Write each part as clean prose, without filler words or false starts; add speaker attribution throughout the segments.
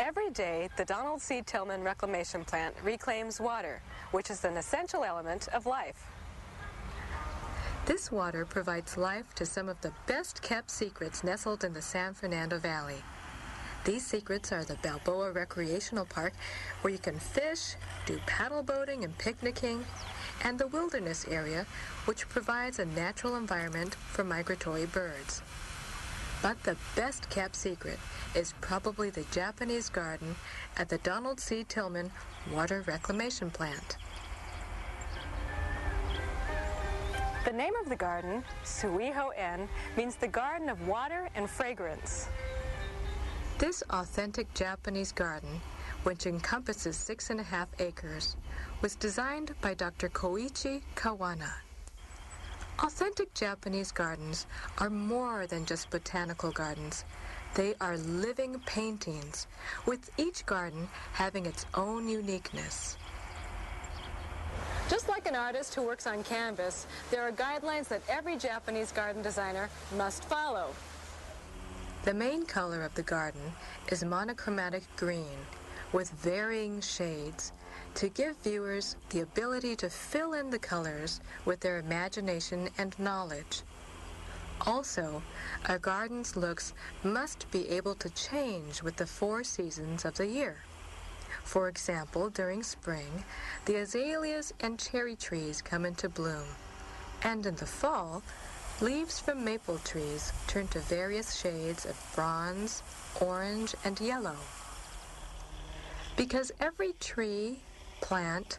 Speaker 1: Every day, the Donald C. Tillman Reclamation Plant reclaims water, which is an essential element of life. This water provides life to some of the best-kept secrets nestled in the San Fernando Valley. These secrets are the Balboa Recreational Park, where you can fish, do paddle boating and picnicking, and the wilderness area, which provides a natural environment for migratory birds. But the best-kept secret is probably the Japanese garden at the Donald C. Tillman Water Reclamation Plant. The name of the garden, Suiho-en, means the garden of water and fragrance. This authentic Japanese garden, which encompasses 6.5 acres, was designed by Dr. Koichi Kawana. Authentic Japanese gardens are more than just botanical gardens. They are living paintings, with each garden having its own uniqueness. Just like an artist who works on canvas, there are guidelines that every Japanese garden designer must follow. The main color of the garden is monochromatic green, with varying shades, to give viewers the ability to fill in the colors with their imagination and knowledge. Also, a garden's looks must be able to change with the 4 seasons of the year. For example, during spring, the azaleas and cherry trees come into bloom, and in the fall, leaves from maple trees turn to various shades of bronze, orange, and yellow. Because every tree, plant,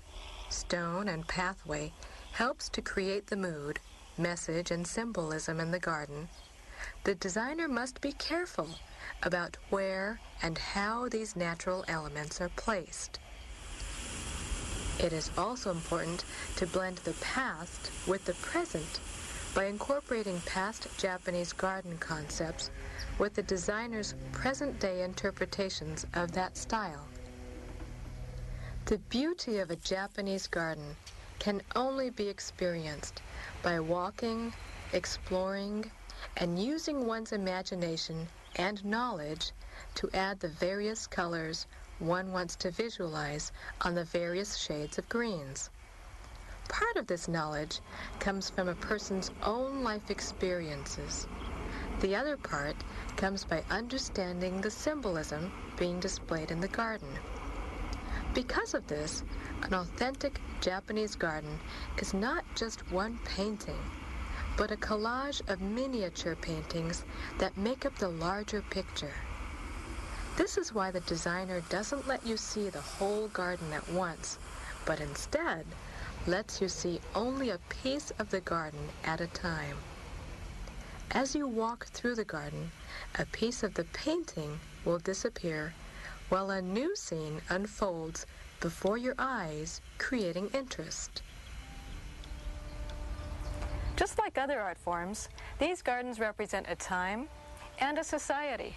Speaker 1: stone, and pathway helps to create the mood, message, and symbolism in the garden, the designer must be careful about where and how these natural elements are placed. It is also important to blend the past with the present by incorporating past Japanese garden concepts with the designer's present-day interpretations of that style. The beauty of a Japanese garden can only be experienced by walking, exploring, and using one's imagination and knowledge to add the various colors one wants to visualize on the various shades of greens. Part of this knowledge comes from a person's own life experiences. The other part comes by understanding the symbolism being displayed in the garden. Because of this, an authentic Japanese garden is not just one painting, but a collage of miniature paintings that make up the larger picture. This is why the designer doesn't let you see the whole garden at once, but instead lets you see only a piece of the garden at a time. As you walk through the garden, a piece of the painting will disappear while a new scene unfolds before your eyes, creating interest. Just like other art forms, these gardens represent a time and a society.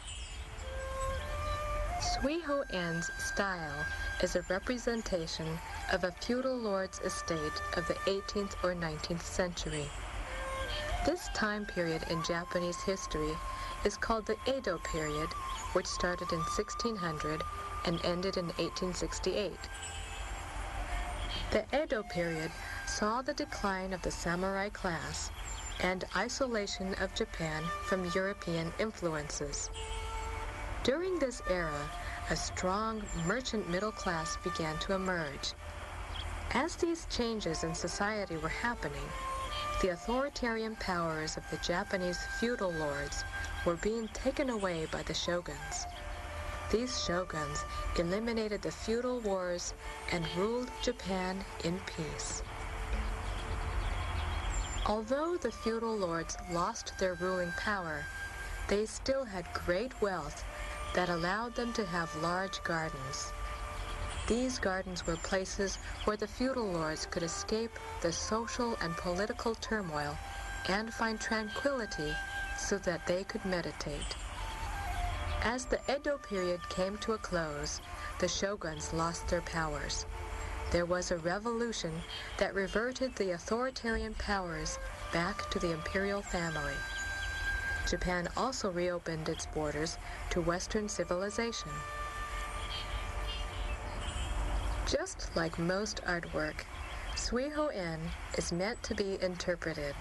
Speaker 1: Suiho-en's style is a representation of a feudal lord's estate of the 18th or 19th century. This time period in Japanese history is called the Edo period, which started in 1600 and ended in 1868. The Edo period saw the decline of the samurai class and isolation of Japan from European influences. During this era, a strong merchant middle class began to emerge. As these changes in society were happening, the authoritarian powers of the Japanese feudal lords were being taken away by the shoguns. These shoguns eliminated the feudal wars and ruled Japan in peace. Although the feudal lords lost their ruling power, they still had great wealth that allowed them to have large gardens. These gardens were places where the feudal lords could escape the social and political turmoil and find tranquility so that they could meditate. As the Edo period came to a close, the shoguns lost their powers. There was a revolution that reverted the authoritarian powers back to the imperial family. Japan also reopened its borders to Western civilization. Just like most artwork, Suiho-en is meant to be interpreted.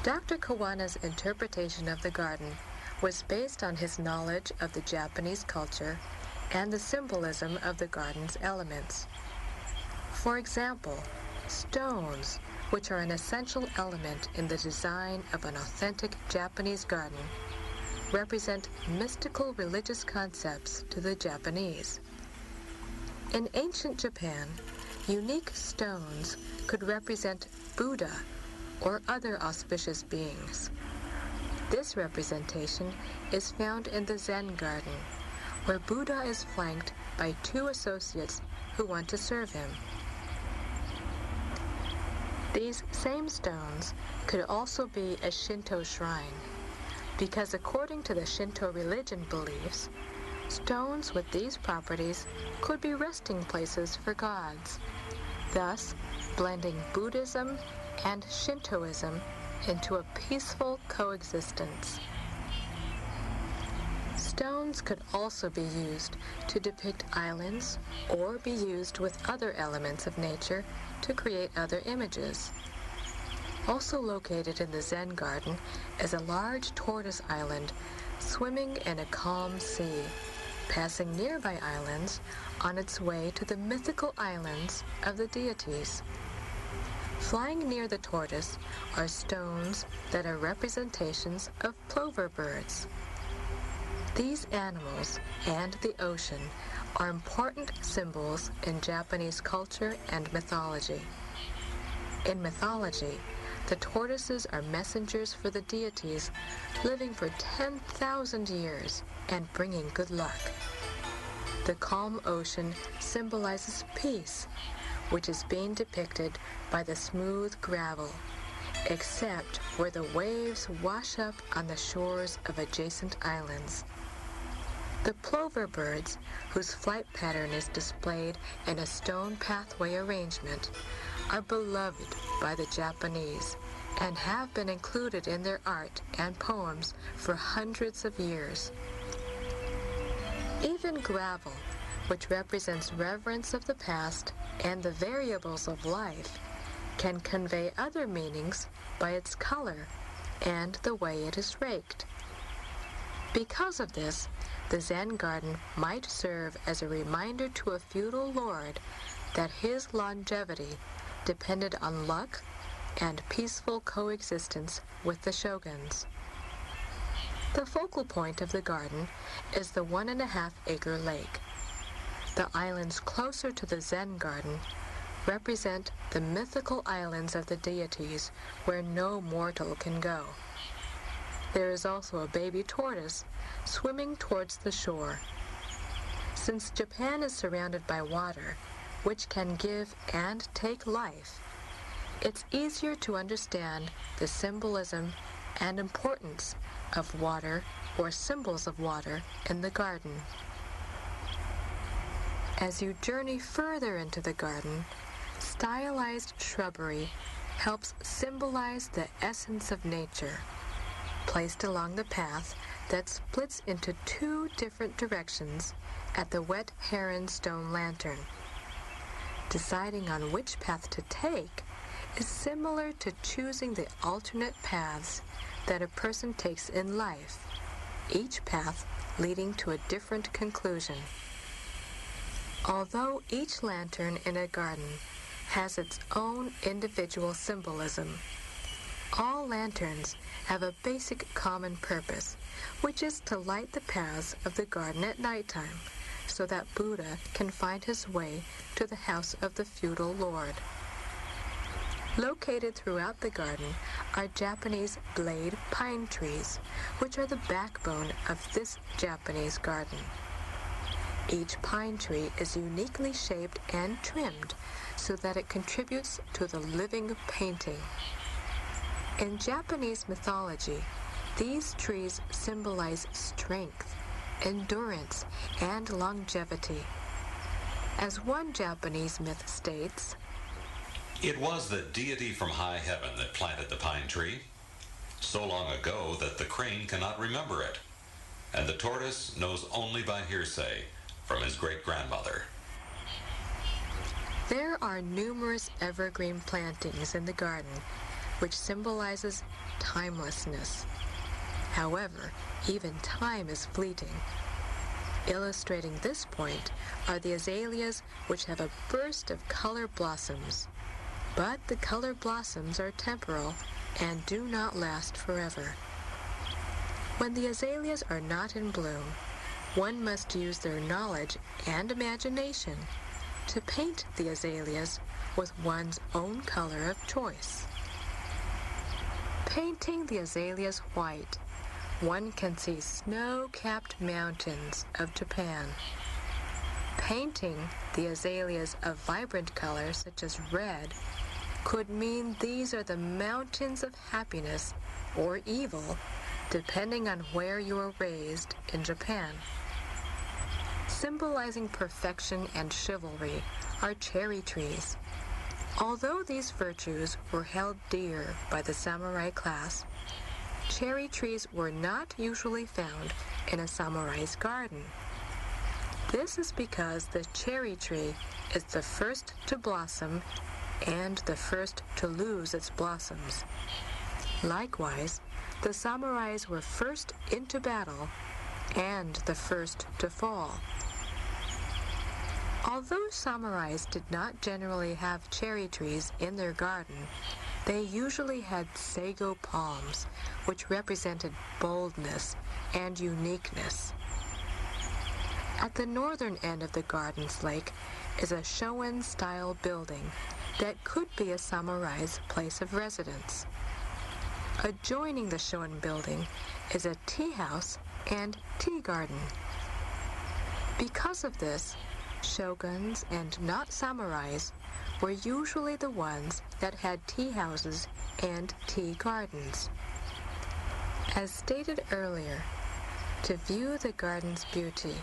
Speaker 1: Dr. Kawana's interpretation of the garden was based on his knowledge of the Japanese culture and the symbolism of the garden's elements. For example, stones, which are an essential element in the design of an authentic Japanese garden, represent mystical religious concepts to the Japanese. In ancient Japan, unique stones could represent Buddha or other auspicious beings. This representation is found in the Zen garden, where Buddha is flanked by two associates who want to serve him. These same stones could also be a Shinto shrine, because according to the Shinto religion beliefs, stones with these properties could be resting places for gods, thus blending Buddhism and Shintoism into a peaceful coexistence. Stones could also be used to depict islands or be used with other elements of nature to create other images. Also located in the Zen garden is a large tortoise island swimming in a calm sea, passing nearby islands on its way to the mythical islands of the deities. Flying near the tortoise are stones that are representations of plover birds. These animals and the ocean are important symbols in Japanese culture and mythology. In mythology, the tortoises are messengers for the deities, living for 10,000 years and bringing good luck. The calm ocean symbolizes peace, which is being depicted by the smooth gravel, except where the waves wash up on the shores of adjacent islands. The plover birds, whose flight pattern is displayed in a stone pathway arrangement, are beloved by the Japanese and have been included in their art and poems for hundreds of years. Even gravel, which represents reverence of the past and the variables of life, can convey other meanings by its color and the way it is raked. Because of this, the Zen garden might serve as a reminder to a feudal lord that his longevity depended on luck and peaceful coexistence with the shoguns. The focal point of the garden is the 1.5-acre lake. The islands closer to the Zen garden represent the mythical islands of the deities where no mortal can go. There is also a baby tortoise swimming towards the shore. Since Japan is surrounded by water, which can give and take life, it's easier to understand the symbolism and importance of water or symbols of water in the garden. As you journey further into the garden, stylized shrubbery helps symbolize the essence of nature, placed along the path that splits into two different directions at the Wet Heron Stone Lantern. Deciding on which path to take is similar to choosing the alternate paths that a person takes in life, each path leading to a different conclusion. Although each lantern in a garden has its own individual symbolism, all lanterns have a basic common purpose, which is to light the paths of the garden at nighttime so that Buddha can find his way to the house of the feudal lord. Located throughout the garden are Japanese blade pine trees, which are the backbone of this Japanese garden. Each pine tree is uniquely shaped and trimmed so that it contributes to the living painting. In Japanese mythology, these trees symbolize strength, endurance, and longevity. As one Japanese myth states,
Speaker 2: "It was the deity from high heaven that planted the pine tree, so long ago that the crane cannot remember it, and the tortoise knows only by hearsay from his great-grandmother."
Speaker 1: There are numerous evergreen plantings in the garden, which symbolizes timelessness. However, even time is fleeting. Illustrating this point are the azaleas, which have a burst of color blossoms. But the color blossoms are temporal and do not last forever. When the azaleas are not in bloom, one must use their knowledge and imagination to paint the azaleas with one's own color of choice. Painting the azaleas white, one can see snow-capped mountains of Japan. Painting the azaleas of vibrant colors such as red could mean these are the mountains of happiness or evil, depending on where you were raised in Japan. Symbolizing perfection and chivalry are cherry trees. Although these virtues were held dear by the samurai class, cherry trees were not usually found in a samurai's garden. This is because the cherry tree is the first to blossom and the first to lose its blossoms. Likewise, the samurais were first into battle and the first to fall. Although samurais did not generally have cherry trees in their garden, they usually had sago palms, which represented boldness and uniqueness. At the northern end of the garden's lake is a Shoin-style building that could be a samurai's place of residence. Adjoining the Shoin building is a tea house and tea garden. Because of this, shoguns and not samurais were usually the ones that had tea houses and tea gardens. As stated earlier, to view the garden's beauty,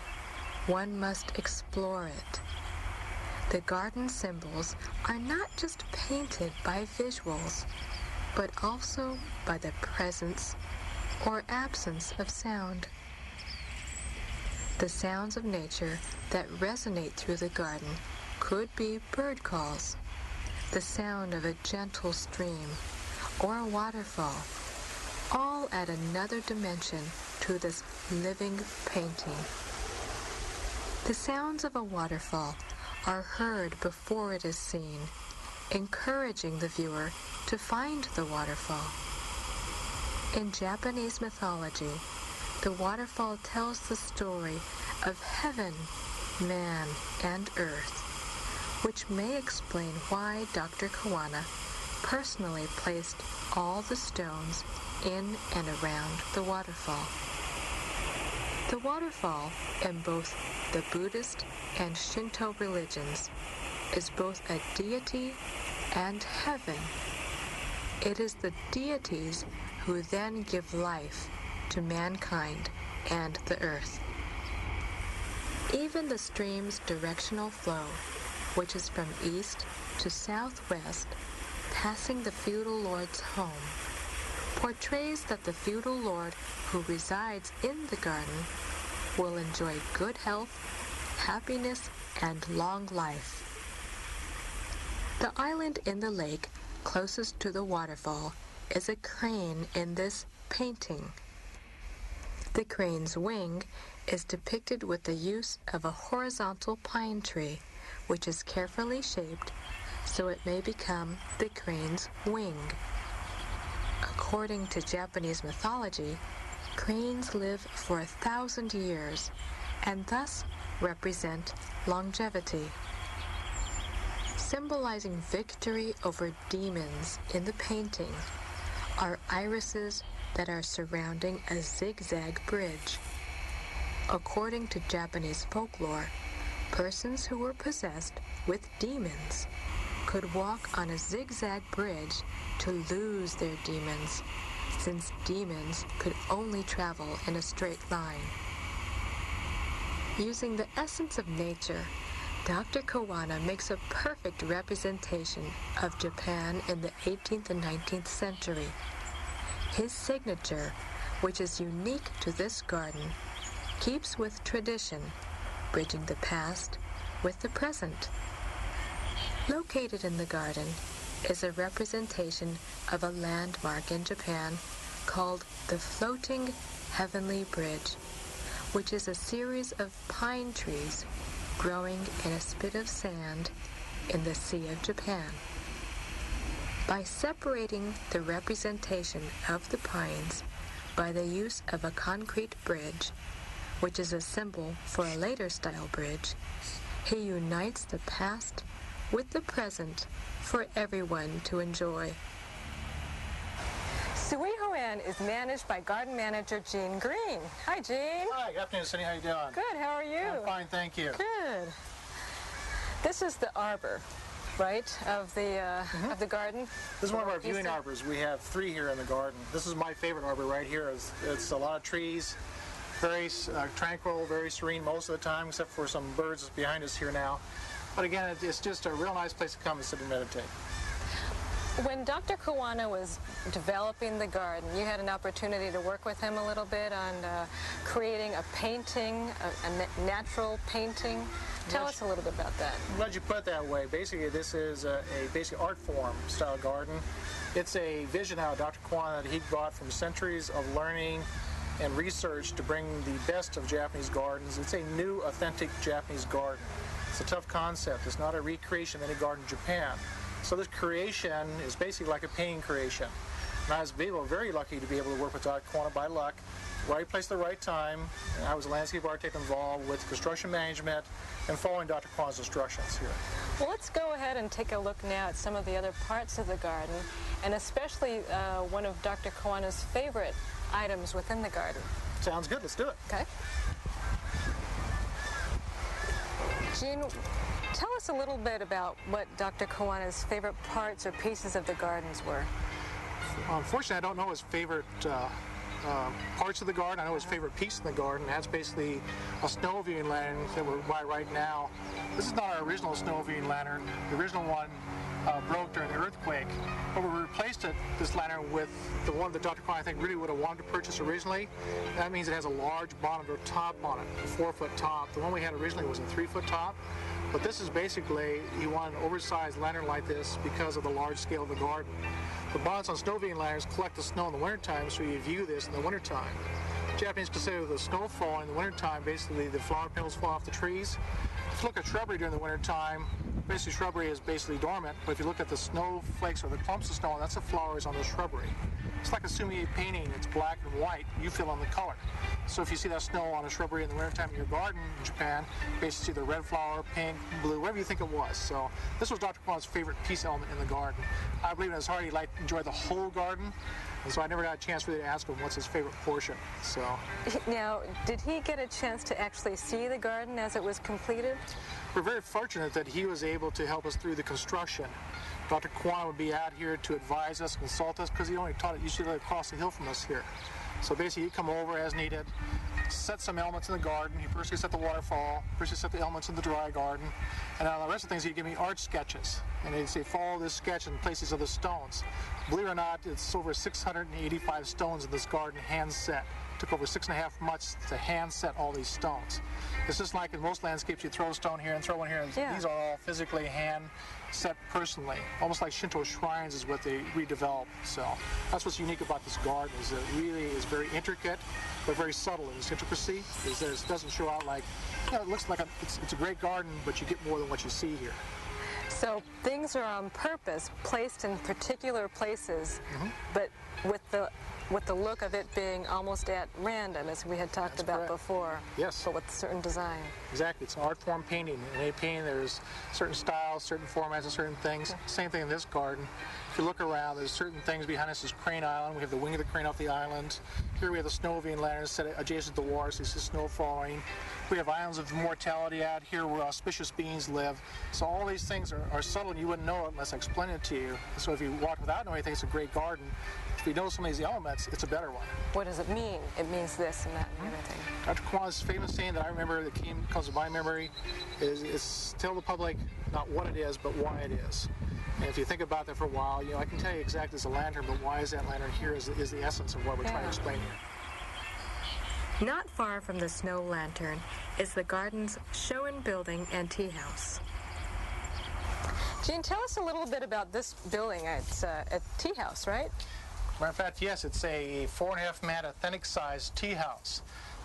Speaker 1: one must explore it. The garden symbols are not just painted by visuals, but also by the presence or absence of sound. The sounds of nature that resonate through the garden could be bird calls, the sound of a gentle stream, or a waterfall, all add another dimension to this living painting. The sounds of a waterfall are heard before it is seen, encouraging the viewer to find the waterfall. In Japanese mythology, the waterfall tells the story of heaven, man, and earth, which may explain why Dr. Kawana personally placed all the stones in and around the waterfall. The waterfall in both the Buddhist and Shinto religions is both a deity and heaven. It is the deities who then give life to mankind and the earth. Even the stream's directional flow, which is from east to southwest, passing the feudal lord's home, portrays that the feudal lord who resides in the garden will enjoy good health, happiness, and long life. The island in the lake closest to the waterfall is a crane in this painting. The crane's wing is depicted with the use of a horizontal pine tree, which is carefully shaped so it may become the crane's wing. According to Japanese mythology, cranes live for 1,000 years and thus represent longevity. Symbolizing victory over demons in the painting are irises that are surrounding a zigzag bridge. According to Japanese folklore, persons who were possessed with demons could walk on a zigzag bridge to lose their demons, since demons could only travel in a straight line. Using the essence of nature, Dr. Kawana makes a perfect representation of Japan in the 18th and 19th century. His signature, which is unique to this garden, keeps with tradition, bridging the past with the present. Located in the garden is a representation of a landmark in Japan called the Floating Heavenly Bridge, which is a series of pine trees growing in a spit of sand in the Sea of Japan. By separating the representation of the pines by the use of a concrete bridge, which is a symbol for a later style bridge, he unites the past with the present for everyone to enjoy.
Speaker 3: Suihoan is managed by garden manager Gene Green. Hi, Gene.
Speaker 4: Hi, good afternoon, Cindy. How you doing?
Speaker 3: Good. How are you?
Speaker 4: I'm fine, thank you.
Speaker 3: Good. This is the arbor, right, of the garden?
Speaker 4: This is one of our viewing arbors. We have 3 here in the garden. This is my favorite arbor right here. It's a lot of trees, very tranquil, very serene most of the time, except for some birds behind us here now. But again, it's just a real nice place to come and sit and meditate.
Speaker 3: When Dr. Kawana was developing the garden, you had an opportunity to work with him a little bit on creating a painting, a natural painting. Tell us a little bit about that.
Speaker 4: I'm glad you put it that way. Basically, this is a basic art form style garden. It's a vision out of Dr. Kawana that he brought from centuries of learning and research to bring the best of Japanese gardens. It's a new, authentic Japanese garden. It's a tough concept. It's not a recreation of any garden in Japan. So this creation is basically like a painting creation. And I was very lucky to be able to work with Dr. Kawana by luck, right place at the right time. And I was a landscape architect involved with construction management and following Dr. Kawana's instructions here.
Speaker 3: Well, let's go ahead and take a look now at some of the other parts of the garden, and especially one of Dr. Kawana's favorite items within the garden.
Speaker 4: Sounds good. Let's do it.
Speaker 3: Okay. Gene, tell us a little bit about what Dr. Kawana's favorite parts or pieces of the gardens were.
Speaker 4: Unfortunately, I don't know his favorite parts of the garden. I know his favorite piece in the garden. That's basically a snow viewing lantern that we're by right now. This is not our original snow viewing lantern. The original one broke during the earthquake, but we replaced this lantern with the one that Dr. Kawana, I think, really would have wanted to purchase originally. That means it has a large bottom top on it, a 4-foot top. The one we had originally was a 3-foot top. But this is basically, he wanted an oversized lantern like this because of the large scale of the garden. The bonds on snow viewing lanterns collect the snow in the wintertime, so you view this in the wintertime. Japanese consider the snow falling in the wintertime, basically the flower petals fall off the trees. If you look at shrubbery during the wintertime, basically shrubbery is basically dormant, but if you look at the snowflakes or the clumps of snow, that's the flowers on the shrubbery. It's like a sumi-e painting. It's black and white. You fill in the color. So if you see that snow on a shrubbery in the wintertime in your garden in Japan, you basically see the red flower, pink, blue, whatever you think it was. So this was Dr. Kawana's favorite piece element in the garden. I believe in his heart he enjoyed the whole garden, and so I never got a chance really to ask him what's his favorite portion. So
Speaker 3: now, did he get a chance to actually see the garden as it was completed?
Speaker 4: We're very fortunate that he was able to help us through the construction. Dr. Kawana would be out here to advise us, consult us, because he only taught it usually across the hill from us here. So basically, he'd come over as needed, set some elements in the garden. He first set the waterfall, first he set the elements in the dry garden, and on the rest of the things, he'd give me art sketches. And he'd say, follow this sketch and place these other stones. Believe it or not, it's over 685 stones in this garden, hand set. It took over 6.5 months to hand set all these stones. It's just like in most landscapes, you throw a stone here and throw one here.
Speaker 3: Yeah.
Speaker 4: These are all physically hand set personally, almost like Shinto shrines is what they redeveloped. So that's what's unique about this garden, is that it really is very intricate, but very subtle in its intricacy. Is that it doesn't show out like, you know, it looks like it's a great garden, but you get more than what you see here.
Speaker 3: So things are on purpose, placed in particular places, but with the look of it being almost at random, as we had talked about before.
Speaker 4: Yes.
Speaker 3: But with certain design.
Speaker 4: Exactly. It's an art form painting. In a painting, there's certain styles, certain formats, and certain things. Same thing in this garden. If you look around, there's certain things behind us. There's Crane Island. We have the wing of the crane off the island. Here we have the snow viewing lantern set adjacent to the water, so you see snow falling. We have islands of mortality out here where auspicious beings live. So all these things are subtle, and you wouldn't know it unless I explain it to you. So if you walk without knowing anything, it's a great garden. If you know some of these elements, it's a better one.
Speaker 3: What does it mean? It means this and that and everything.
Speaker 4: Dr. Kawana's famous saying that I remember that comes to my memory is tell the public not what it is, but why it is. And if you think about that for a while, you know, I can tell you exactly it's a lantern, but why is that lantern here is the essence of what we're trying to explain here.
Speaker 1: Not far from the snow lantern is the garden's Shoen Building and Tea House.
Speaker 3: Gene, tell us a little bit about this building. It's a tea house, right?
Speaker 4: Matter of fact, yes, it's a 4.5 mat authentic size tea house.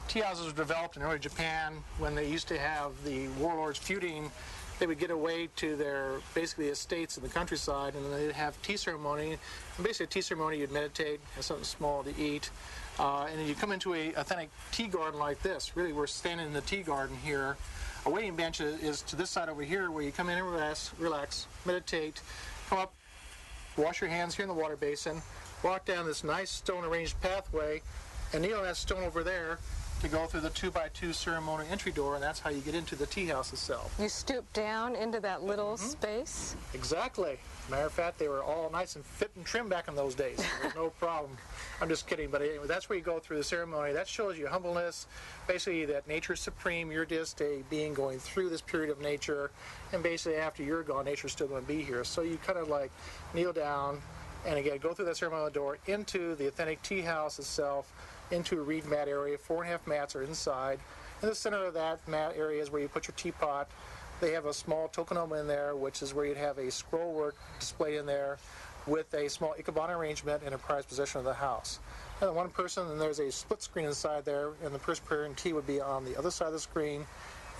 Speaker 4: Tea houses were developed in early Japan when they used to have the warlords feuding. They would get away to their basically estates in the countryside, and then they'd have tea ceremony. And basically, a tea ceremony, you'd meditate, have something small to eat, and then you come into a authentic tea garden like this. Really, we're standing in the tea garden here. A waiting bench is to this side over here, where you come in and relax, meditate, come up, wash your hands here in the water basin, walk down this nice stone-arranged pathway, and kneel on that stone over there to go through the 2x2 ceremonial entry door, and that's how you get into the tea house itself.
Speaker 3: You stoop down into that little space?
Speaker 4: Exactly. Matter of fact, they were all nice and fit and trim back in those days. There was no problem. I'm just kidding, but anyway, that's where you go through the ceremony. That shows you humbleness, basically that nature is supreme. You're just a being going through this period of nature, and basically after you're gone, nature's still going to be here. So you kind of like kneel down, and again, go through that ceremonial door into the authentic tea house itself, into a reed mat area. 4.5 mats are inside. In the center of that mat area is where you put your teapot. They have a small tokonoma in there, which is where you'd have a scroll work displayed in there with a small ikebana arrangement and a prized possession of the house. And one person, and there's a split screen inside there, and the person preparing tea would be on the other side of the screen.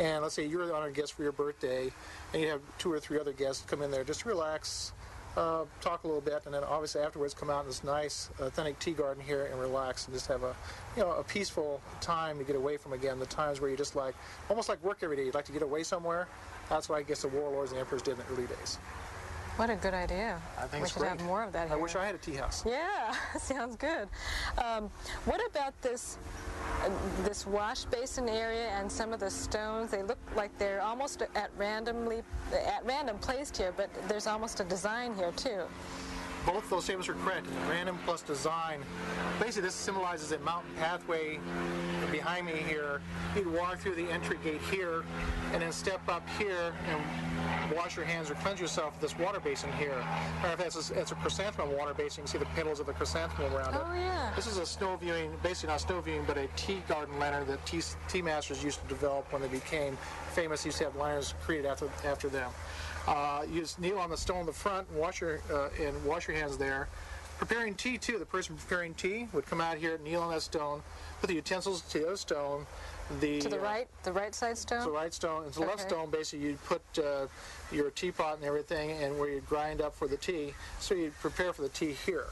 Speaker 4: And let's say you're the honored guest for your birthday, and you have 2 or 3 other guests come in there just to relax, talk a little bit, and then obviously afterwards come out in this nice authentic tea garden here and relax and just have a peaceful time to get away from, again, the times where you just like almost like work every day. You'd like to get away somewhere. That's what I guess the warlords and emperors did in the early days.
Speaker 3: What a good idea.
Speaker 4: I think
Speaker 3: we
Speaker 4: it's
Speaker 3: should
Speaker 4: great.
Speaker 3: have more of that here.
Speaker 4: I wish I had a tea house.
Speaker 3: Yeah, sounds good. What about this wash basin area and some of the stones? They look like they're almost at random placed here, but there's almost a design here too.
Speaker 4: Both those statements are correct. Random plus design. Basically, this symbolizes a mountain pathway behind me here. You'd walk through the entry gate here, and then step up here and wash your hands or cleanse yourself with this water basin here. It's a chrysanthemum water basin. You can see the petals of the chrysanthemum around it.
Speaker 3: Oh, yeah.
Speaker 4: This is a snow viewing, basically not snow viewing, but a tea garden lantern that tea masters used to develop when they became famous. Used to have lanterns created after them. You just kneel on the stone in the front and wash your hands there. Preparing tea too. The person preparing tea would come out here, kneel on that stone, put the utensils to the other stone.
Speaker 3: To the right side stone?
Speaker 4: To the right stone. And to the left
Speaker 3: Okay.
Speaker 4: stone, basically, you'd put your teapot and everything, and where you'd grind up for the tea. So you'd prepare for the tea here.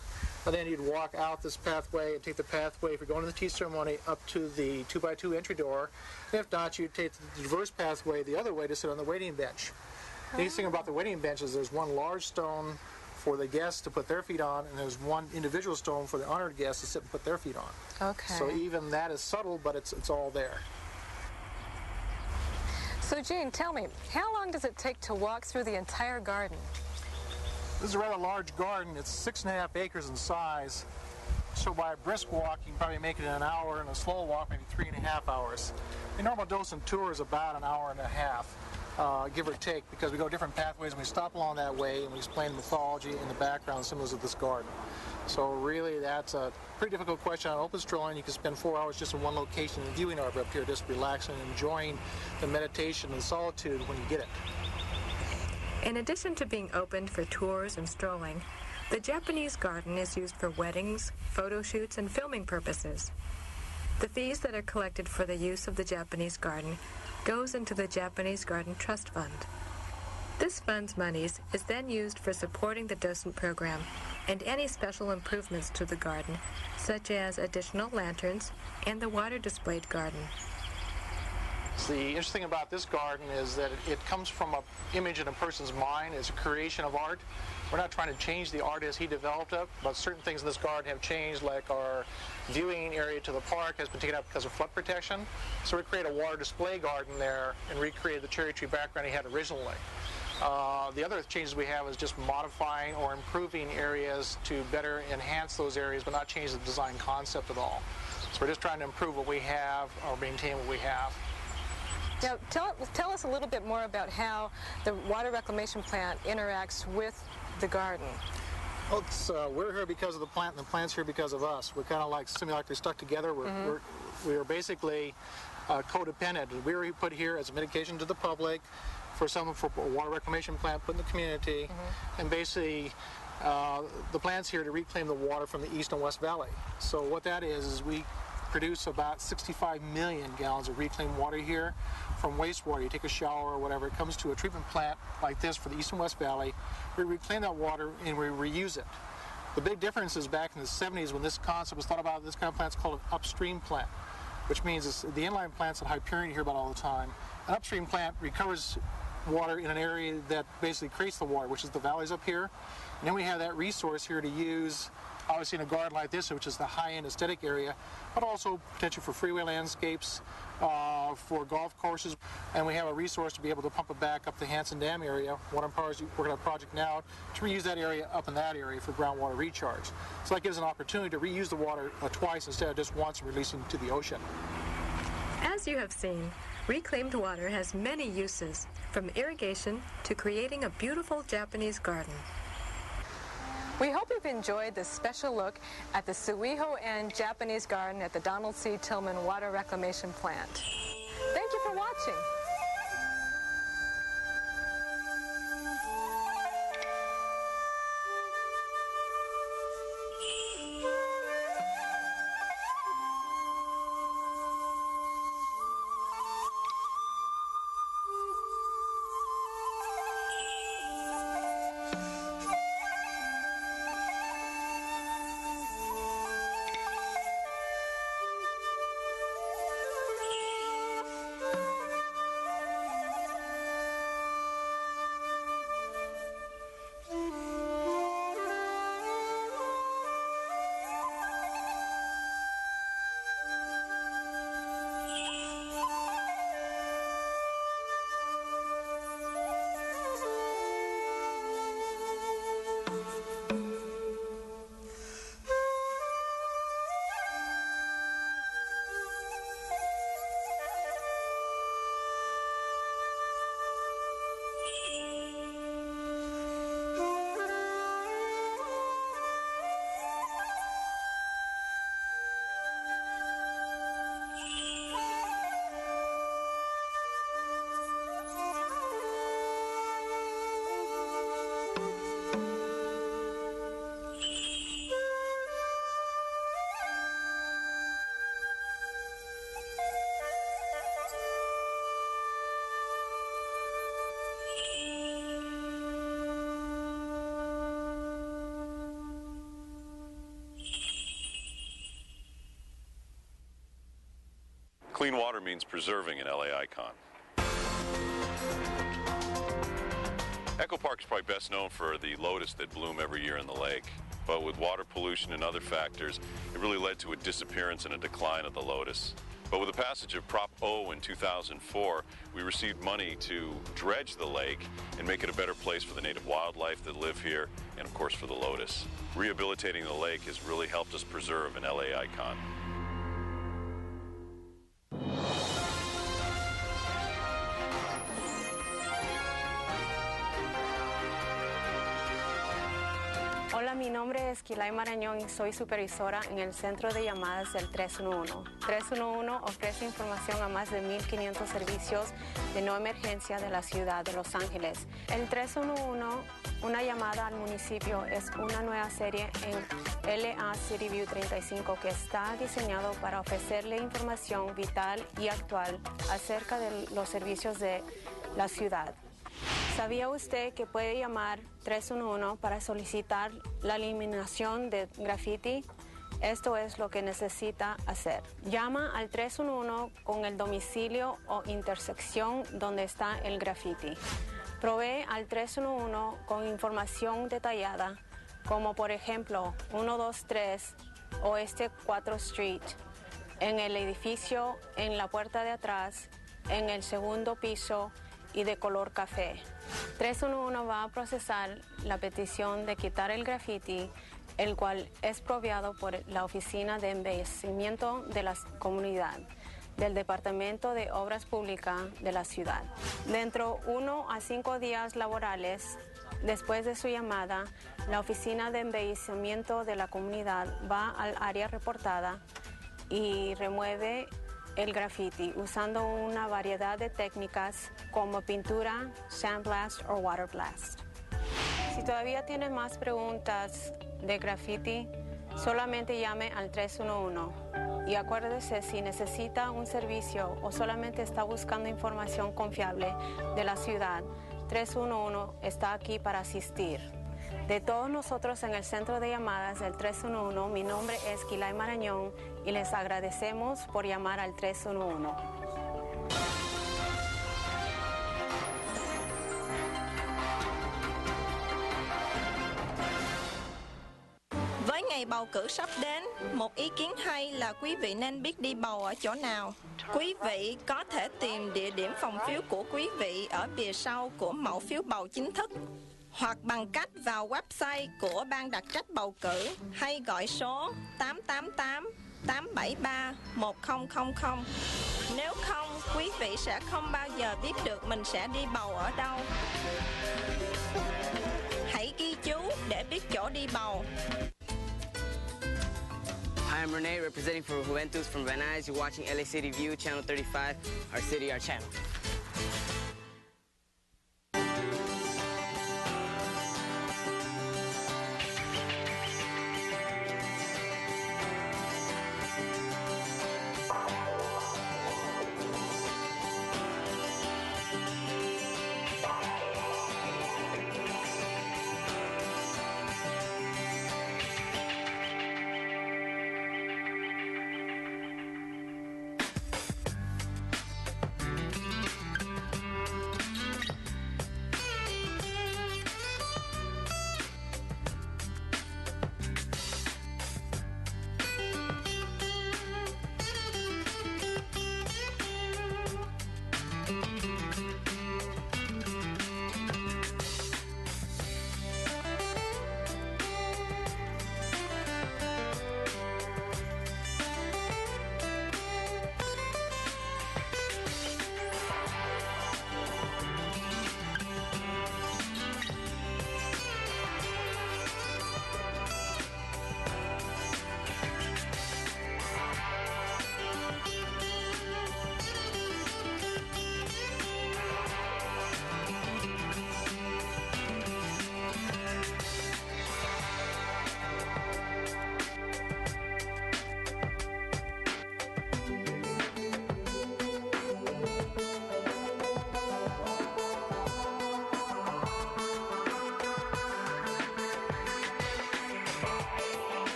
Speaker 4: And then you'd walk out this pathway and take the pathway, if you're going to the tea ceremony, up to the 2x2 entry door. And if not, you'd take the reverse pathway the other way to sit on the waiting bench. The neat thing about the waiting bench is there's one large stone for the guests to put their feet on, and there's one individual stone for the honored guests to sit and put their feet on.
Speaker 3: Okay.
Speaker 4: So even that is subtle, but it's all there.
Speaker 3: So, Gene, tell me, how long does it take to walk through the entire garden?
Speaker 4: This is a rather large garden. It's 6.5 acres in size. So by a brisk walk, you can probably make it in an hour, and a slow walk, maybe 3.5 hours. A normal Docent tour is about an hour and a half. Give or take, because we go different pathways and we stop along that way and we explain the mythology and the background and symbols of this garden. So really, that's a pretty difficult question. On open strolling, you can spend 4 hours just in one location in the viewing arbor up here, just relaxing and enjoying the meditation and solitude when you get it.
Speaker 1: In addition to being opened for tours and strolling, the Japanese garden is used for weddings, photo shoots, and filming purposes. The fees that are collected for the use of the Japanese garden goes into the Japanese Garden Trust Fund. This fund's monies is then used for supporting the Docent program and any special improvements to the garden, such as additional lanterns and the water displayed garden.
Speaker 4: The interesting thing about this garden is that it comes from an image in a person's mind. It's a creation of art. We're not trying to change the art as he developed it, but certain things in this garden have changed, like our viewing area to the park has been taken up because of flood protection. So we created a water display garden there and recreated the cherry tree background he had originally. The other changes we have is just modifying or improving areas to better enhance those areas, but not change the design concept at all. So we're just trying to improve what we have or maintain what we have.
Speaker 3: Now, tell us a little bit more about how the water reclamation plant interacts with the garden.
Speaker 4: Well, we're here because of the plant, and the plant's here because of us. We're kind of like similarly stuck together. We're basically codependent. We were put here as a medication to the public. for a water reclamation plant put in the community, and basically the plan's here to reclaim the water from the East and West Valley. So what that is we produce about 65 million gallons of reclaimed water here from wastewater. You take a shower or whatever, it comes to a treatment plant like this for the East and West Valley. We reclaim that water and we reuse it. The big difference is back in the 70s when this concept was thought about, this kind of plant's called an upstream plant, which means it's the inline plants at Hyperion you hear about all the time. An upstream plant recovers water in an area that basically creates the water, which is the valleys up here. And then we have that resource here to use, obviously in a garden like this, which is the high-end aesthetic area, but also potential for freeway landscapes, for golf courses. And we have a resource to be able to pump it back up the Hanson Dam area. One of our is working on a project now to reuse that area up in that area for groundwater recharge. So that gives an opportunity to reuse the water twice instead of just once releasing to the ocean.
Speaker 1: As you have seen, reclaimed water has many uses, from irrigation to creating a beautiful Japanese garden.
Speaker 3: We hope you've enjoyed this special look at the Suiho-en Japanese Garden at the Donald C. Tillman Water Reclamation Plant. Thank you for watching.
Speaker 5: Clean water means preserving an LA icon. Echo Park is probably best known for the lotus that bloom every year in the lake. But with water pollution and other factors, it really led to a disappearance and a decline of the lotus. But with the passage of Prop O in 2004, we received money to dredge the lake and make it a better place for the native wildlife that live here, and of course for the lotus. Rehabilitating the lake has really helped us preserve an LA icon.
Speaker 6: Hola, mi nombre es Kilay Marañón y soy supervisora en el Centro de Llamadas del 311. 311 ofrece información a más de 1.500 servicios de no emergencia de la ciudad de Los Ángeles. El 311, una llamada al municipio, es una nueva serie en LA City View 35 que está diseñado para ofrecerle información vital y actual acerca de los servicios de la ciudad. ¿Sabía usted que puede llamar 311 para solicitar la eliminación de graffiti? Esto es lo que necesita hacer. Llama al 311 con el domicilio o intersección donde está el graffiti. Provee al 311 con información detallada, como por ejemplo 123 Oeste 4 Street, en el edificio, en la puerta de atrás, en el segundo piso y de color café. 311 va a procesar la petición de quitar el graffiti, el cual es proviado por la Oficina de Embellecimiento de la Comunidad del Departamento de Obras Públicas de la ciudad. Dentro de 1 a 5 días laborales después de su llamada, la Oficina de Embellecimiento de la Comunidad va al área reportada y remueve el graffiti usando una variedad de técnicas como pintura, sandblast o waterblast. Si todavía tiene más preguntas de graffiti, solamente llame al 311. Y acuérdese, si necesita un servicio o solamente está buscando información confiable de la ciudad, 311 está aquí para asistir. De todos nosotros en el centro de llamadas del 311, mi nombre es Quilay Marañón y les agradecemos por llamar al 311.
Speaker 7: Với ngày bầu cử sắp đến, một ý kiến hay là quý vị nên biết đi bầu ở chỗ nào. Quý vị có thể tìm địa điểm phòng phiếu của quý vị ở bìa sau của mẫu phiếu bầu chính thức, hoặc bằng cách vào website của ban đặc trách bầu cử hay gọi số 888 873 1000. Nếu không, quý vị sẽ không bao giờ biết được mình sẽ đi bầu ở đâu. Hãy ghi chú để biết chỗ đi bầu.
Speaker 8: Hi, I'm Renee, representing for Juventus from Van Nuys. You're watching LA City View, Channel 35, our city, our channel.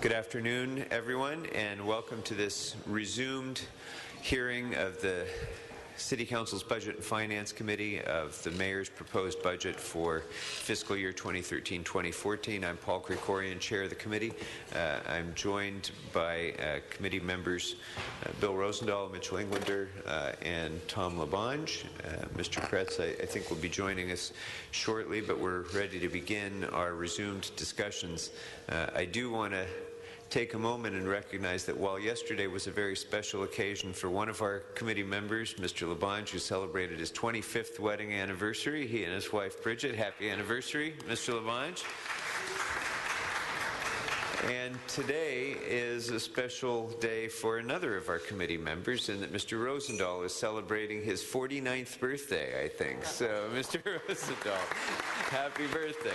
Speaker 9: Good afternoon, everyone, and welcome to this resumed hearing of the City Council's Budget and Finance Committee of the Mayor's proposed budget for fiscal year 2013-2014. I'm Paul Krikorian, Chair of the committee. I'm joined by committee members Bill Rosendahl, Mitchell Englander, and Tom Labange. Mr. Kretz, I think, will be joining us shortly, but we're ready to begin our resumed discussions. I do want to take a moment and recognize that while yesterday was a very special occasion for one of our committee members, Mr. Labange, who celebrated his 25th wedding anniversary, he and his wife Bridget, happy anniversary, Mr. Labange. And today is a special day for another of our committee members, in that Mr. Rosendahl is celebrating his 49th birthday, I think. So, Mr. Rosendahl, happy birthday.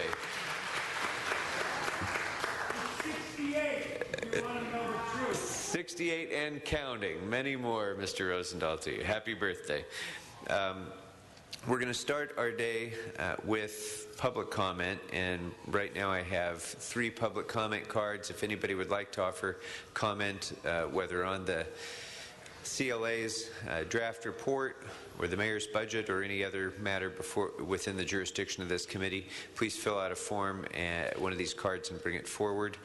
Speaker 9: 68 and counting. Many more, Mr. Rosendahl, to you. Happy birthday. We're going to start our day with public comment, and right now I have 3 public comment cards. If anybody would like to offer comment, whether on the CLA's draft report or the Mayor's budget or any other matter within the jurisdiction of this committee, please fill out a form, one of these cards, and bring it forward.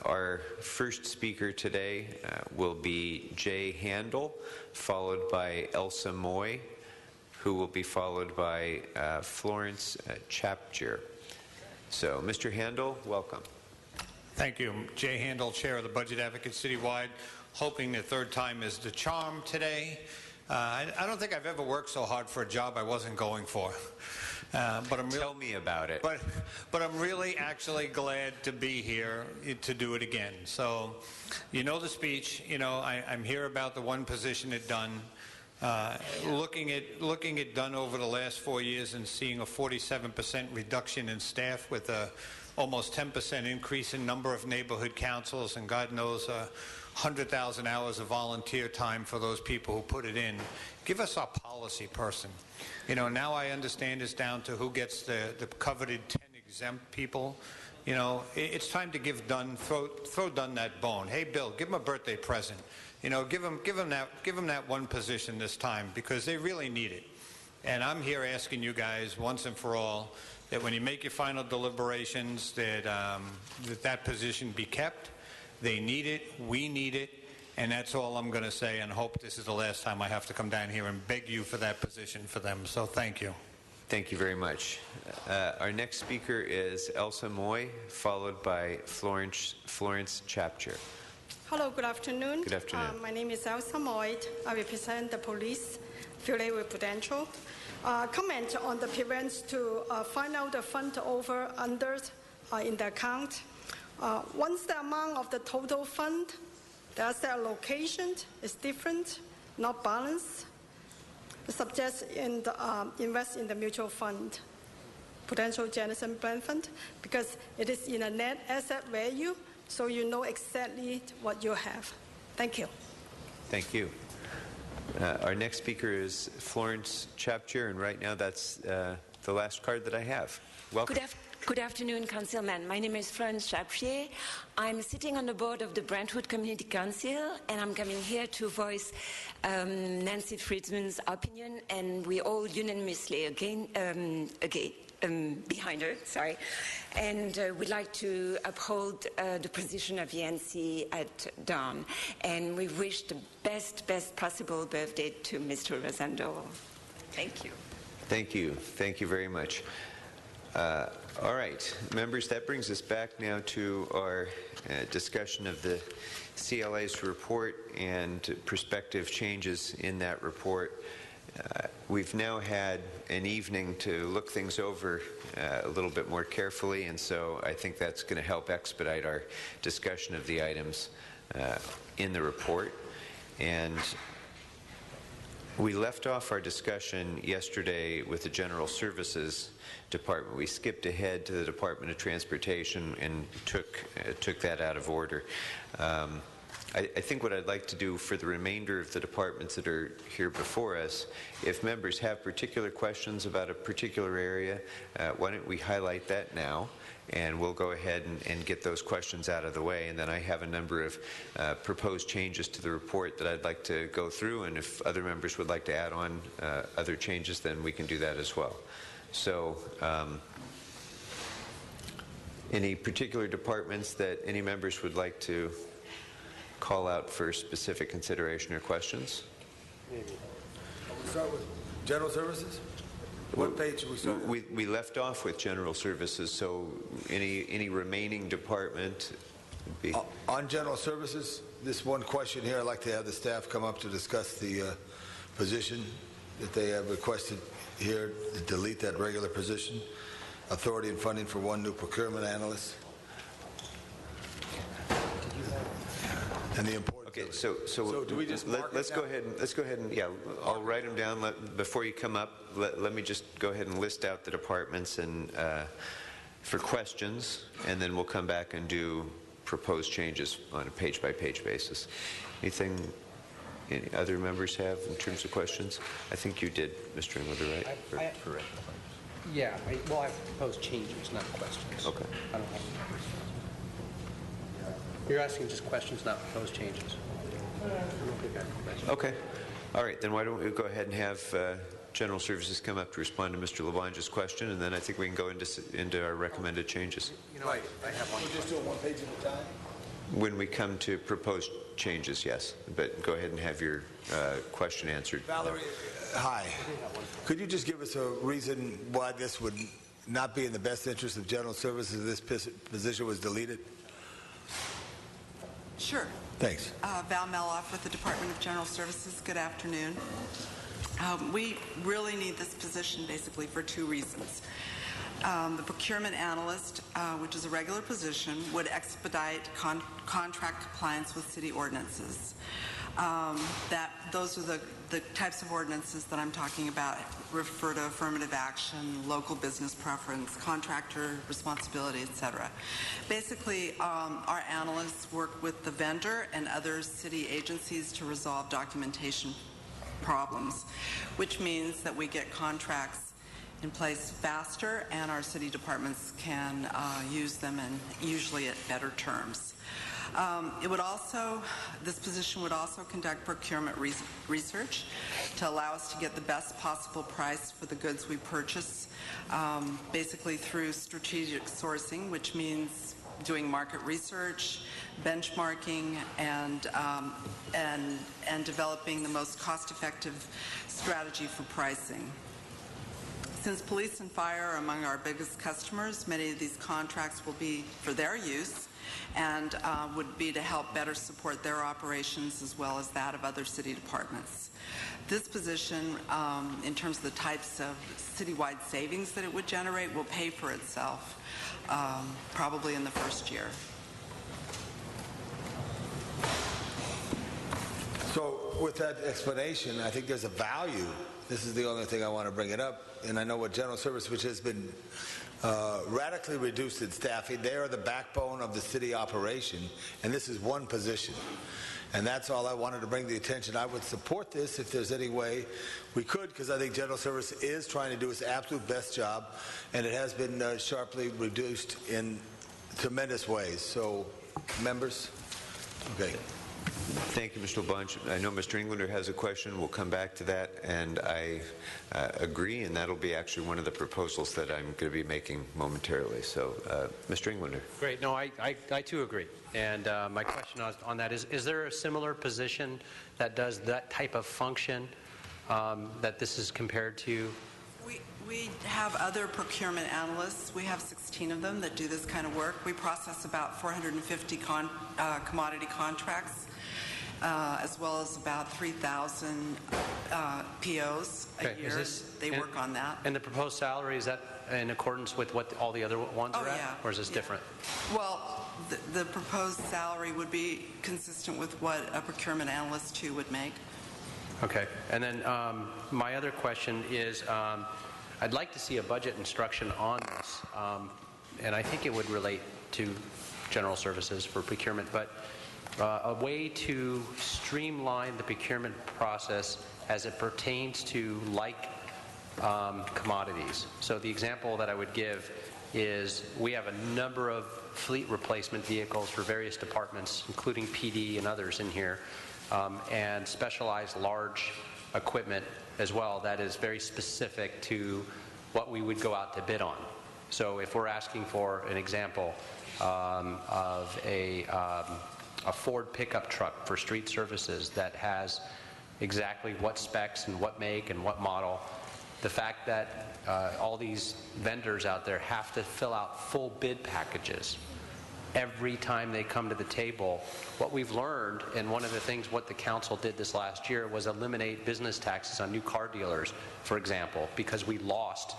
Speaker 9: Our first speaker today will be Jay Handel, followed by Elsa Moy, who will be followed by Florence Chapjer. So, Mr. Handel, welcome.
Speaker 10: Thank you. Jay Handel, Chair of the Budget Advocates Citywide. Hoping the third time is the charm today. I don't think I've ever worked so hard for a job I wasn't going for. Tell
Speaker 9: me about it.
Speaker 10: But I'm really actually glad to be here to do it again. So, you know the speech. You know, I'm here about the one position it done. Looking at done over the last 4 years and seeing a 47% reduction in staff with a almost 10% increase in number of neighborhood councils, and God knows 100,000 hours of volunteer time for those people who put it in. Give us our policy person. You know, now I understand it's down to who gets the coveted 10 exempt people. You know, it's time to give Dunn, throw Dunn that bone. Hey, Bill, give him a birthday present. You know, give him that one position this time, because they really need it. And I'm here asking you guys once and for all that when you make your final deliberations, that position be kept. They need it, we need it, and that's all I'm going to say, and hope this is the last time I have to come down here and beg you for that position for them. So thank you.
Speaker 9: Thank you very much. Our next speaker is Elsa Moy, followed by Florence Chapjer.
Speaker 11: Hello, good afternoon.
Speaker 9: Good afternoon.
Speaker 11: My name is Elsa Moy. I represent the police, affiliated with Prudential. Comment on the prevents to find out the fund over under in the account. Once the amount of the total fund, the asset allocation is different, not balanced. Subject in the, invest in the mutual fund, Prudential Jennison Brand Fund, because it is in a net asset value, so you know exactly what you have. Thank you.
Speaker 9: Thank you. Our next speaker is Florence Chapjer, and right now that's the last card that I have. Welcome.
Speaker 12: Good afternoon, Councilman. My name is Florence Chapjer. I'm sitting on the board of the Brentwood Community Council, and I'm coming here to voice Nancy Friedman's opinion, and we all unanimously behind her, sorry. And we'd like to uphold the position of Yancy at dawn. And we wish the best possible birthday to Mr. Rosendahl. Thank you.
Speaker 9: Thank you. Thank you very much. All right, members, that brings us back now to our discussion of the CLA's report and prospective changes in that report. We've now had an evening to look things over a little bit more carefully, and so I think that's going to help expedite our discussion of the items in the report. And we left off our discussion yesterday with the General Services Department. We skipped ahead to the Department of Transportation and took that out of order. I think what I'd like to do for the remainder of the departments that are here before us, if members have particular questions about a particular area, why don't we highlight that now? and we'll go ahead and get those questions out of the way. And then I have a number of proposed changes to the report that I'd like to go through, and if other members would like to add on other changes, then we can do that as well. So any particular departments that any members would like to call out for specific consideration or questions?
Speaker 13: Maybe. We'll start with General Services. What page should we start with?
Speaker 9: We left off with General Services, so any remaining department would be...
Speaker 13: On General Services, this one question here, I'd like to have the staff come up to discuss the position that they have requested here, to delete that regular position, authority and funding for one new procurement analyst. And the importance.
Speaker 9: Okay, so
Speaker 13: do we just
Speaker 9: let's go ahead and yeah, I'll write them down. Before you come up, let me just go ahead and list out the departments and for questions, and then we'll come back and do proposed changes on a page-by-page basis. Anything any other members have in terms of questions? I think you did, Mr. Englander, right? Correct.
Speaker 14: Yeah, I proposed changes, not questions.
Speaker 9: Okay.
Speaker 14: I don't have any questions. You're asking just questions, not proposed changes.
Speaker 9: Okay. All right, then why don't we go ahead and have General Services come up to respond to Mr. LaBonge's question, and then I think we can go into our recommended changes.
Speaker 14: You know, I have one.
Speaker 13: We'll just do it one page at a time?
Speaker 9: When we come to proposed changes, yes. But go ahead and have your question answered.
Speaker 13: Valerie, hi. Could you just give us a reason why this would not be in the best interest of General Services if this position was deleted?
Speaker 15: Sure.
Speaker 13: Thanks.
Speaker 15: Val Meloff with the Department of General Services. Good afternoon. We really need this position basically for two reasons. The procurement analyst, which is a regular position, would expedite contract compliance with city ordinances. Those are the types of ordinances that I'm talking about. Refer to affirmative action, local business preference, contractor responsibility, etc. Basically, our analysts work with the vendor and other city agencies to resolve documentation problems, which means that we get contracts in place faster, and our city departments can use them, and usually at better terms. This position would also conduct procurement research to allow us to get the best possible price for the goods we purchase, basically through strategic sourcing, which means doing market research, benchmarking, and developing the most cost-effective strategy for pricing. Since police and fire are among our biggest customers, many of these contracts will be for their use and would be to help better support their operations as well as that of other city departments. This position, in terms of the types of citywide savings that it would generate, will pay for itself probably in the first year.
Speaker 13: So with that explanation, I think there's a value. This is the only thing I want to bring it up. And I know what General Service, which has been radically reduced in staffing, they are the backbone of the city operation, and this is one position. And that's all I wanted to bring to the attention. I would support this if there's any way we could, because I think General Service is trying to do its absolute best job, and it has been sharply reduced in tremendous ways. So, members? Okay.
Speaker 9: Thank you, Mr. LaBonge. I know Mr. Englander has a question. We'll come back to that, and I agree, and that'll be actually one of the proposals that I'm going to be making momentarily. So, Mr. Englander.
Speaker 14: Great. No, I too agree. And my question on that is there a similar position that does that type of function that this is compared to?
Speaker 15: We have other procurement analysts. We have 16 of them that do this kind of work. We process about 450 commodity contracts, as well as about 3,000 POs a year. They work on that.
Speaker 14: And the proposed salary, is that in accordance with what all the other ones are at? Or is this different?
Speaker 15: Well, the proposed salary would be consistent with what a procurement analyst too would make.
Speaker 14: Okay. And then my other question is, I'd like to see a budget instruction on this, and I think it would relate to General Services for procurement, but a way to streamline the procurement process as it pertains to like commodities. So the example that I would give is we have a number of fleet replacement vehicles for various departments, including PD and others in here, and specialized large equipment as well that is very specific to what we would go out to bid on. So if we're asking for an example of a Ford pickup truck for street services that has exactly what specs and what make and what model, the fact that all these vendors out there have to fill out full bid packages every time they come to the table. What we've learned, and one of the things what the council did this last year was eliminate business taxes on new car dealers, for example, because we lost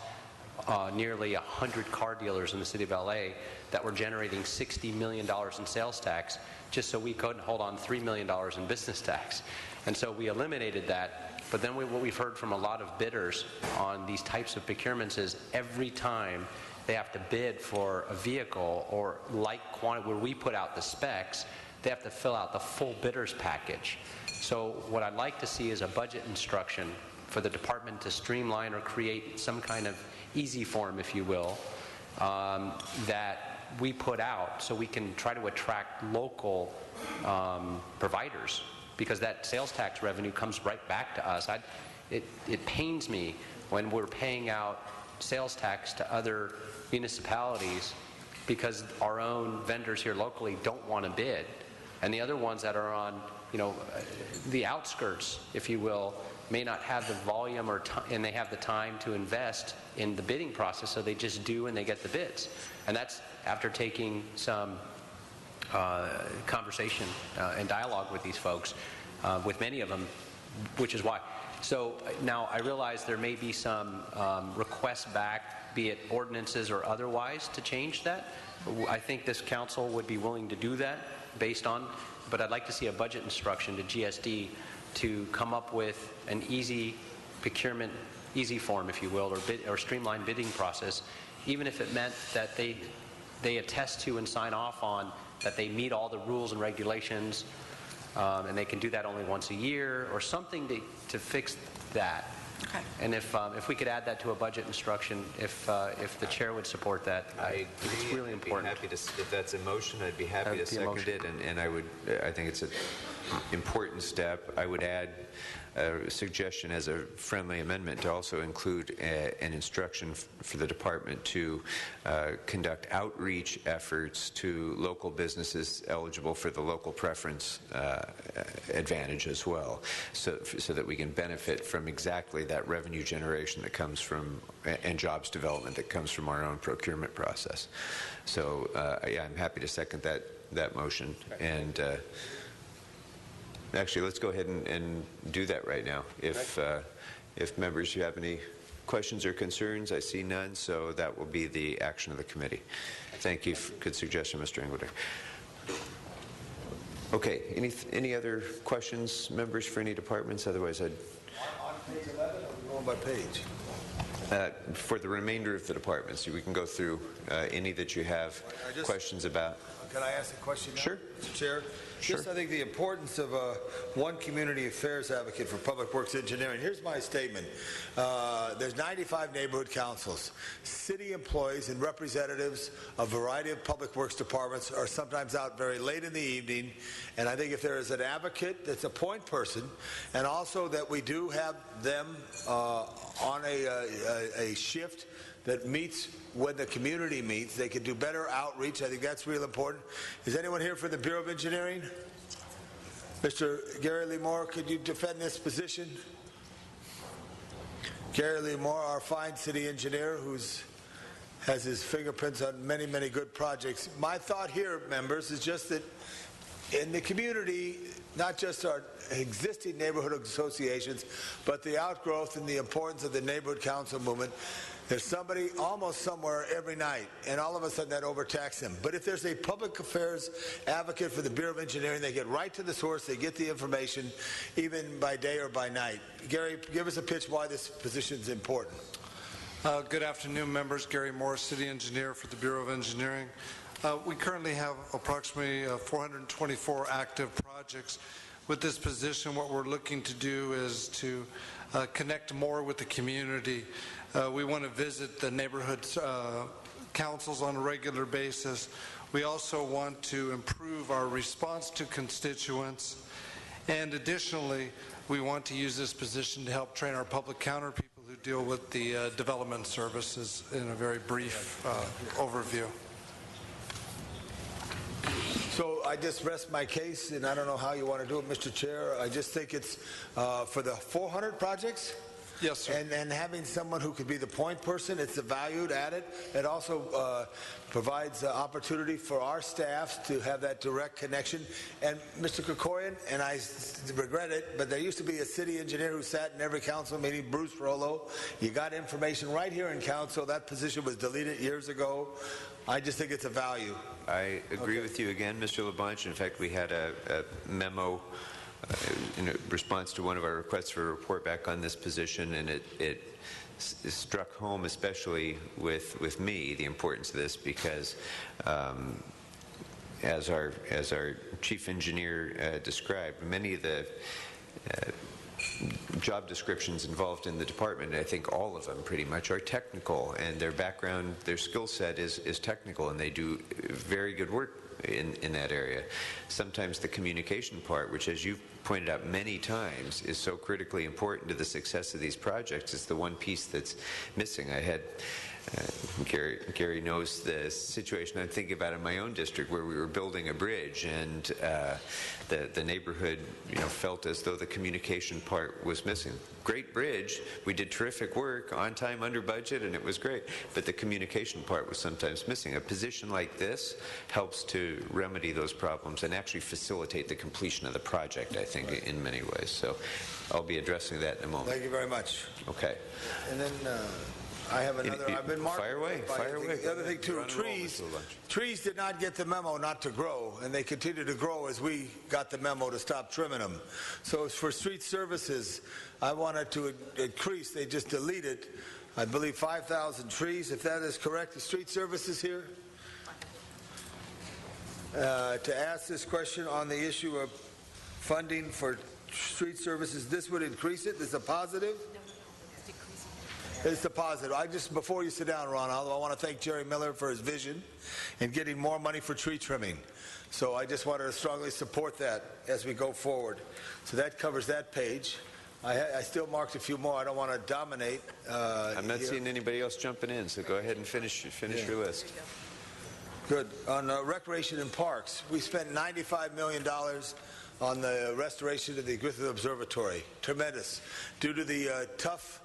Speaker 14: nearly 100 car dealers in the city of LA that were generating $60 million in sales tax just so we couldn't hold on $3 million in business tax. And so we eliminated that. But then what we've heard from a lot of bidders on these types of procurements is every time they have to bid for a vehicle or like quantity where we put out the specs, they have to fill out the full bidder's package. So what I'd like to see is a budget instruction for the department to streamline or create some kind of easy form, if you will, that we put out so we can try to attract local providers, because that sales tax revenue comes right back to us. It pains me when we're paying out sales tax to other municipalities because our own vendors here locally don't want to bid, and the other ones that are on, the outskirts, if you will, may not have the volume or and they have the time to invest in the bidding process, so they just do and they get the bids. And that's after taking some conversation and dialogue with these folks, with many of them, which is why. So now I realize there may be some requests back, be it ordinances or otherwise, to change that. I think this council would be willing to do that based on, but I'd like to see a budget instruction to GSD to come up with an easy procurement, easy form, if you will, or streamlined bidding process, even if it meant that they attest to and sign off on that they meet all the rules and regulations, and they can do that only once a year, or something to fix that.
Speaker 15: Okay.
Speaker 14: And if we could add that to a budget instruction, if the chair would support that, it's really important.
Speaker 9: I'd be happy to, if that's a motion, I'd be happy to second it, and I think it's an important step. I would add a suggestion as a friendly amendment to also include an instruction for the department to conduct outreach efforts to local businesses eligible for the local preference advantage as well, so that we can benefit from exactly that revenue generation that comes from, and jobs development that comes from our own procurement process. So yeah, I'm happy to second that motion. Okay. And actually, let's go ahead and do that right now. If members, you have any questions or concerns, I see none, so that will be the action of the committee. Thank you. Good suggestion, Mr. Engelder. Okay, any other questions, members, for any departments? Otherwise, I'd...
Speaker 13: On page 11, are we going by page?
Speaker 9: For the remainder of the departments, we can go through any that you have questions about.
Speaker 13: Can I ask a question now,
Speaker 9: Sure.
Speaker 13: Mr. Chair?
Speaker 9: Sure.
Speaker 13: Just, I think, the importance of one community affairs advocate for public works engineering. Here's my statement. There's 95 neighborhood councils. City employees and representatives of a variety of public works departments are sometimes out very late in the evening, and I think if there is an advocate that's a point person, and also that we do have them on a shift that meets when the community meets, they can do better outreach. I think that's real important. Is anyone here for the Bureau of Engineering? Mr. Gary Lee Moore, could you defend this position? Gary Lee Moore, our fine city engineer has his fingerprints on many, many good projects. My thought here, members, is just that in the community, not just our existing neighborhood associations, but the outgrowth and the importance of the neighborhood council movement. There's somebody almost somewhere every night, and all of a sudden that overtaxes them. But if there's a public affairs advocate for the Bureau of Engineering, they get right to the source, they get the information, even by day or by night. Gary, give us a pitch why this position is important.
Speaker 16: Good afternoon, members. Gary Moore, City Engineer for the Bureau of Engineering. We currently have approximately 424 active projects. With this position, what we're looking to do is to connect more with the community. We want to visit the neighborhood councils on a regular basis. We also want to improve our response to constituents. And additionally, we want to use this position to help train our public counter people who deal with the development services in a very brief overview.
Speaker 13: So I just rest my case, and I don't know how you want to do it, Mr. Chair. I just think it's for the 400 projects.
Speaker 16: Yes, sir.
Speaker 13: And having someone who could be the point person, it's a valued added. It also provides opportunity for our staff to have that direct connection. And Mr. Krikorian, and I regret it, but there used to be a city engineer who sat in every council meeting, Bruce Rollo. You got information right here in council. That position was deleted years ago. I just think it's a value.
Speaker 9: I agree with you again, Mr. LaBonge. In fact, we had a memo in response to one of our requests for a report back on this position, and it struck home, especially with me, the importance of this, because as our chief engineer described, many of the job descriptions involved in the department, I think all of them pretty much, are technical, and their background, their skill set is technical, and they do very good work in that area. Sometimes the communication part, which, as you've pointed out many times, is so critically important to the success of these projects, is the one piece that's missing. I had Gary knows the situation I'm thinking about in my own district, where we were building a bridge, and the neighborhood, felt as though the communication part was missing. Great bridge, we did terrific work, on time, under budget, and it was great, but the communication part was sometimes missing. A position like this helps to remedy those problems and actually facilitate the completion of the project, I think, in many ways. So I'll be addressing that in a moment.
Speaker 13: Thank you very much.
Speaker 9: Okay.
Speaker 13: And then I have another. I've been marked.
Speaker 9: Fire away. Fire away.
Speaker 13: The other thing too, trees did not get the memo not to grow, and they continue to grow as we got the memo to stop trimming them. So for street services, I wanted to increase. They just deleted, I believe, 5,000 trees, if that is correct. The street services here. To ask this question on the issue of funding for street services, this would increase it. This is a positive. It's the positive. Before you sit down, Ronald, I want to thank Jerry Miller for his vision in getting more money for tree trimming. So I just wanted to strongly support that as we go forward. So that covers that page. I still marked a few more. I don't want to dominate.
Speaker 9: I'm not seeing anybody else jumping in, so go ahead and finish your list.
Speaker 13: Good. On recreation and parks, we spent $95 million on the restoration of the Griffith Observatory. Tremendous. Due to the tough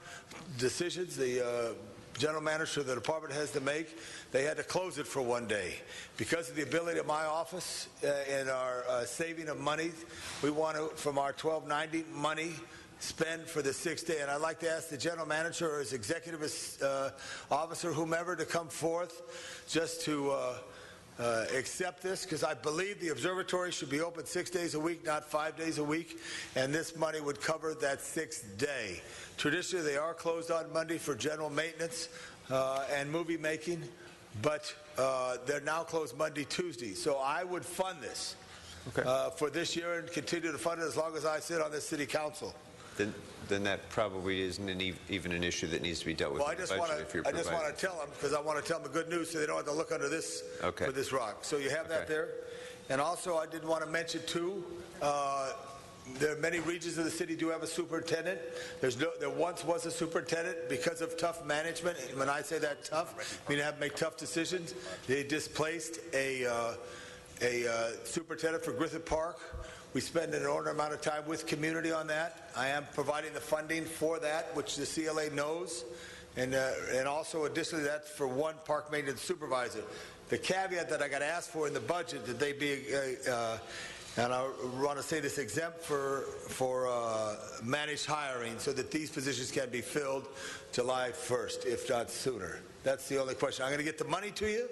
Speaker 13: decisions the general manager of the department has to make, they had to close it for one day. Because of the ability of my office and our saving of money, we want to, from our 1290 money, spend for the 6th day. And I'd like to ask the general manager or his executive officer, whomever, to come forth just to accept this, because I believe the observatory should be open 6 days a week, not 5 days a week, and this money would cover that 6th day. Traditionally, they are closed on Monday for general maintenance and movie making, but they're now closed Monday, Tuesday. So I would fund this for this year and continue to fund it as long as I sit on this city council.
Speaker 9: Then that probably isn't even an issue that needs to be dealt with.
Speaker 13: Well, I just want to tell them, because I want to tell them the good news so they don't have to look under this for this rock. So you have that there. And also, I did want to mention too, there are many regions of the city do have a superintendent. There once was a superintendent. Because of tough management, and when I say that tough, I mean have to make tough decisions. They displaced a superintendent for Griffith Park. We spend an inordinate amount of time with community on that. I am providing the funding for that, which the CLA knows, and also additionally that's for one park maintenance supervisor. The caveat that I got asked for in the budget that they be, and I want to say this, exempt for managed hiring, so that these positions can be filled July 1st, if not sooner. That's the only question. I'm going to get the money to you,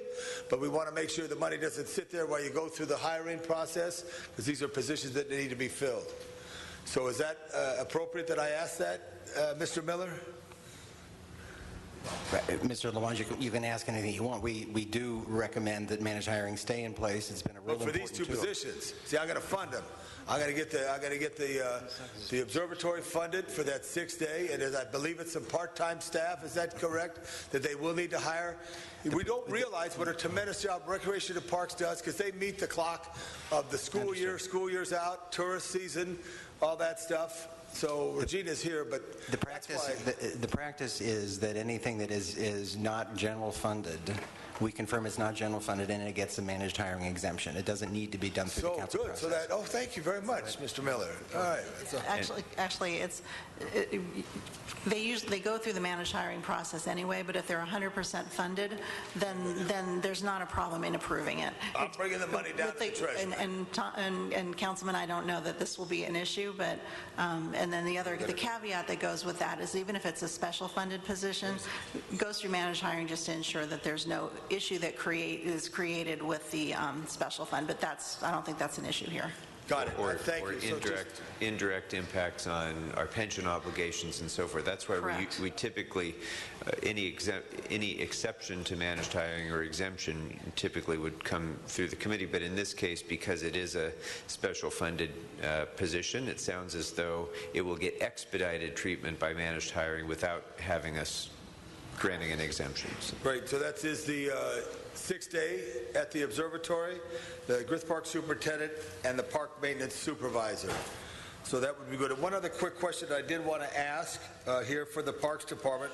Speaker 13: but we want to make sure the money doesn't sit there while you go through the hiring process, because these are positions that need to be filled. So is that appropriate that I ask that, Mr. Miller?
Speaker 17: Mr. Labange, you can ask anything you want. We do recommend that managed hiring stay in place. It's been a real
Speaker 13: But for these two positions, see, I got to fund them. I got to get the observatory funded for that 6th day, and I believe it's some part-time staff. Is that correct? That they will need to hire. We don't realize what a tremendous job Recreation and Parks does, because they meet the clock of the school year. School year's out, tourist season, all that stuff. So Regina's here, but
Speaker 17: the practice is that anything that is not general funded, we confirm it's not general funded, and it gets a managed hiring exemption. It doesn't need to be done through the council process.
Speaker 13: So that. Oh, thank you very much, Mr. Miller. All right.
Speaker 18: Actually, they go through the managed hiring process anyway. But if they're 100% funded, then there's not a problem in approving it.
Speaker 13: I'm bringing the money down to the treasury.
Speaker 18: And Councilman, I don't know that this will be an issue, but and then the caveat that goes with that is even if it's a special funded position, it goes through managed hiring just to ensure that there's no issue that is created with the special fund. But I don't think that's an issue here.
Speaker 13: Got it.
Speaker 9: Or
Speaker 13: Thank you.
Speaker 9: indirect impacts on our pension obligations and so forth. That's why we typically, any exception to managed hiring or exemption typically would come through the committee. But in this case, because it is a special funded position, it sounds as though it will get expedited treatment by managed hiring without having us granting an exemption.
Speaker 13: Right. So that is the 6th day at the observatory, the Griffith Park superintendent, and the park maintenance supervisor. So that would be good. And one other quick question I did want to ask here for the Parks Department.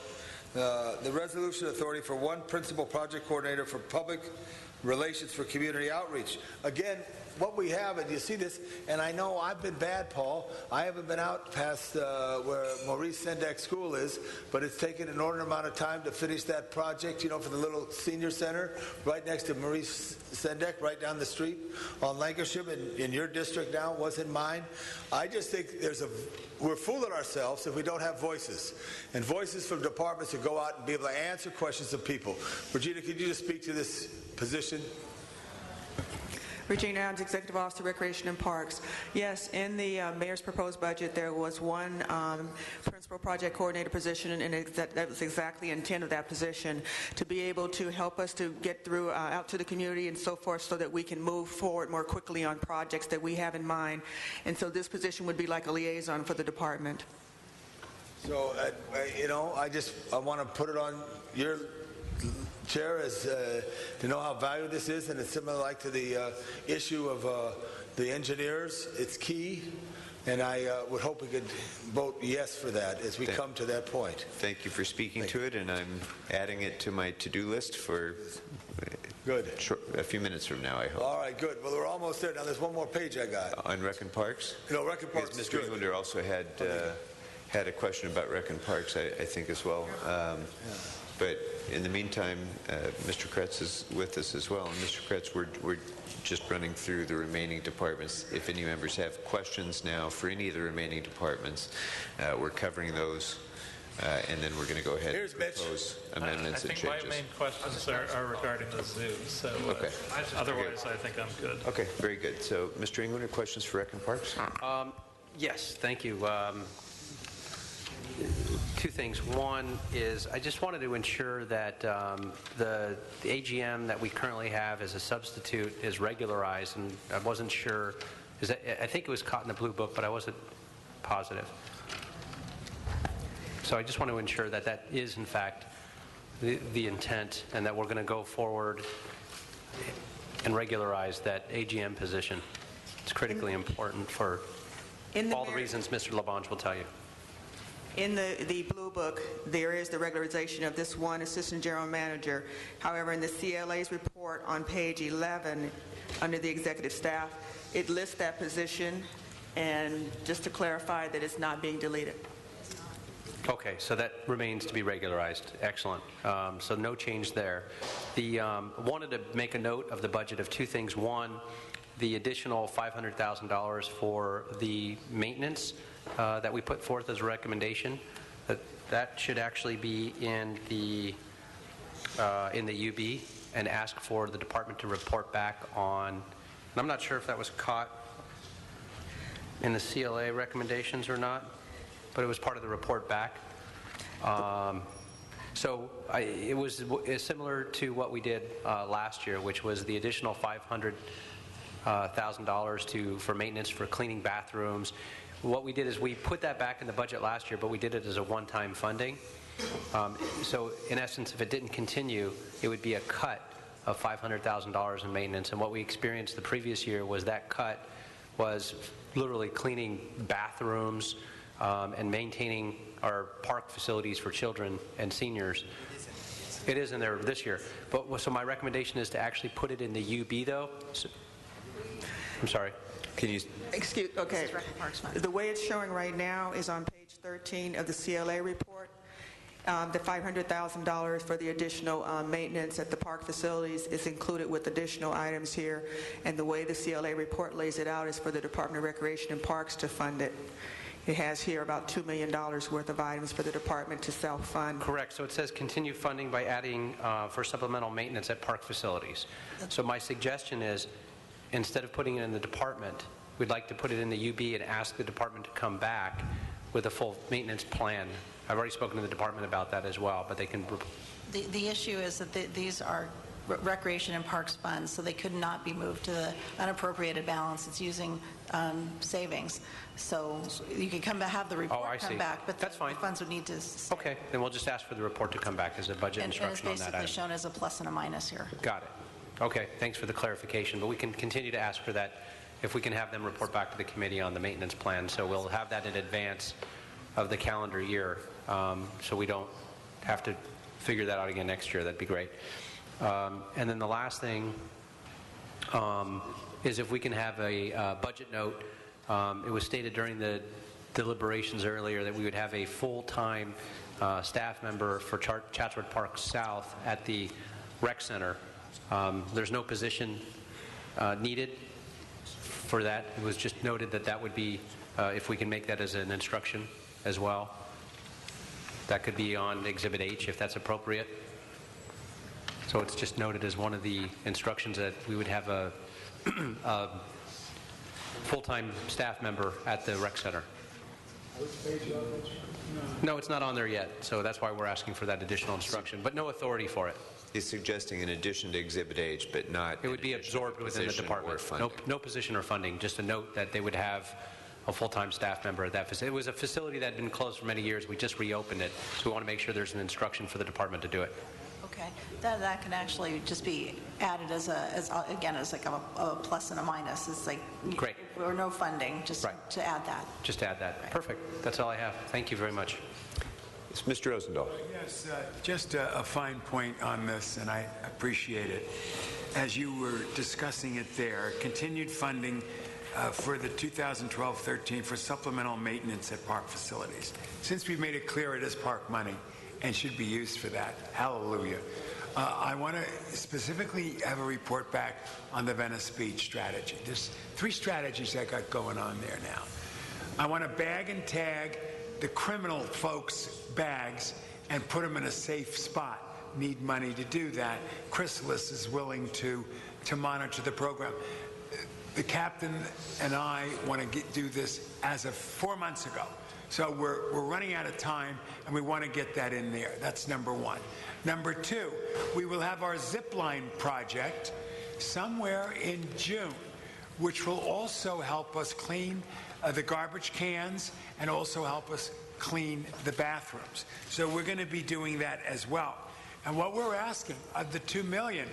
Speaker 13: The resolution authority for one principal project coordinator for public relations for community outreach. Again, what we have, and you see this, and I know I've been bad, Paul. I haven't been out past where Maurice Sendak School is, but it's taken an inordinate amount of time to finish that project, for the little senior center right next to Maurice Sendak, right down the street on Lancashire, in your district now, was in mine. I just think we're fooling ourselves if we don't have voices, and voices from departments to go out and be able to answer questions of people. Regina, could you just speak to this position?
Speaker 19: Regina Adams, Executive Officer, Recreation and Parks. Yes, in the Mayor's proposed budget, there was one principal project coordinator position, and that was exactly the intent of that position, to be able to help us to get through out to the community and so forth, so that we can move forward more quickly on projects that we have in mind. And so this position would be like a liaison for the department.
Speaker 13: So, I want to put it on your Chair, as to know how valuable this is, and it's similar like to the issue of the engineers. It's key, and I would hope we could vote yes for that as we come to that point.
Speaker 9: Thank you for speaking to it, and I'm adding it to my to-do list for a few minutes from now, I hope.
Speaker 13: All right, good. Well, we're almost there. Now, there's one more page I got.
Speaker 9: On Rec and Parks?
Speaker 13: No, Rec and Parks is
Speaker 9: Mr.
Speaker 13: good.
Speaker 9: Englander also had a question about Rec and Parks, I think, as well. But in the meantime, Mr. Kretz is with us as well. And Mr. Kretz, we're just running through the remaining departments. If any members have questions now for any of the remaining departments, we're covering those. And then we're going to go ahead and propose amendments and changes.
Speaker 20: I think my main questions are regarding the zoo. So otherwise, I think I'm good.
Speaker 9: Okay, very good. So, Mr. Englander, questions for Rec and Parks?
Speaker 14: Yes, thank you. Two things. One is I just wanted to ensure that the AGM that we currently have as a substitute is regularized, and I wasn't sure. I think it was caught in the blue book, but I wasn't positive. So I just want to ensure that that is, in fact, the intent, and that we're going to go forward and regularize that AGM position. It's critically important for all the reasons Mr. Labange will tell you.
Speaker 19: In the blue book, there is the regularization of this one assistant general manager. However, in the CLA's report on page 11, under the executive staff, it lists that position, and just to clarify that it's not being deleted.
Speaker 14: Okay, so that remains to be regularized. Excellent. So no change there. Wanted to make a note of the budget of two things. One, the additional $500,000 for the maintenance that we put forth as a recommendation. That should actually be in the UB, and ask for the department to report back on. And I'm not sure if that was caught in the CLA recommendations or not, but it was part of the report back. So it was similar to what we did last year, which was the additional $500,000 for maintenance for cleaning bathrooms. What we did is we put that back in the budget last year, but we did it as a one-time funding. So in essence, if it didn't continue, it would be a cut of $500,000 in maintenance. And what we experienced the previous year was that cut was literally cleaning bathrooms and maintaining our park facilities for children and seniors. It is in there this year. But so my recommendation is to actually put it in the UB, though. So, I'm sorry.
Speaker 9: Can you?
Speaker 19: Excuse. Okay. The way it's showing right now is on page 13 of the CLA report. The $500,000 for the additional maintenance at the park facilities is included with additional items here, and the way the CLA report lays it out is for the Department of Recreation and Parks to fund it. It has here about $2 million worth of items for the department to self-fund.
Speaker 14: Correct. So it says continue funding by adding for supplemental maintenance at park facilities. So my suggestion is, instead of putting it in the department, we'd like to put it in the UB and ask the department to come back with a full maintenance plan. I've already spoken to the department about that as well, but they can...
Speaker 18: The issue is that these are recreation and parks funds, so they could not be moved to the unappropriated balance. It's using savings. So you can have the report come back, but
Speaker 14: that's fine.
Speaker 18: The funds would need to stay.
Speaker 14: Okay, then we'll just ask for the report to come back as a budget instruction on that
Speaker 18: item. And it's basically shown as a plus and a minus here.
Speaker 14: Got it. Okay, thanks for the clarification, but we can continue to ask for that if we can have them report back to the committee on the maintenance plan. So we'll have that in advance of the calendar year, so we don't have to figure that out again next year. That'd be great. And then the last thing is if we can have a budget note. It was stated during the deliberations earlier that we would have a full-time staff member for Chatsworth Park South at the rec center. There's no position needed for that. It was just noted that that would be, if we can make that as an instruction as well. That could be on Exhibit H if that's appropriate. So it's just noted as one of the instructions that we would have a full-time staff member at the rec center. No, it's not on there yet, so that's why we're asking for that additional instruction, but no authority for it.
Speaker 9: He's suggesting in addition to Exhibit H, but not...
Speaker 14: It would be absorbed within the department. No position or funding, just a note that they would have a full-time staff member at that facility. It was a facility that had been closed for many years. We just reopened it, so we want to make sure there's an instruction for the department to do it.
Speaker 18: Okay, that can actually just be added as like a plus and a minus. It's like
Speaker 14: great,
Speaker 18: or no funding, just to add that.
Speaker 14: Just add that. Right. Perfect. That's all I have. Thank you very much.
Speaker 9: It's Mr. Rosendahl.
Speaker 21: Yes, just a fine point on this, and I appreciate it. As you were discussing it there, continued funding for the 2012-13 for supplemental maintenance at park facilities. Since we've made it clear it is park money and should be used for that, hallelujah. I want to specifically have a report back on the Venice Beach strategy. There's 3 strategies I got going on there now. I want to bag and tag the criminal folks' bags and put them in a safe spot. Need money to do that. Chrysalis is willing to monitor the program. The captain and I want to do this as of 4 months ago. So we're running out of time, and we want to get that in there. That's number 1. Number 2, we will have our zip line project somewhere in June, which will also help us clean the garbage cans and also help us clean the bathrooms. So we're going to be doing that as well. And what we're asking of the $2 million,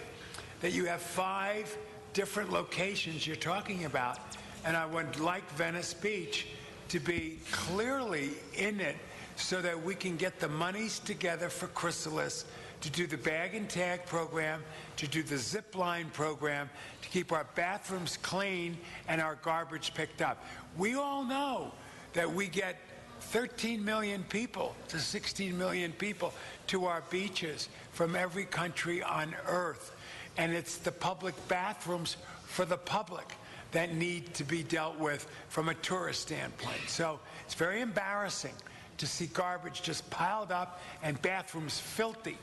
Speaker 21: that you have 5 different locations you're talking about, and I would like Venice Beach to be clearly in it so that we can get the monies together for Chrysalis to do the bag and tag program, to do the zip line program, to keep our bathrooms clean and our garbage picked up. We all know that we get 13 million people to 16 million people to our beaches from every country on earth. And it's the public bathrooms for the public that need to be dealt with from a tourist standpoint. So it's very embarrassing to see garbage just piled up and bathrooms filthy.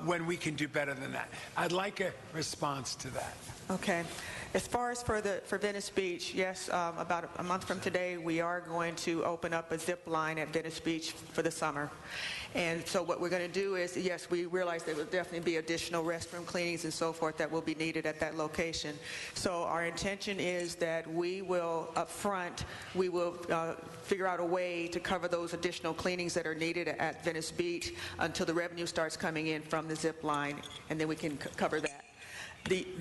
Speaker 21: when we can do better than that? I'd like a response to that.
Speaker 19: Okay. As far as for Venice Beach, yes, about a month from today, we are going to open up a zip line at Venice Beach for the summer. And so what we're going to do is, yes, we realize there will definitely be additional restroom cleanings and so forth that will be needed at that location. So our intention is that we will, up front, we will figure out a way to cover those additional cleanings that are needed at Venice Beach until the revenue starts coming in from the zip line, and then we can cover that.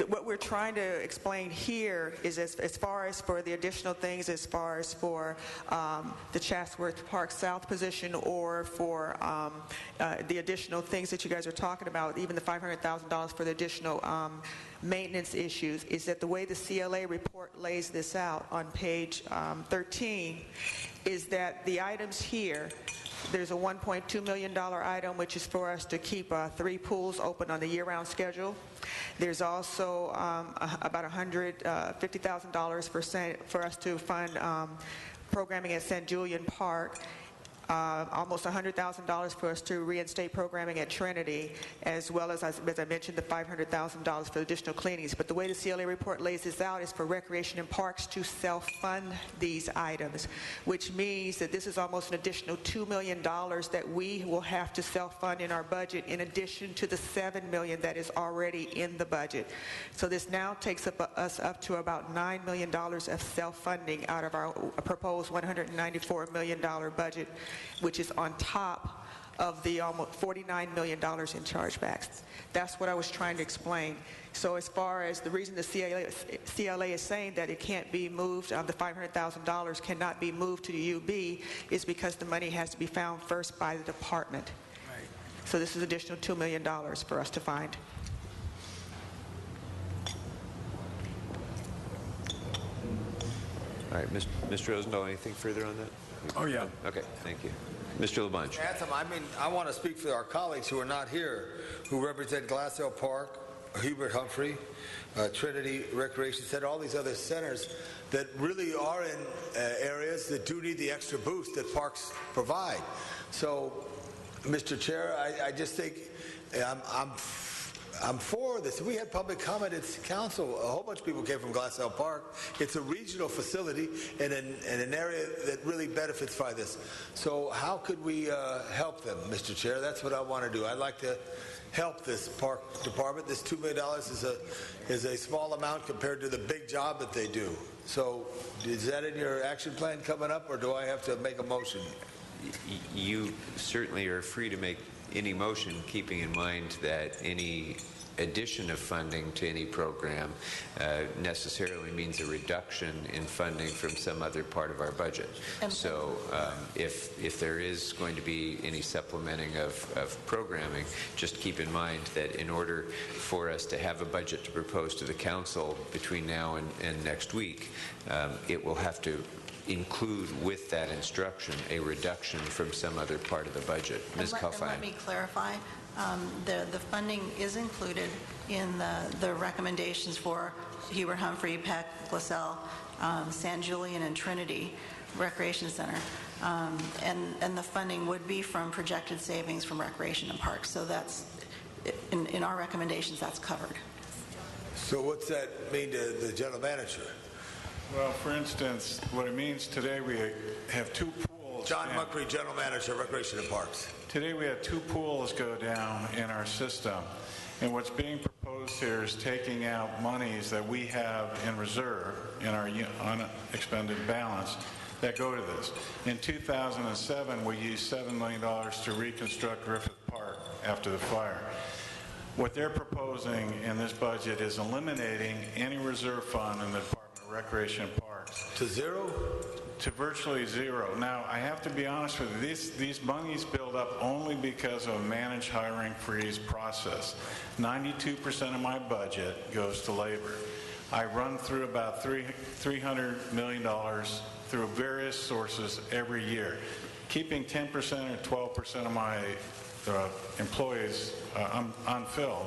Speaker 19: What we're trying to explain here is as far as for the additional things, as far as for the Chatsworth Park South position, or for the additional things that you guys are talking about, even the $500,000 for the additional maintenance issues, is that the way the CLA report lays this out on page 13 is that the items here, there's a $1.2 million item, which is for us to keep 3 pools open on the year-round schedule. There's also about $150,000 for us to fund programming at St. Julian Park. Almost $100,000 for us to reinstate programming at Trinity, as well as I mentioned, the $500,000 for additional cleanings. But the way the CLA report lays this out is for Recreation and Parks to self-fund these items, which means that this is almost an additional $2 million that we will have to self-fund in our budget, in addition to the $7 million that is already in the budget. So this now takes us up to about $9 million of self-funding out of our proposed $194 million budget, which is on top of the almost $49 million in chargebacks. That's what I was trying to explain. So as far as the reason the CLA is saying that it can't be moved, the $500,000 cannot be moved to the UB, is because the money has to be found first by the department. Right. So this is additional $2 million for us to find.
Speaker 9: All right, Mr. Rosendahl, anything further on that?
Speaker 21: Oh, yeah.
Speaker 9: Okay, thank you. Mr. LaBonge.
Speaker 13: I want to speak for our colleagues who are not here, who represent Glassell Park, Hubert Humphrey, Trinity Recreation Center, all these other centers that really are in areas that do need the extra boost that parks provide. So, Mr. Chair, I just think I'm for this. We had public comment at council. A whole bunch of people came from Glassell Park. It's a regional facility in an area that really benefits by this. So how could we help them, Mr. Chair? That's what I want to do. I'd like to help this park department. This $2 million is a small amount compared to the big job that they do. So is that in your action plan coming up, or do I have to make a motion?
Speaker 9: You certainly are free to make any motion, keeping in mind that any addition of funding to any program necessarily means a reduction in funding from some other part of our budget. So if there is going to be any supplementing of programming, just keep in mind that in order for us to have a budget to propose to the council between now and next week, it will have to include with that instruction a reduction from some other part of the budget. Ms. Kalfine.
Speaker 18: Let me clarify. The funding is included in the recommendations for Hubert Humphrey, Peck, Glassell, San Julian, and Trinity Recreation Center. And the funding would be from projected savings from Recreation and Parks. So that's, in our recommendations, that's covered.
Speaker 13: So what's that mean to the general manager?
Speaker 2: Well, for instance, what it means today, we have 2 pools.
Speaker 13: John Muckery, General Manager, Recreation and Parks.
Speaker 2: Today we had 2 pools go down in our system. And what's being proposed here is taking out monies that we have in reserve in our unexpended balance that go to this. In 2007, we used $7 million to reconstruct Griffith Park after the fire. What they're proposing in this budget is eliminating any reserve fund in the Department of Recreation and Parks.
Speaker 13: To zero?
Speaker 2: To virtually zero. Now, I have to be honest with you, these monies build up only because of a managed hiring freeze process. 92% of my budget goes to labor. I run through about $300 million through various sources every year. Keeping 10% or 12% of my employees unfilled,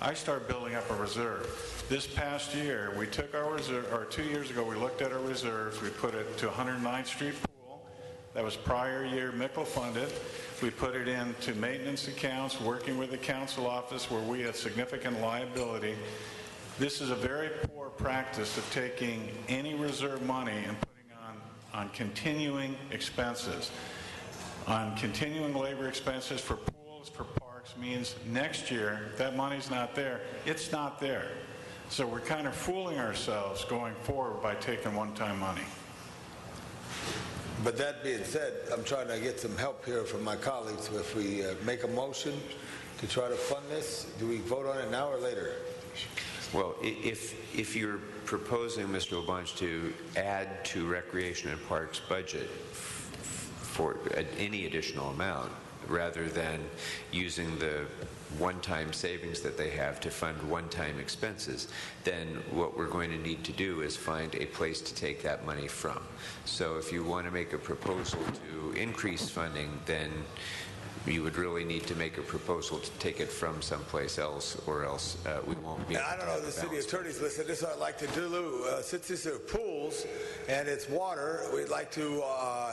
Speaker 2: I start building up a reserve. This past year, we took our reserve, or 2 years ago, we looked at our reserves. We put it to 109th Street Pool. That was prior year Mickle funded. We put it into maintenance accounts, working with the council office where we have significant liability. This is a very poor practice of taking any reserve money and putting on continuing expenses. On continuing labor expenses for pools, for parks, means next year, if that money's not there, it's not there. So we're kind of fooling ourselves going forward by taking one-time money.
Speaker 13: But that being said, I'm trying to get some help here from my colleagues. If we make a motion to try to fund this, do we vote on it now or later?
Speaker 9: Well, if you're proposing, Mr. Labange, to add to Recreation and Parks budget for any additional amount, rather than using the one-time savings that they have to fund one-time expenses, then what we're going to need to do is find a place to take that money from. So if you want to make a proposal to increase funding, then you would really need to make a proposal to take it from someplace else, or else we won't be able
Speaker 13: I don't know, the city attorney's listen, this is what I'd like to do, since these are pools and it's water, we'd like to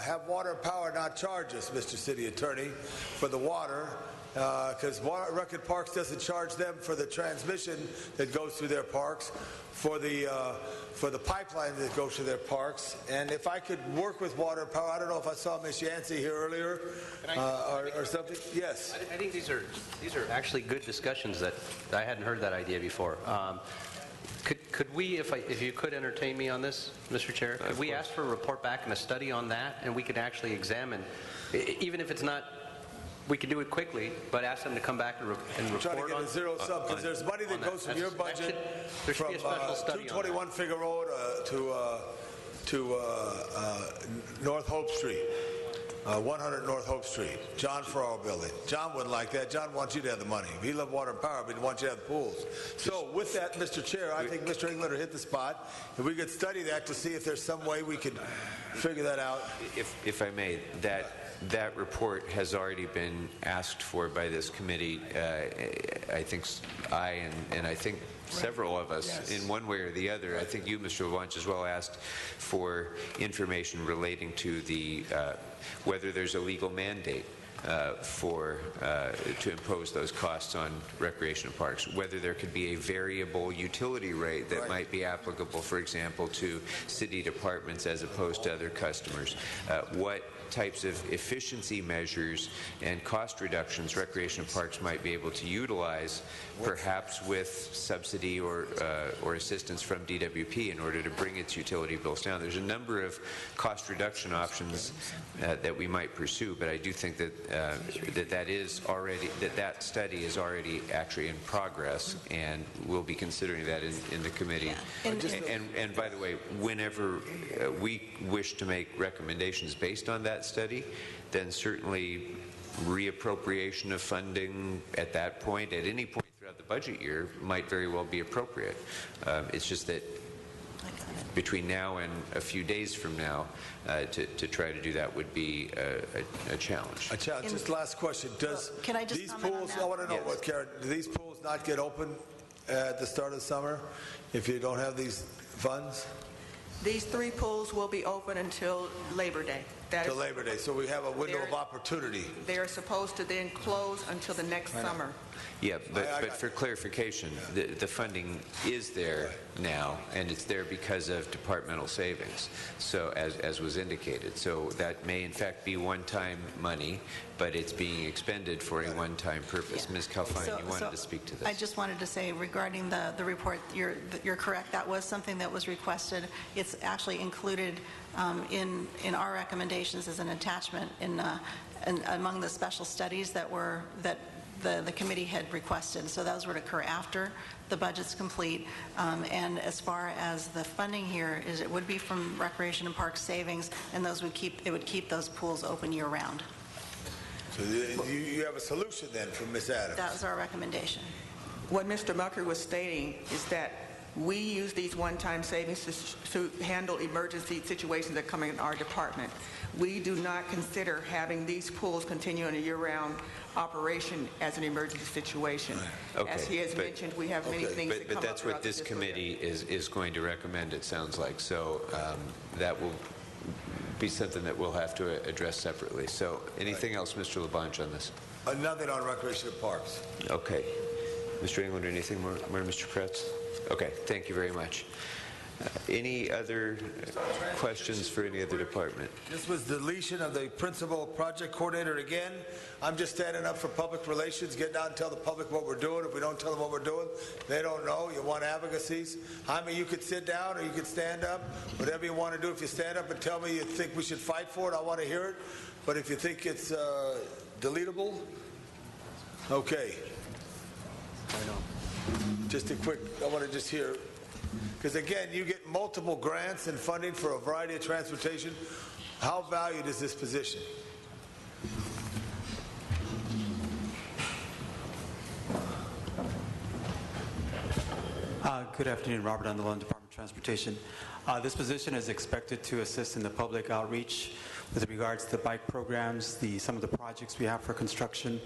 Speaker 13: have water and power not charge us, Mr. City Attorney, for the water, because Record Parks doesn't charge them for the transmission that goes through their parks, for the pipeline that goes to their parks. And if I could work with water and power, I don't know if I saw Ms. Yancey here earlier or something. Yes.
Speaker 14: I think these are actually good discussions that I hadn't heard that idea before. Could we, if you could entertain me on this, Mr. Chair, could we ask for a report back and a study on that, and we could actually examine, even if it's not, we can do it quickly, but ask them to come back and report
Speaker 13: try to get a zero sum, because there's money that goes from your budget from 221 Figueroa to North Hope Street, 100 North Hope Street, John Farrar building. John wouldn't like that. John wants you to have the money. He loves water and power, but he wants you to have the pools. So with that, Mr. Chair, I think Mr. Englander hit the spot. If we could study that to see if there's some way we could figure that out.
Speaker 9: If I may, that report has already been asked for by this committee. I think and I think several of us, in one way or the other. I think you, Mr. Labange, as well, asked for information relating to the whether there's a legal mandate to impose those costs on recreation parks, whether there could be a variable utility rate that might be applicable, for example, to city departments as opposed to other customers, what types of efficiency measures and cost reductions recreation parks might be able to utilize, perhaps with subsidy or assistance from DWP in order to bring its utility bills down. There's a number of cost reduction options that we might pursue, but I do think that that study is already actually in progress, and we'll be considering that in the committee. Yeah. And by the way, whenever we wish to make recommendations based on that study, then certainly reappropriation of funding at that point, at any point throughout the budget year, might very well be appropriate. It's just that between now and a few days from now, to try to do that would be a challenge.
Speaker 13: Just last question.
Speaker 18: Can I just
Speaker 13: these pools, I want to know what, Karen, do these pools not get open at the start of the summer if you don't have these funds?
Speaker 19: These 3 pools will be open until Labor Day.
Speaker 13: Till Labor Day, so we have a window of opportunity.
Speaker 19: They are supposed to then close until the next summer.
Speaker 9: Yeah, but for clarification, the funding is there now, and it's there because of departmental savings, so as was indicated. So that may in fact be one-time money, but it's being expended for a one-time purpose. Yeah. Ms. Calfine, you wanted to speak to this.
Speaker 18: I just wanted to say regarding the report, you're correct. That was something that was requested. It's actually included in our recommendations as an attachment in among the special studies that the committee had requested. So those would occur after the budget's complete. And as far as the funding here, it would be from Recreation and Parks savings, and it would keep those pools open year round.
Speaker 13: So you have a solution then from Ms. Adams.
Speaker 18: That was our recommendation.
Speaker 19: What Mr. Mucker was stating is that we use these one-time savings to handle emergency situations that come in our department. We do not consider having these pools continue in a year-round operation as an emergency situation.
Speaker 9: Right. Okay.
Speaker 19: As he has mentioned, we have many things that come up.
Speaker 9: But that's what this committee is going to recommend, it sounds like. So that will be something that we'll have to address separately. So anything else, Mr. LaBonge, on this?
Speaker 13: Nothing on recreation and parks.
Speaker 9: Okay. Mr. England, anything more, Mr. Kretz? Okay, thank you very much. Any other questions for any other department?
Speaker 13: This was deletion of the principal project coordinator again. I'm just standing up for public relations, getting out and tell the public what we're doing. If we don't tell them what we're doing, they don't know. You want advocacies. I mean, you could sit down or you could stand up. Whatever you want to do. If you stand up and tell me you think we should fight for it, I want to hear it. But if you think it's deletable, okay. I know. Just a quick, I want to just hear. Because again, you get multiple grants and funding for a variety of transportation. How valued is this position?
Speaker 4: Good afternoon, Robert Underlund, Department of Transportation. This position is expected to assist in the public outreach with regards to the bike programs, some of the projects we have for construction,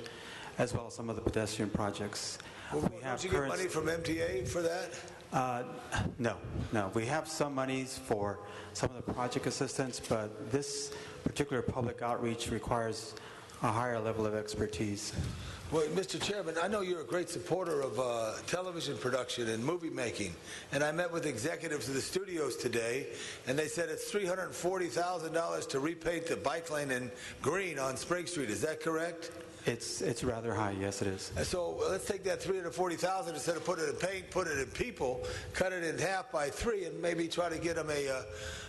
Speaker 4: as well as some of the pedestrian projects.
Speaker 13: Well, don't you get money from MTA for that?
Speaker 4: No. We have some monies for some of the project assistance, but this particular public outreach requires a higher level of expertise.
Speaker 13: Well, Mr. Chairman, I know you're a great supporter of television production and movie making, and I met with executives of the studios today, and they said it's $340,000 to repaint the bike lane in green on Spring Street. Is that correct?
Speaker 4: It's rather high, yes it is.
Speaker 13: And so let's take that $340,000, instead of putting it in paint, put it in people, cut it in half by 3, and maybe try to get them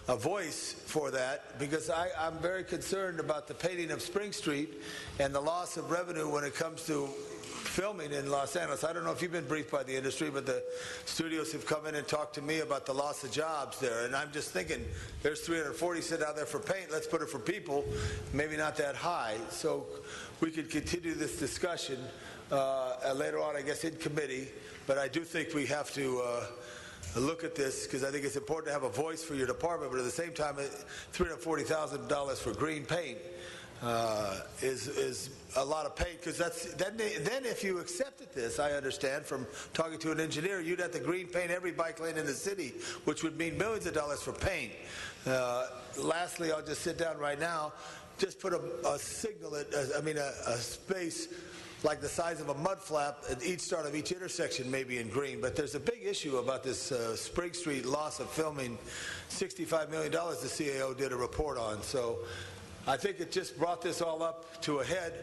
Speaker 13: a voice for that, because I'm very concerned about the painting of Spring Street and the loss of revenue when it comes to filming in Los Angeles. I don't know if you've been briefed by the industry, but the studios have come in and talked to me about the loss of jobs there, and I'm just thinking, there's 340 sitting out there for paint, let's put it for people, maybe not that high. So we could continue this discussion later on, I guess, in committee, but I do think we have to look at this, because I think it's important to have a voice for your department, but at the same time, $340,000 for green paint is a lot of paint, because then if you accepted this, I understand from talking to an engineer, you'd have to green paint every bike lane in the city, which would mean millions of dollars for paint. Lastly, I'll just sit down right now, just put a signal, a space like the size of a mud flap at each start of each intersection, maybe in green. But there's a big issue about this Spring Street loss of filming. $65 million the CAO did a report on. So I think it just brought this all up to a head.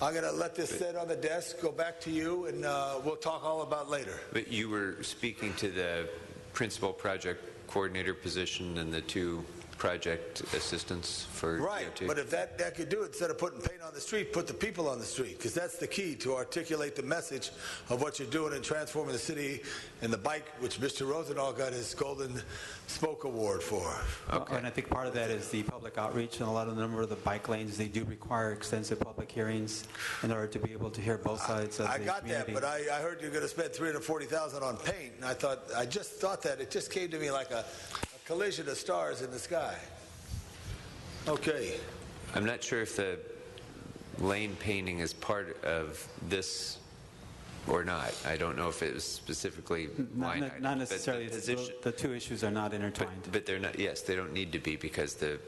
Speaker 13: I'm going to let this sit on the desk, go back to you, and we'll talk all about later.
Speaker 9: But you were speaking to the principal project coordinator position and the 2 project assistants for
Speaker 13: right,
Speaker 9: DOT.
Speaker 13: But if that could do it, instead of putting paint on the street, put the people on the street, because that's the key to articulate the message of what you're doing and transforming the city and the bike, which Mr. Rosendahl got his Golden Spoke Award for.
Speaker 4: Okay. And I think part of that is the public outreach, and a lot of the number of the bike lanes, they do require extensive public hearings in order to be able to hear both sides of the community. I got
Speaker 13: that, but I heard you're going to spend $340,000 on paint, and I just thought that it just came to me like a collision of stars in the sky. Okay.
Speaker 9: I'm not sure if the lane painting is part of this or not. I don't know if it was specifically line item.
Speaker 4: Not necessarily. The 2 issues are not intertwined.
Speaker 9: But they're not. Yes, they don't need to be, because the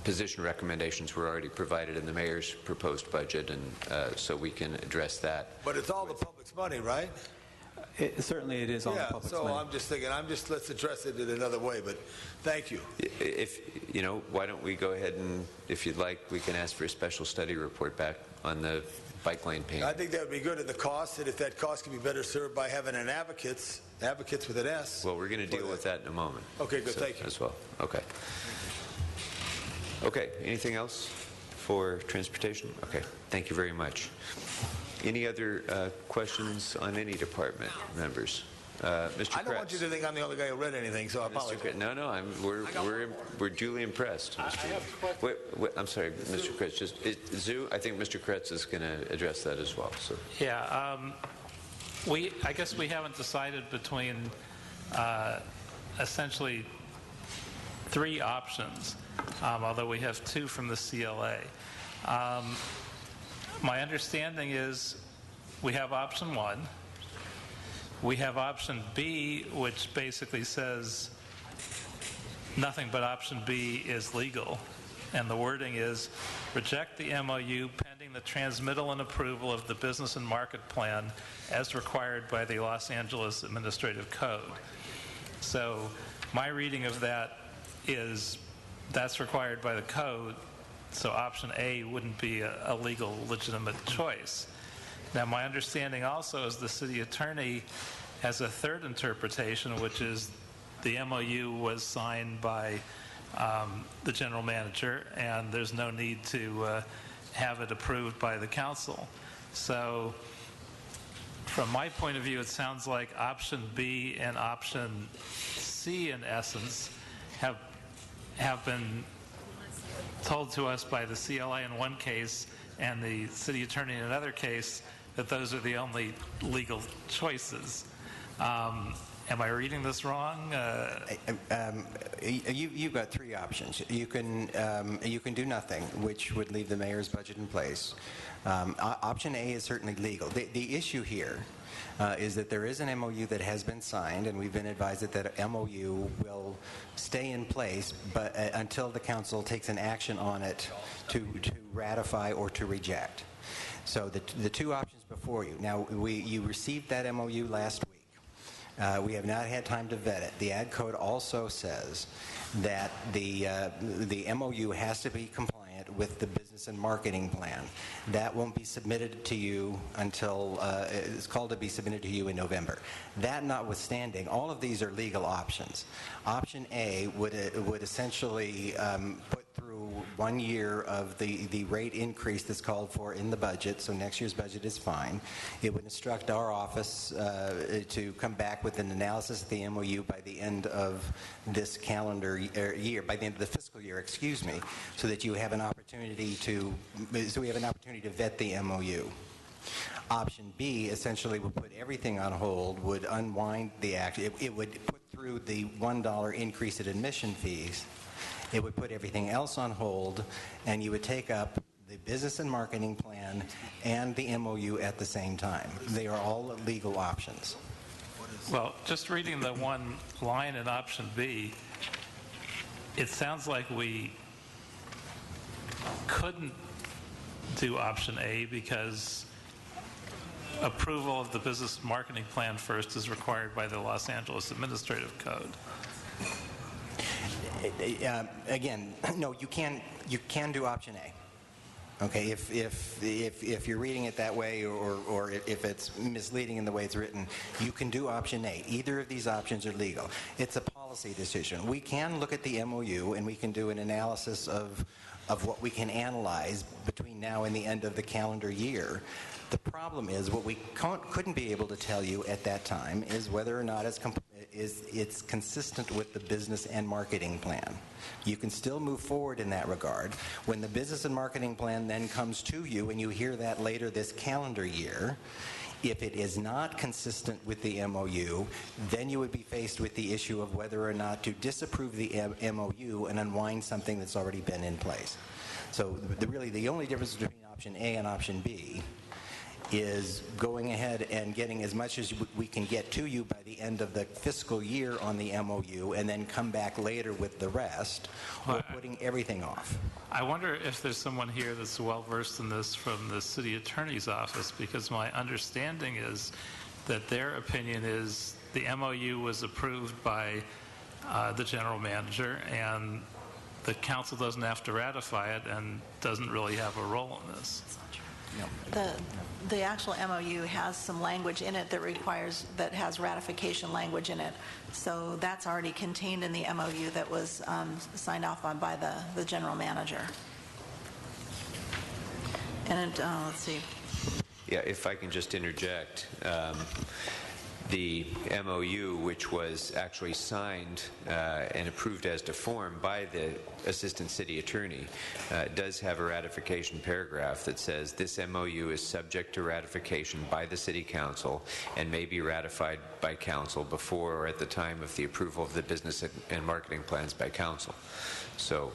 Speaker 9: position recommendations were already provided in the mayor's proposed budget, and so we can address that.
Speaker 13: But it's all the public's money, right?
Speaker 4: Certainly it is all the public's money.
Speaker 13: So I'm just thinking, let's address it in another way, but thank you.
Speaker 9: If, why don't we go ahead and, if you'd like, we can ask for a special study report back on the bike lane paint.
Speaker 13: I think that would be good at the cost, and if that cost can be better served by having an advocates with an S.
Speaker 9: Well, we're going to deal with that in a moment.
Speaker 13: Okay, good, thank you.
Speaker 9: As well, okay. Okay, anything else for transportation? Okay, thank you very much. Any other questions on any department, members? Mr. Kretz.
Speaker 13: I don't want you to think I'm the only guy who read anything, so I apologize.
Speaker 9: No, we're duly impressed. Wait, I'm sorry, Mr. Kretz. Zoo, I think Mr. Kretz is going to address that as well. So.
Speaker 20: Yeah, I guess we haven't decided between essentially 3 options, although we have 2 from the CLA. My understanding is we have option 1. We have option B, which basically says nothing but option B is legal. And the wording is, reject the MOU pending the transmittal and approval of the business and market plan as required by the Los Angeles Administrative Code. So my reading of that is that's required by the code, so option A wouldn't be a legal, legitimate choice. Now, my understanding also is the city attorney has a third interpretation, which is the MOU was signed by the general manager, and there's no need to have it approved by the council. So from my point of view, it sounds like option B and option C, in essence, have been told to us by the CLA in one case and the city attorney in another case that those are the only legal choices. Am I reading this wrong?
Speaker 17: You've got three options. You can do nothing, which would leave the mayor's budget in place. Option A is certainly legal. The issue here is that there is an MOU that has been signed, and we've been advised that that MOU will stay in place, but until the council takes an action on it to ratify or to reject. So the two options before you. Now, you received that MOU last week. We have not had time to vet it. The Ad Code also says that the MOU has to be compliant with the business and marketing plan. That won't be submitted to you until, it's called to be submitted to you in November. That notwithstanding, all of these are legal options. Option A would essentially put through 1 year of the rate increase that's called for in the budget, so next year's budget is fine. It would instruct our office to come back with an analysis of the MOU by the end of this calendar year, by the end of the fiscal year, excuse me, so that you have an opportunity to, vet the MOU. Option B essentially would put everything on hold, would unwind the act. It would put through the $1 increase in admission fees. It would put everything else on hold, and you would take up the business and marketing plan and the MOU at the same time. They are all legal options.
Speaker 20: Well, just reading the one line in option B, it sounds like we couldn't do option A because approval of the business marketing plan first is required by the Los Angeles Administrative Code.
Speaker 17: Again, no, you can do option A. Okay, if you're reading it that way, or if it's misleading in the way it's written, you can do option A. Either of these options are legal. It's a policy decision. We can look at the MOU and we can do an analysis of what we can analyze between now and the end of the calendar year. The problem is, what we couldn't be able to tell you at that time is whether or not it's consistent with the business and marketing plan. You can still move forward in that regard. When the business and marketing plan then comes to you, and you hear that later this calendar year, if it is not consistent with the MOU, then you would be faced with the issue of whether or not to disapprove the MOU and unwind something that's already been in place. So really the only difference between option A and option B is going ahead and getting as much as we can get to you by the end of the fiscal year on the MOU, and then come back later with the rest, or putting everything off.
Speaker 20: I wonder if there's someone here that's well versed in this from the city attorney's office, because my understanding is that their opinion is the MOU was approved by the general manager, and the council doesn't have to ratify it and doesn't really have a role in this.
Speaker 18: The actual MOU has some language in it that has ratification language in it. So that's already contained in the MOU that was signed off on by the general manager. And let's see.
Speaker 9: Yeah, if I can just interject. The MOU, which was actually signed and approved as to form by the Assistant City Attorney, does have a ratification paragraph that says this MOU is subject to ratification by the City Council and may be ratified by Council before or at the time of the approval of the business and marketing plans by Council. So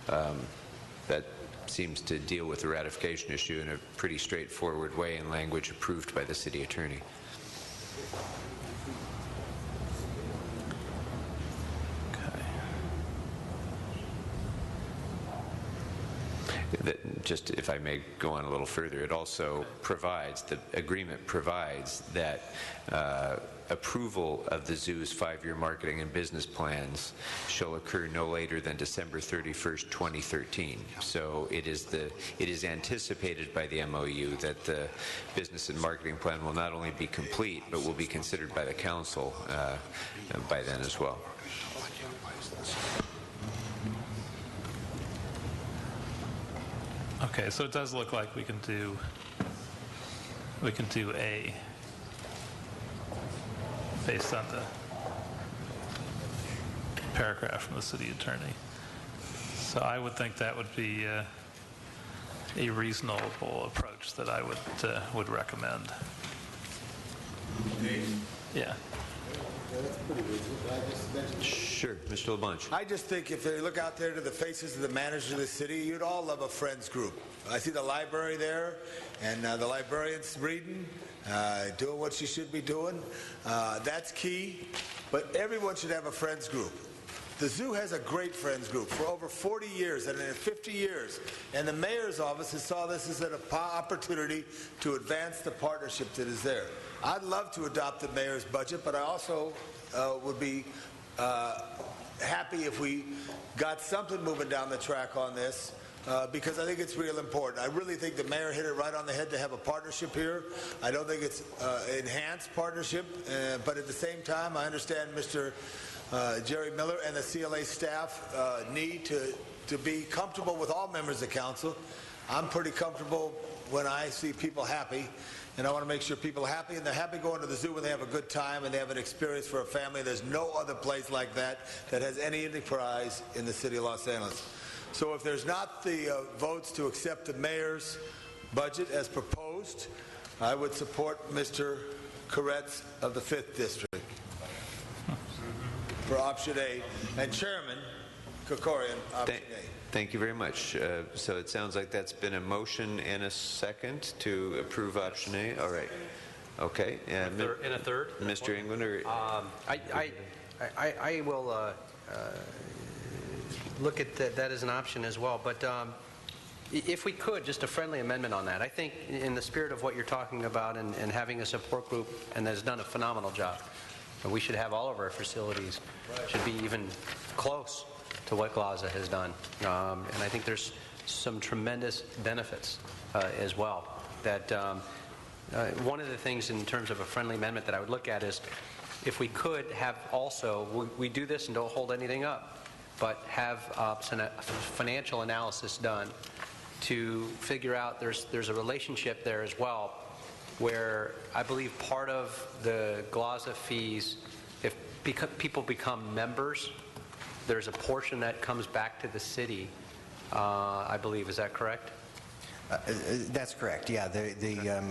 Speaker 9: that seems to deal with the ratification issue in a pretty straightforward way in language approved by the City Attorney. that, just if I may go on a little further, it also provides, the agreement provides that approval of the zoo's 5-year marketing and business plans shall occur no later than December 31st, 2013. So it is anticipated by the MOU that the business and marketing plan will not only be complete, but will be considered by the council by then as well.
Speaker 20: Okay, so it does look like we can do A based on the paragraph from the city attorney. So I would think that would be a reasonable approach that I would recommend. Yeah.
Speaker 9: Sure, Mr. LeBlanche.
Speaker 13: I just think if they look out there to the faces of the managers of the city, you'd all love a friends group. I see the library there, and the librarian's reading, doing what she should be doing. That's key, but everyone should have a friends group. The zoo has a great friends group for over 40 years and in 50 years, and the mayor's office has saw this as an opportunity to advance the partnership that is there. I'd love to adopt the mayor's budget, but I also would be happy if we got something moving down the track on this, because I think it's real important. I really think the mayor hit it right on the head to have a partnership here. I don't think it's enhanced partnership, but at the same time, I understand Mr. Jerry Miller and the CLA staff need to be comfortable with all members of council. I'm pretty comfortable when I see people happy, and I want to make sure people are happy, and they're happy going to the zoo when they have a good time and they have an experience for a family. There's no other place like that that has any enterprise in the city of Los Angeles. So if there's not the votes to accept the mayor's budget as proposed, I would support Mr. Koretz of the 5th District for option A, and Chairman Krikorian, option A.
Speaker 9: Thank you very much. So it sounds like that's been a motion and a second to approve option A. All right. Okay.
Speaker 14: In a third?
Speaker 9: Mr. England, or
Speaker 14: I will look at that as an option as well. But if we could, just a friendly amendment on that. I think in the spirit of what you're talking about and having a support group, and has done a phenomenal job, we should have all of our facilities should be even close to what Glaza has done. And I think there's some tremendous benefits as well. That one of the things in terms of a friendly amendment that I would look at is if we could have also, we do this and don't hold anything up, but have financial analysis done to figure out there's a relationship there as well, where I believe part of the Glaza fees, if people become members, there's a portion that comes back to the city, I believe. Is that correct?
Speaker 17: That's correct, yeah. The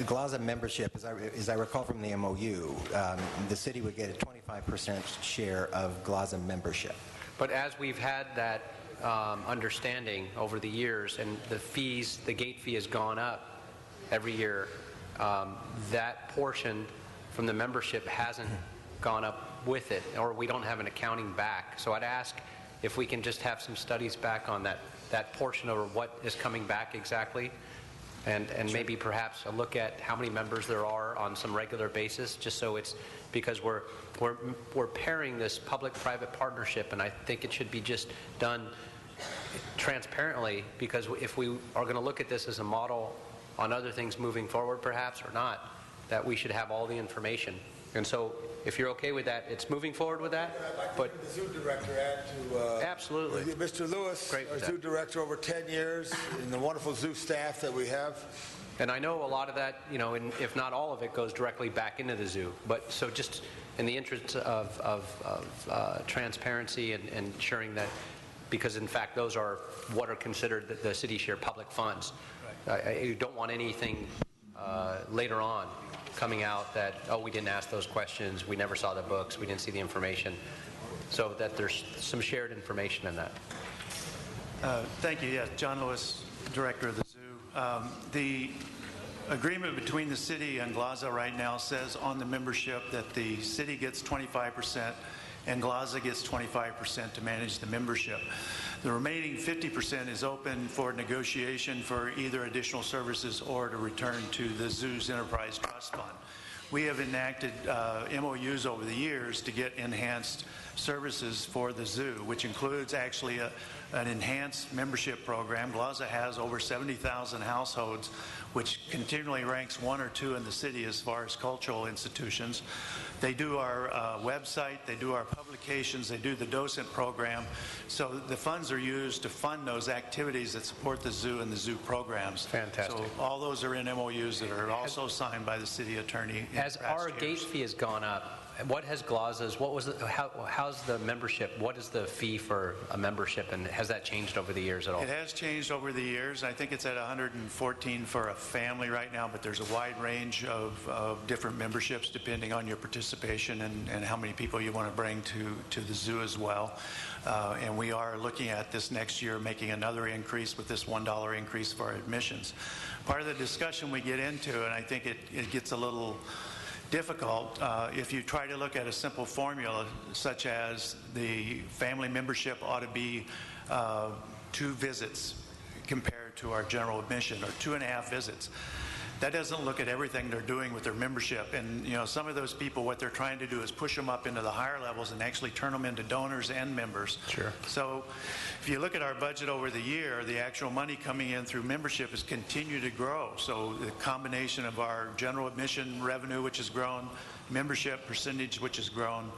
Speaker 17: Glaza membership, as I recall from the MOU, the city would get a 25% share of Glaza membership.
Speaker 14: But as we've had that understanding over the years, and the fees, the gate fee has gone up every year, that portion from the membership hasn't gone up with it, or we don't have an accounting back. So I'd ask if we can just have some studies back on that portion of what is coming back exactly, and maybe perhaps a look at how many members there are on some regular basis, just so it's, because we're pairing this public-private partnership, and I think it should be just done transparently, because if we are going to look at this as a model on other things moving forward, perhaps, or not, that we should have all the information. And so if you're okay with that, it's moving forward with that.
Speaker 13: I'd like to bring the zoo director add to
Speaker 14: absolutely.
Speaker 13: Mr. Lewis, our zoo director over 10 years, and the wonderful zoo staff that we have.
Speaker 14: And I know a lot of that, if not all of it, goes directly back into the zoo. But so just in the interest of transparency and ensuring that, because in fact those are what are considered the city share public funds. You don't want anything later on coming out that, oh, we didn't ask those questions, we never saw the books, we didn't see the information, so that there's some shared information in that.
Speaker 1: Thank you. Yes, John Lewis, director of the zoo. The agreement between the city and Glaza right now says on the membership that the city gets 25% and Glaza gets 25% to manage the membership. The remaining 50% is open for negotiation for either additional services or to return to the zoo's enterprise trust fund. We have enacted MOUs over the years to get enhanced services for the zoo, which includes actually an enhanced membership program. GLAZA has over 70,000 households, which continually ranks 1 or 2 in the city as far as cultural institutions. They do our website, they do our publications, they do the docent program. So the funds are used to fund those activities that support the zoo and the zoo programs.
Speaker 14: Fantastic.
Speaker 1: So all those are in MOUs that are also signed by the city attorney.
Speaker 14: As our gate fee has gone up, what has GLAZA's, how's the membership, what is the fee for a membership, and has that changed over the years at all?
Speaker 1: It has changed over the years. I think it's at $114 for a family right now, but there's a wide range of different memberships depending on your participation and how many people you want to bring to the zoo as well. And we are looking at this next year making another increase with this $1 increase for our admissions. Part of the discussion we get into, and I think it gets a little difficult if you try to look at a simple formula such as the family membership ought to be 2 visits compared to our general admission, or 2.5 visits. That doesn't look at everything they're doing with their membership. And you know, some of those people, what they're trying to do is push them up into the higher levels and actually turn them into donors and members.
Speaker 14: Sure.
Speaker 1: So if you look at our budget over the year, the actual money coming in through membership has continued to grow. So the combination of our general admission revenue, which has grown, membership percentage, which has grown,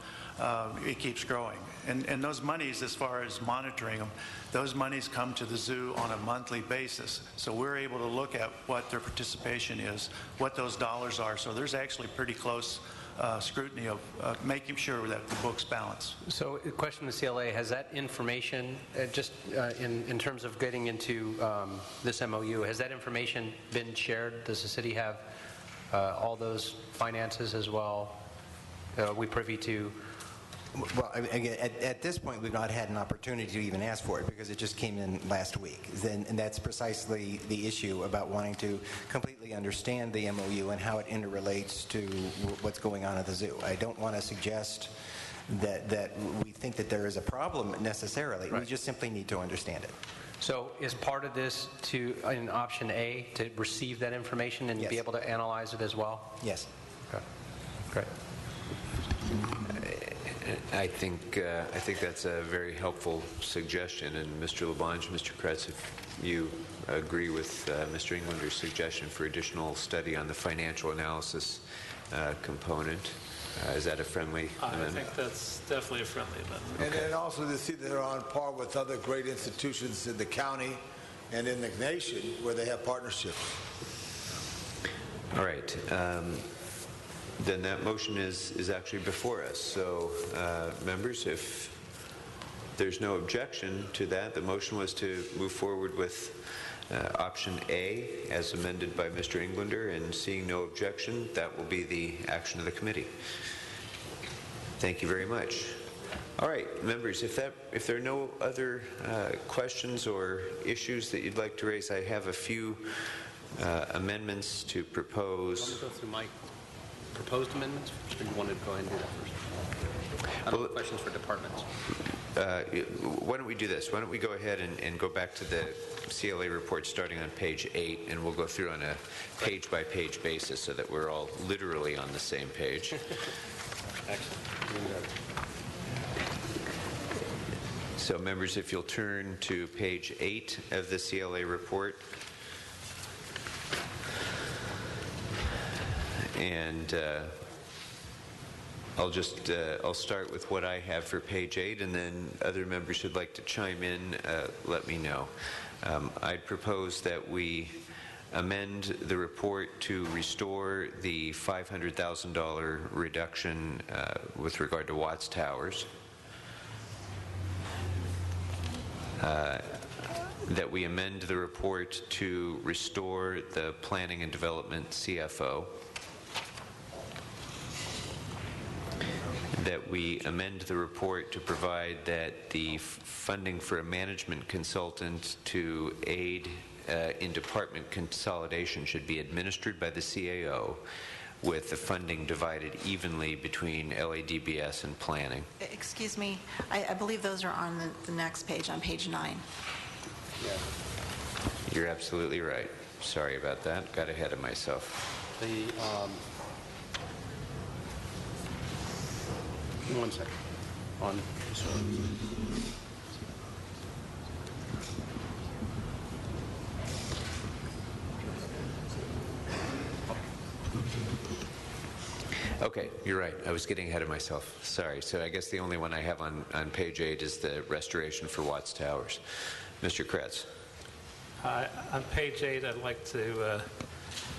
Speaker 1: it keeps growing. And those monies, as far as monitoring them, those monies come to the zoo on a monthly basis. So we're able to look at what their participation is, what those dollars are. So there's actually pretty close scrutiny of making sure that the books balance.
Speaker 14: So the question to CLA, has that information, in terms of getting into this MOU, has that information been shared? Does the city have all those finances as well? Are we privy to?
Speaker 17: Well, again, at this point, we've not had an opportunity to even ask for it because it just came in last week. And that's precisely the issue about wanting to completely understand the MOU and how it interrelates to what's going on at the zoo. I don't want to suggest that we think that there is a problem necessarily. Right. We just simply need to understand it.
Speaker 14: So is part of this in option A to receive that information and be able to analyze it as well?
Speaker 17: Yes.
Speaker 14: Okay. Great.
Speaker 9: I think that's a very helpful suggestion. And Mr. LaBonge, Mr. Kretz, if you agree with Mr. Englander's suggestion for additional study on the financial analysis component, is that a friendly amendment?
Speaker 20: I think that's definitely a friendly amendment.
Speaker 13: And then also to see that they're on par with other great institutions in the county and in the nation where they have partnerships.
Speaker 9: All right. Then that motion is actually before us. So, members, if there's no objection to that, the motion was to move forward with option A as amended by Mr. Englander, and seeing no objection, that will be the action of the committee. Thank you very much. All right, members, if there are no other questions or issues that you'd like to raise, I have a few amendments to propose.
Speaker 14: Do you want to go through my proposed amendments, or do you want to go ahead and do that first? I don't have questions for departments.
Speaker 9: Why don't we do this? Why don't we go ahead and go back to the CLA report starting on page 8, and we'll go through on a page-by-page basis so that we're all literally on the same page.
Speaker 14: Excellent.
Speaker 9: So, members, if you'll turn to page 8 of the CLA report. And I'll start with what I have for page 8, and then other members who'd like to chime in, let me know. I'd propose that we amend the report to restore the $500,000 reduction with regard to Watts Towers. That we amend the report to restore the Planning and Development CFO. That we amend the report to provide that the funding for a management consultant to aid in department consolidation should be administered by the CAO with the funding divided evenly between LADBS and planning.
Speaker 18: Excuse me, I believe those are on the next page, on page 9.
Speaker 9: You're absolutely right. Sorry about that. Got ahead of myself.
Speaker 14: One second. On.
Speaker 9: Okay, you're right. I was getting ahead of myself. Sorry. So I guess the only one I have on page 8 is the restoration for Watts Towers. Mr. Kretz.
Speaker 20: On page 8, I'd like to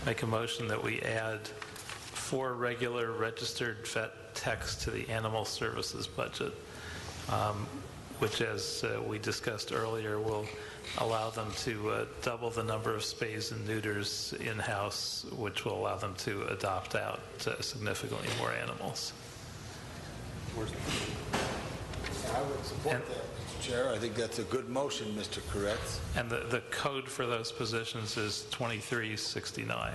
Speaker 20: make a motion that we add 4 regular registered vet techs to the animal services budget, which, as we discussed earlier, will allow them to double the number of spays and neuters in-house, which will allow them to adopt out significantly more animals.
Speaker 13: I would support that, Mr. Chair. I think that's a good motion, Mr. Koretz.
Speaker 20: And the code for those positions is 2369,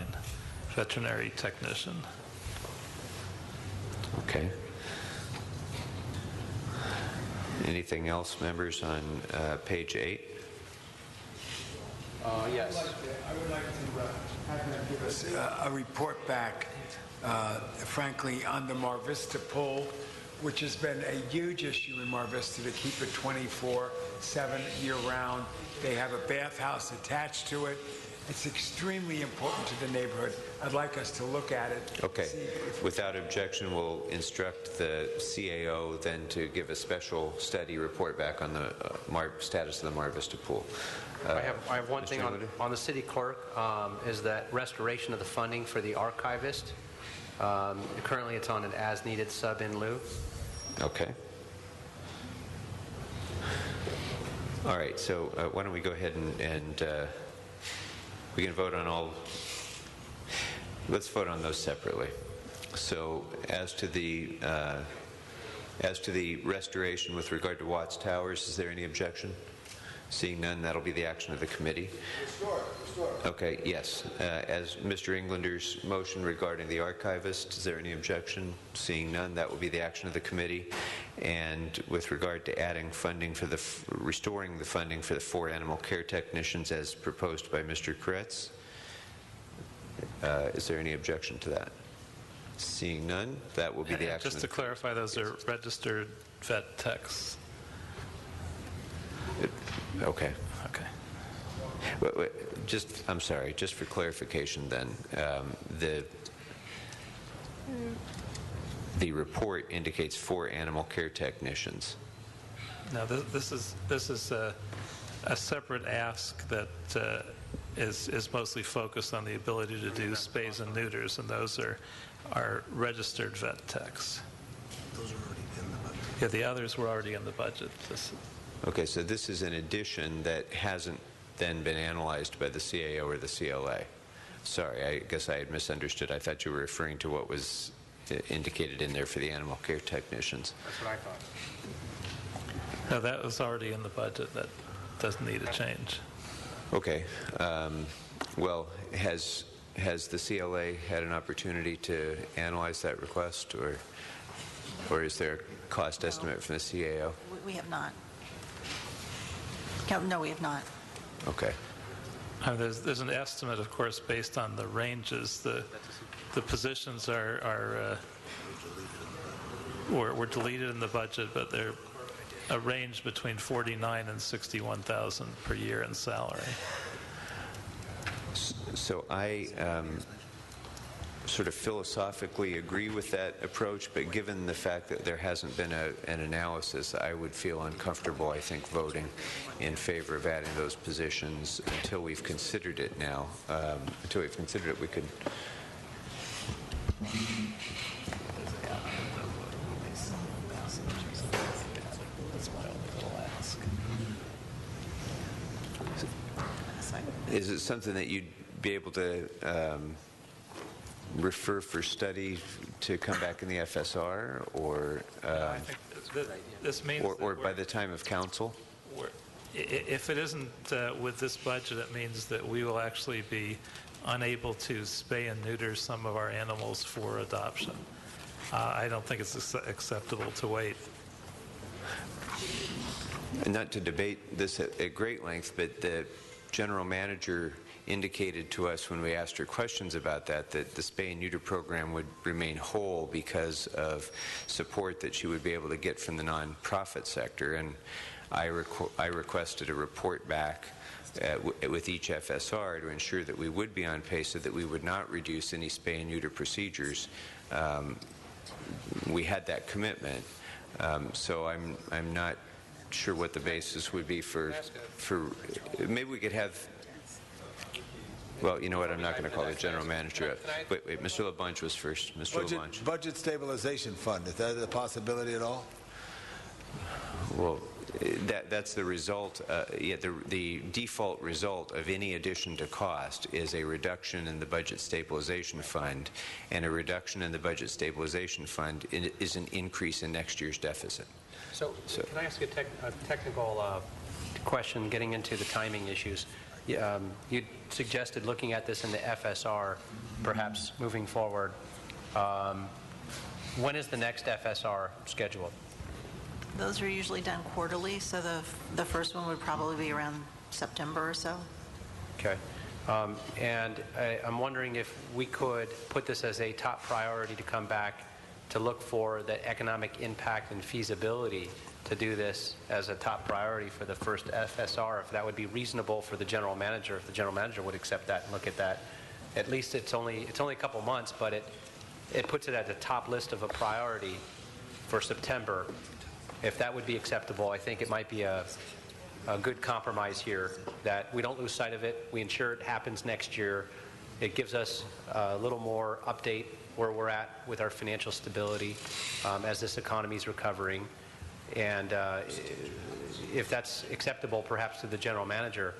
Speaker 20: veterinary technician.
Speaker 9: Okay. Anything else, members, on page 8?
Speaker 14: Yes.
Speaker 21: I would like to have them give us a report back, frankly, on the Mar Vista pool, which has been a huge issue in Mar Vista to keep it 24/7 year-round. They have a bathhouse attached to it. It's extremely important to the neighborhood. I'd like us to look at it.
Speaker 9: Okay. Without objection, we'll instruct the CAO then to give a special study report back on the status of the Mar Vista pool.
Speaker 14: I have one thing on the city clerk, is that restoration of the funding for the archivist. Currently, it's on an as-needed sub in lieu.
Speaker 9: Okay. All right, so why don't we go ahead and we can vote on all. Let's vote on those separately. So as to the restoration with regard to Watts Towers, is there any objection? Seeing none, that'll be the action of the committee.
Speaker 13: Restore.
Speaker 9: Okay, yes. As Mr. Englander's motion regarding the archivist, is there any objection? Seeing none, that will be the action of the committee. And with regard to adding funding for restoring the funding for the 4 animal care technicians as proposed by Mr. Koretz, is there any objection to that? Seeing none, that will be the action.
Speaker 20: Just to clarify, those are registered vet techs.
Speaker 9: Okay. Okay. Wait, I'm sorry, just for clarification then, the report indicates 4 animal care technicians.
Speaker 20: Now, this is a separate ask that is mostly focused on the ability to do spays and neuters, and those are registered vet techs.
Speaker 13: Those are already in the budget.
Speaker 20: Yeah, the others were already in the budget.
Speaker 9: Okay, so this is an addition that hasn't then been analyzed by the CAO or the CLA. Sorry, I guess I had misunderstood. I thought you were referring to what was indicated in there for the animal care technicians.
Speaker 14: That's what I thought.
Speaker 20: No, that was already in the budget. That doesn't need a change.
Speaker 9: Okay. Well, has the CLA had an opportunity to analyze that request, or is there a cost estimate from the CAO?
Speaker 18: We have not. No, we have not.
Speaker 9: Okay.
Speaker 20: There's an estimate, of course, based on the ranges. The positions were deleted in the budget, but they're a range between $49,000 and $61,000 per year in salary.
Speaker 9: So I sort of philosophically agree with that approach, but given the fact that there hasn't been an analysis, I would feel uncomfortable, I think, voting in favor of adding those positions until we've considered it now. Until we've considered it, we could... Is it something that you'd be able to refer for study to come back in the FSR, or
Speaker 20: I think this means
Speaker 9: or by the time of council?
Speaker 20: If it isn't with this budget, it means that we will actually be unable to spay and neuter some of our animals for adoption. I don't think it's acceptable to wait.
Speaker 9: Not to debate this at great length, but the general manager indicated to us when we asked her questions about that the spay and neuter program would remain whole because of support that she would be able to get from the nonprofit sector. And I requested a report back with each FSR to ensure that we would be on pace so that we would not reduce any spay and neuter procedures. We had that commitment, so I'm not sure what the basis would be for maybe we could have. Well, you know what? I'm not going to call the general manager up. Wait, Mr. LaBonge was first. Mr. LaBonge.
Speaker 13: Budget stabilization fund. Is that a possibility at all?
Speaker 9: Well, that's the result. The default result of any addition to cost is a reduction in the budget stabilization fund, and a reduction in the budget stabilization fund is an increase in next year's deficit.
Speaker 14: So can I ask a technical question, getting into the timing issues? You suggested looking at this in the FSR, perhaps moving forward. When is the next FSR scheduled?
Speaker 18: Those are usually done quarterly, so the first one would probably be around September or so.
Speaker 14: Okay. And I'm wondering if we could put this as a top priority to come back to look for the economic impact and feasibility to do this as a top priority for the first FSR, if that would be reasonable for the general manager, if the general manager would accept that and look at that. At least it's only a couple months, but it puts it at the top list of a priority for September. If that would be acceptable, I think it might be a good compromise here, that we don't lose sight of it. We ensure it happens next year. It gives us a little more update where we're at with our financial stability as this economy is recovering. And if that's acceptable, perhaps to the general manager,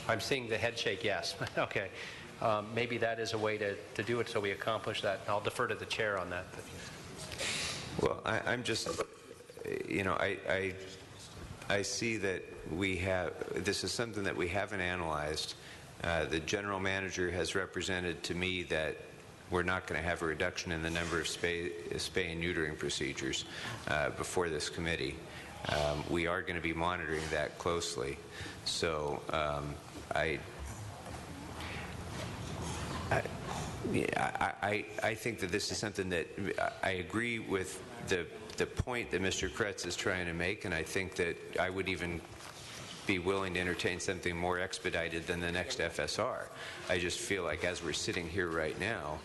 Speaker 14: I'm seeing the head shake yes. Okay. Maybe that is a way to do it so we accomplish that. I'll defer to the chair on that.
Speaker 9: Well, I'm just, you know, I see that this is something that we haven't analyzed. The general manager has represented to me that we're not going to have a reduction in the number of spay and neutering procedures before this committee. We are going to be monitoring that closely. So I think that this is something that I agree with the point that Mr. Kretz is trying to make, and I think that I would even be willing to entertain something more expedited than the next FSR. I just feel like as we're sitting here right now,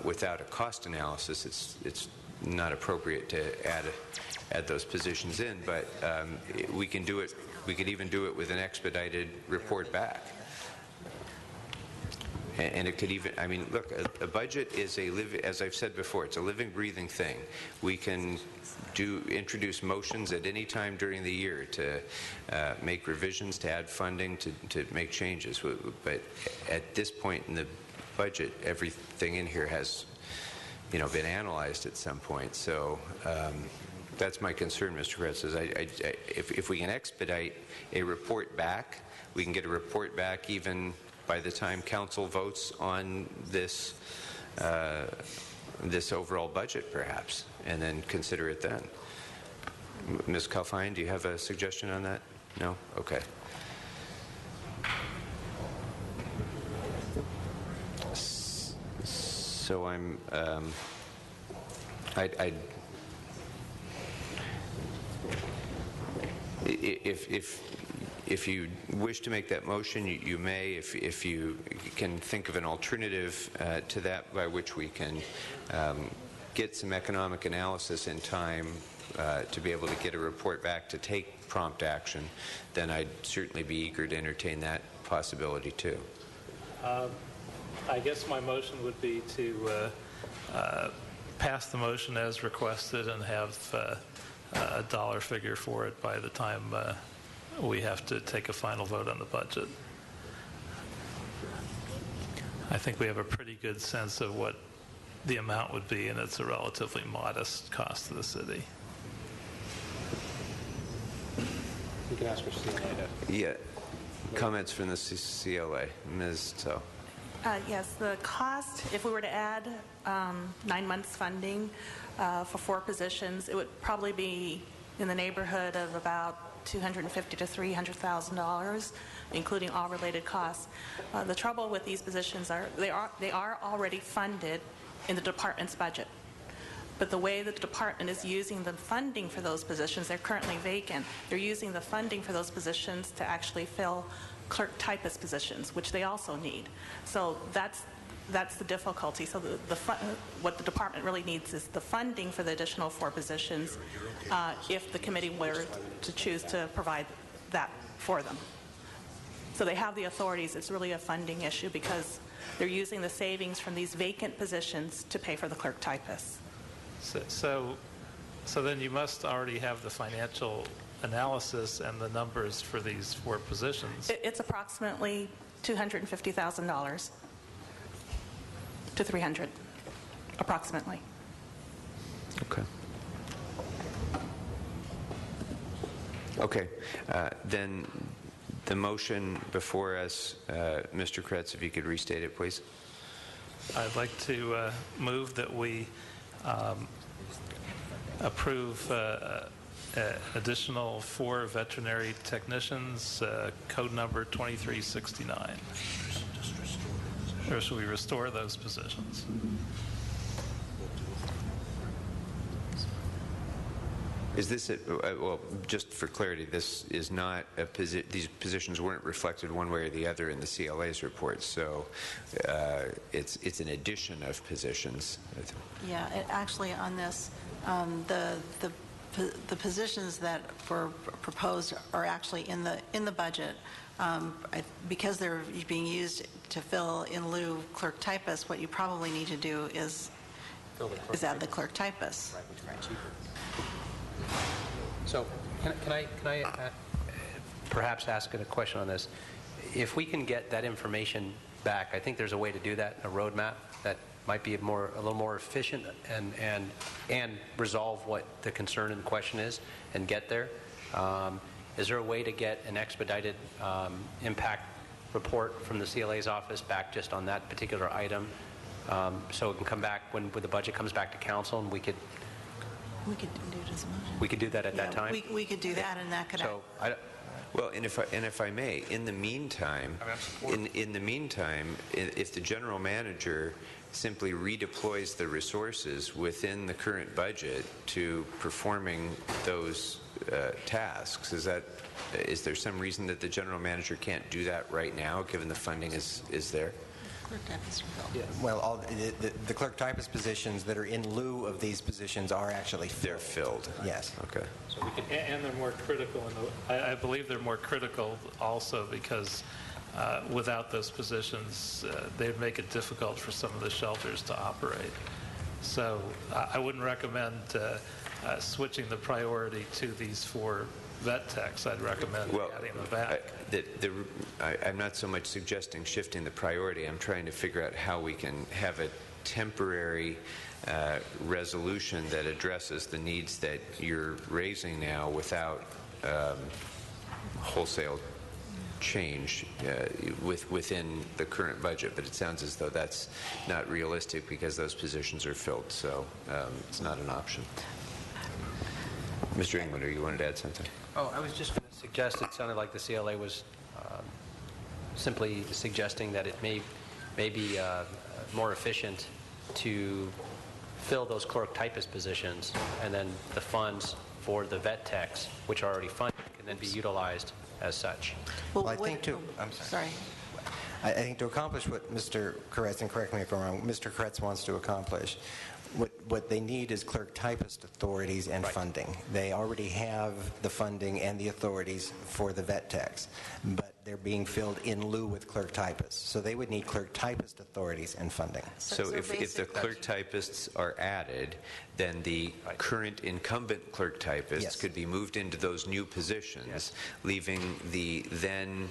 Speaker 9: without a cost analysis, it's not appropriate to add those positions in. But we can do it. We could even do it with an expedited report back. And it could even, I mean, look, a budget is as I've said before, it's a living, breathing thing. We can introduce motions at any time during the year to make revisions, to add funding, to make changes. But at this point in the budget, everything in here has, you know, been analyzed at some point. So that's my concern, Mr. Kretz, is if we can expedite a report back, we can get a report back even by the time council votes on this this overall budget, perhaps, and then consider it then. Ms. Kalfine, do you have a suggestion on that? No? Okay. So I'm if you wish to make that motion, you may. If you can think of an alternative to that by which we can get some economic analysis in time to be able to get a report back to take prompt action, then I'd certainly be eager to entertain that possibility too.
Speaker 20: I guess my motion would be to pass the motion as requested and have a dollar figure for it by the time we have to take a final vote on the budget. I think we have a pretty good sense of what the amount would be, and it's a relatively modest cost to the city.
Speaker 14: You can ask for CLA.
Speaker 9: Yeah. Comments from the CLA. Ms. Tso.
Speaker 3: Yes, the cost, if we were to add 9 months funding for 4 positions, it would probably be in the neighborhood of about $250,000 to $300,000, including all related costs. The trouble with these positions are they are already funded in the department's budget. But the way that the department is using the funding for those positions, they're currently vacant. They're using the funding for those positions to actually fill clerk typist positions, which they also need. So that's the difficulty. So what the department really needs is the funding for the additional 4 positions if the committee were to choose to provide that for them. So they have the authorities. It's really a funding issue because they're using the savings from these vacant positions to pay for the clerk typists.
Speaker 20: So then you must already have the financial analysis and the numbers for these 4 positions.
Speaker 3: It's approximately $250,000 to $300,000, approximately.
Speaker 9: Okay. Okay. Then the motion before us, Mr. Kretz, if you could restate it, please.
Speaker 20: I'd like to move that we approve additional 4 veterinary technicians, code number 2369. Or should we restore those positions?
Speaker 9: Is this, well, just for clarity, this is not these positions weren't reflected one way or the other in the CLA's report, so it's an addition of positions.
Speaker 18: Yeah, actually on this, the positions that were proposed are actually in the budget. Because they're being used to fill in lieu clerk typists, what you probably need to do is add the clerk typists.
Speaker 14: Right, which is cheaper. So can I perhaps ask a question on this? If we can get that information back, I think there's a way to do that, a roadmap that might be a little more efficient and resolve what the concern and question is and get there. Is there a way to get an expedited impact report from the CLA's office back just on that particular item, so it can come back when the budget comes back to council and we could do it as a motion. We could do that at that time?
Speaker 18: We could do that, and that could...
Speaker 9: So, well, and if I may, in the meantime, if the general manager simply redeploys the resources within the current budget to performing those tasks, is there some reason that the general manager can't do that right now, given the funding is there?
Speaker 17: Yeah. Well, the clerk typist positions that are in lieu of these positions are actually filled.
Speaker 9: They're filled.
Speaker 17: Yes.
Speaker 9: Okay.
Speaker 20: So and they're more critical. I believe they're more critical also because without those positions, they'd make it difficult for some of the shelters to operate. So I wouldn't recommend switching the priority to these 4 vet techs. I'd recommend adding them back.
Speaker 9: I'm not so much suggesting shifting the priority. I'm trying to figure out how we can have a temporary resolution that addresses the needs that you're raising now without wholesale change within the current budget. But it sounds as though that's not realistic because those positions are filled, so it's not an option. Mr. Englander, you wanted to add something?
Speaker 14: Oh, I was just going to suggest, it sounded like the CLA was simply suggesting that it may be more efficient to fill those clerk typist positions, and then the funds for the vet techs, which are already funded, can then be utilized as such.
Speaker 17: Well, I think I think to accomplish what Mr. Kretz, and correct me if I'm wrong, Mr. Kretz wants to accomplish, what they need is clerk typist authorities and funding. They already have the funding and the authorities for the vet techs, but they're being filled in lieu with clerk typists. So they would need clerk typist authorities and funding.
Speaker 9: So if the clerk typists are added, then the current incumbent clerk typists could be moved into those new positions, leaving the then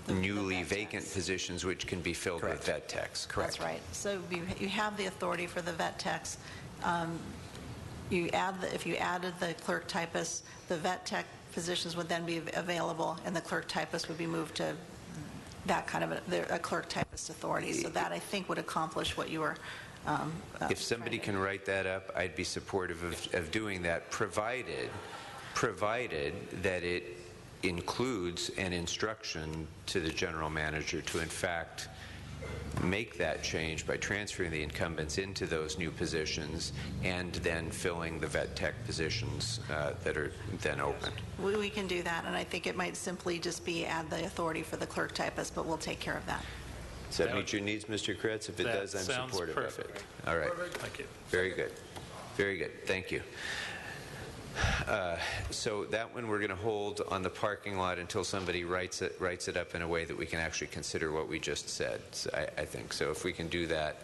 Speaker 9: newly vacant positions which can be filled with vet techs. Correct.
Speaker 18: That's right. So you have the authority for the vet techs. If you added the clerk typists, the vet tech positions would then be available, and the clerk typist would be moved to that kind of a clerk typist authority. So that, I think, would accomplish what you were
Speaker 9: If somebody can write that up, I'd be supportive of doing that, provided that it includes an instruction to the general manager to, in fact, make that change by transferring the incumbents into those new positions and then filling the vet tech positions that are then open.
Speaker 18: We can do that, and I think it might simply just be add the authority for the clerk typist, but we'll take care of that.
Speaker 9: Does that meet your needs, Mr. Kretz? If it does, I'm supportive of it. All right.
Speaker 20: Thank you.
Speaker 9: Very good. Very good. Thank you. So that one we're going to hold on the parking lot until somebody writes it up in a way that we can actually consider what we just said, I think. So if we can do that,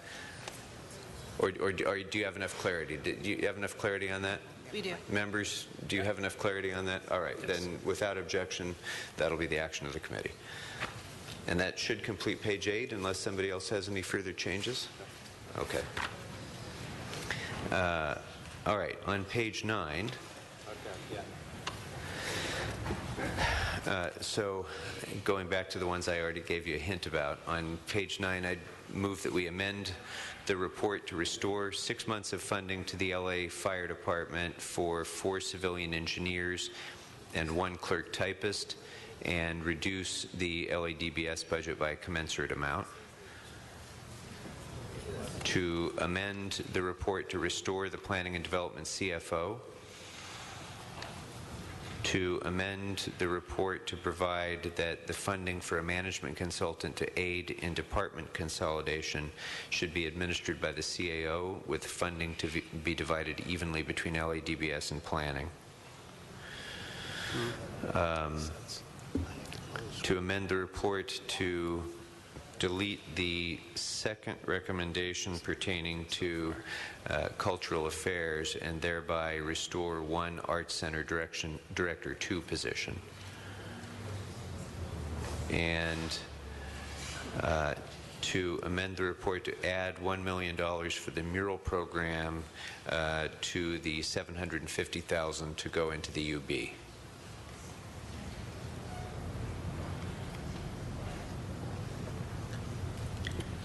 Speaker 9: or do you have enough clarity? Do you have enough clarity on that?
Speaker 18: We do.
Speaker 9: Members, do you have enough clarity on that? All right. Yes. Then without objection, that'll be the action of the committee. And that should complete page 8 unless somebody else has any further changes. Okay. All right. On page 9. So going back to the ones I already gave you a hint about, on page 9, I'd move that we amend the report to restore 6 months of funding to the LA Fire Department for 4 civilian engineers and 1 clerk typist, and reduce the LADBS budget by a commensurate amount. To amend the report to restore the Planning and Development CFO. To amend the report to provide that the funding for a management consultant to aid in department consolidation should be administered by the CAO, with funding to be divided evenly between LADBS and planning. To amend the report to delete the second recommendation pertaining to cultural affairs and thereby restore 1 Arts Center Director 2 position. And to amend the report to add $1 million for the mural program to the $750,000 to go into the UB.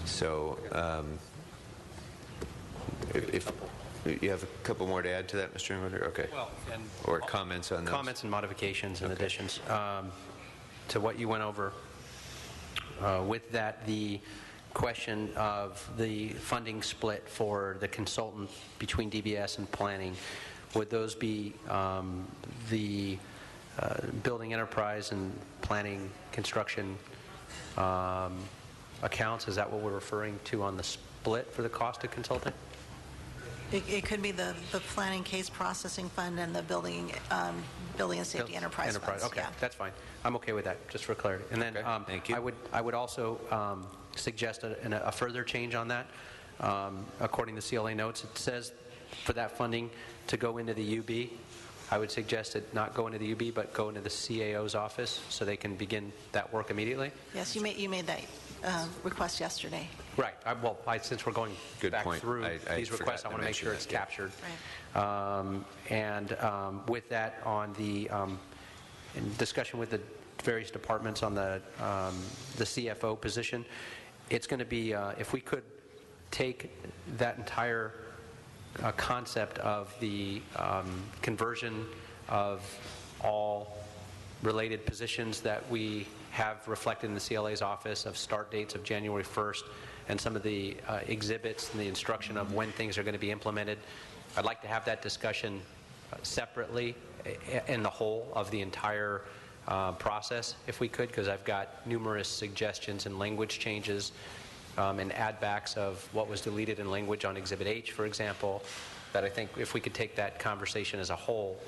Speaker 9: So if you have a couple more to add to that, Mr. Englander? Okay.
Speaker 14: Well, and
Speaker 9: or comments on those?
Speaker 14: Comments and modifications and additions to what you went over. With that, the question of the funding split for the consultant between DBS and planning, would those be the building enterprise and planning construction accounts? Is that what we're referring to on the split for the cost of consulting?
Speaker 18: It could be the planning case processing fund and the building and safety enterprise funds.
Speaker 14: Okay,
Speaker 18: yeah.
Speaker 14: That's fine. I'm okay with that, just for clarity. And then
Speaker 9: thank you.
Speaker 14: I would also suggest a further change on that. According to CLA notes, it says for that funding to go into the UB. I would suggest it not go into the UB, but go into the CAO's office so they can begin that work immediately.
Speaker 18: Yes, you made that request yesterday.
Speaker 14: Right. Since we're going back through these requests, I want to make sure it's captured.
Speaker 18: Right.
Speaker 14: With that, on the in discussion with the various departments on the CFO position, it's going to be if we could take that entire concept of the conversion of all related positions that we have reflected in the CLA's office of start dates of January 1st and some of the exhibits and the instruction of when things are going to be implemented. I'd like to have that discussion separately in the whole of the entire process, if we could, because I've got numerous suggestions and language changes and add-backs of what was deleted in language on Exhibit H, for example, that I think if we could take that conversation as a whole,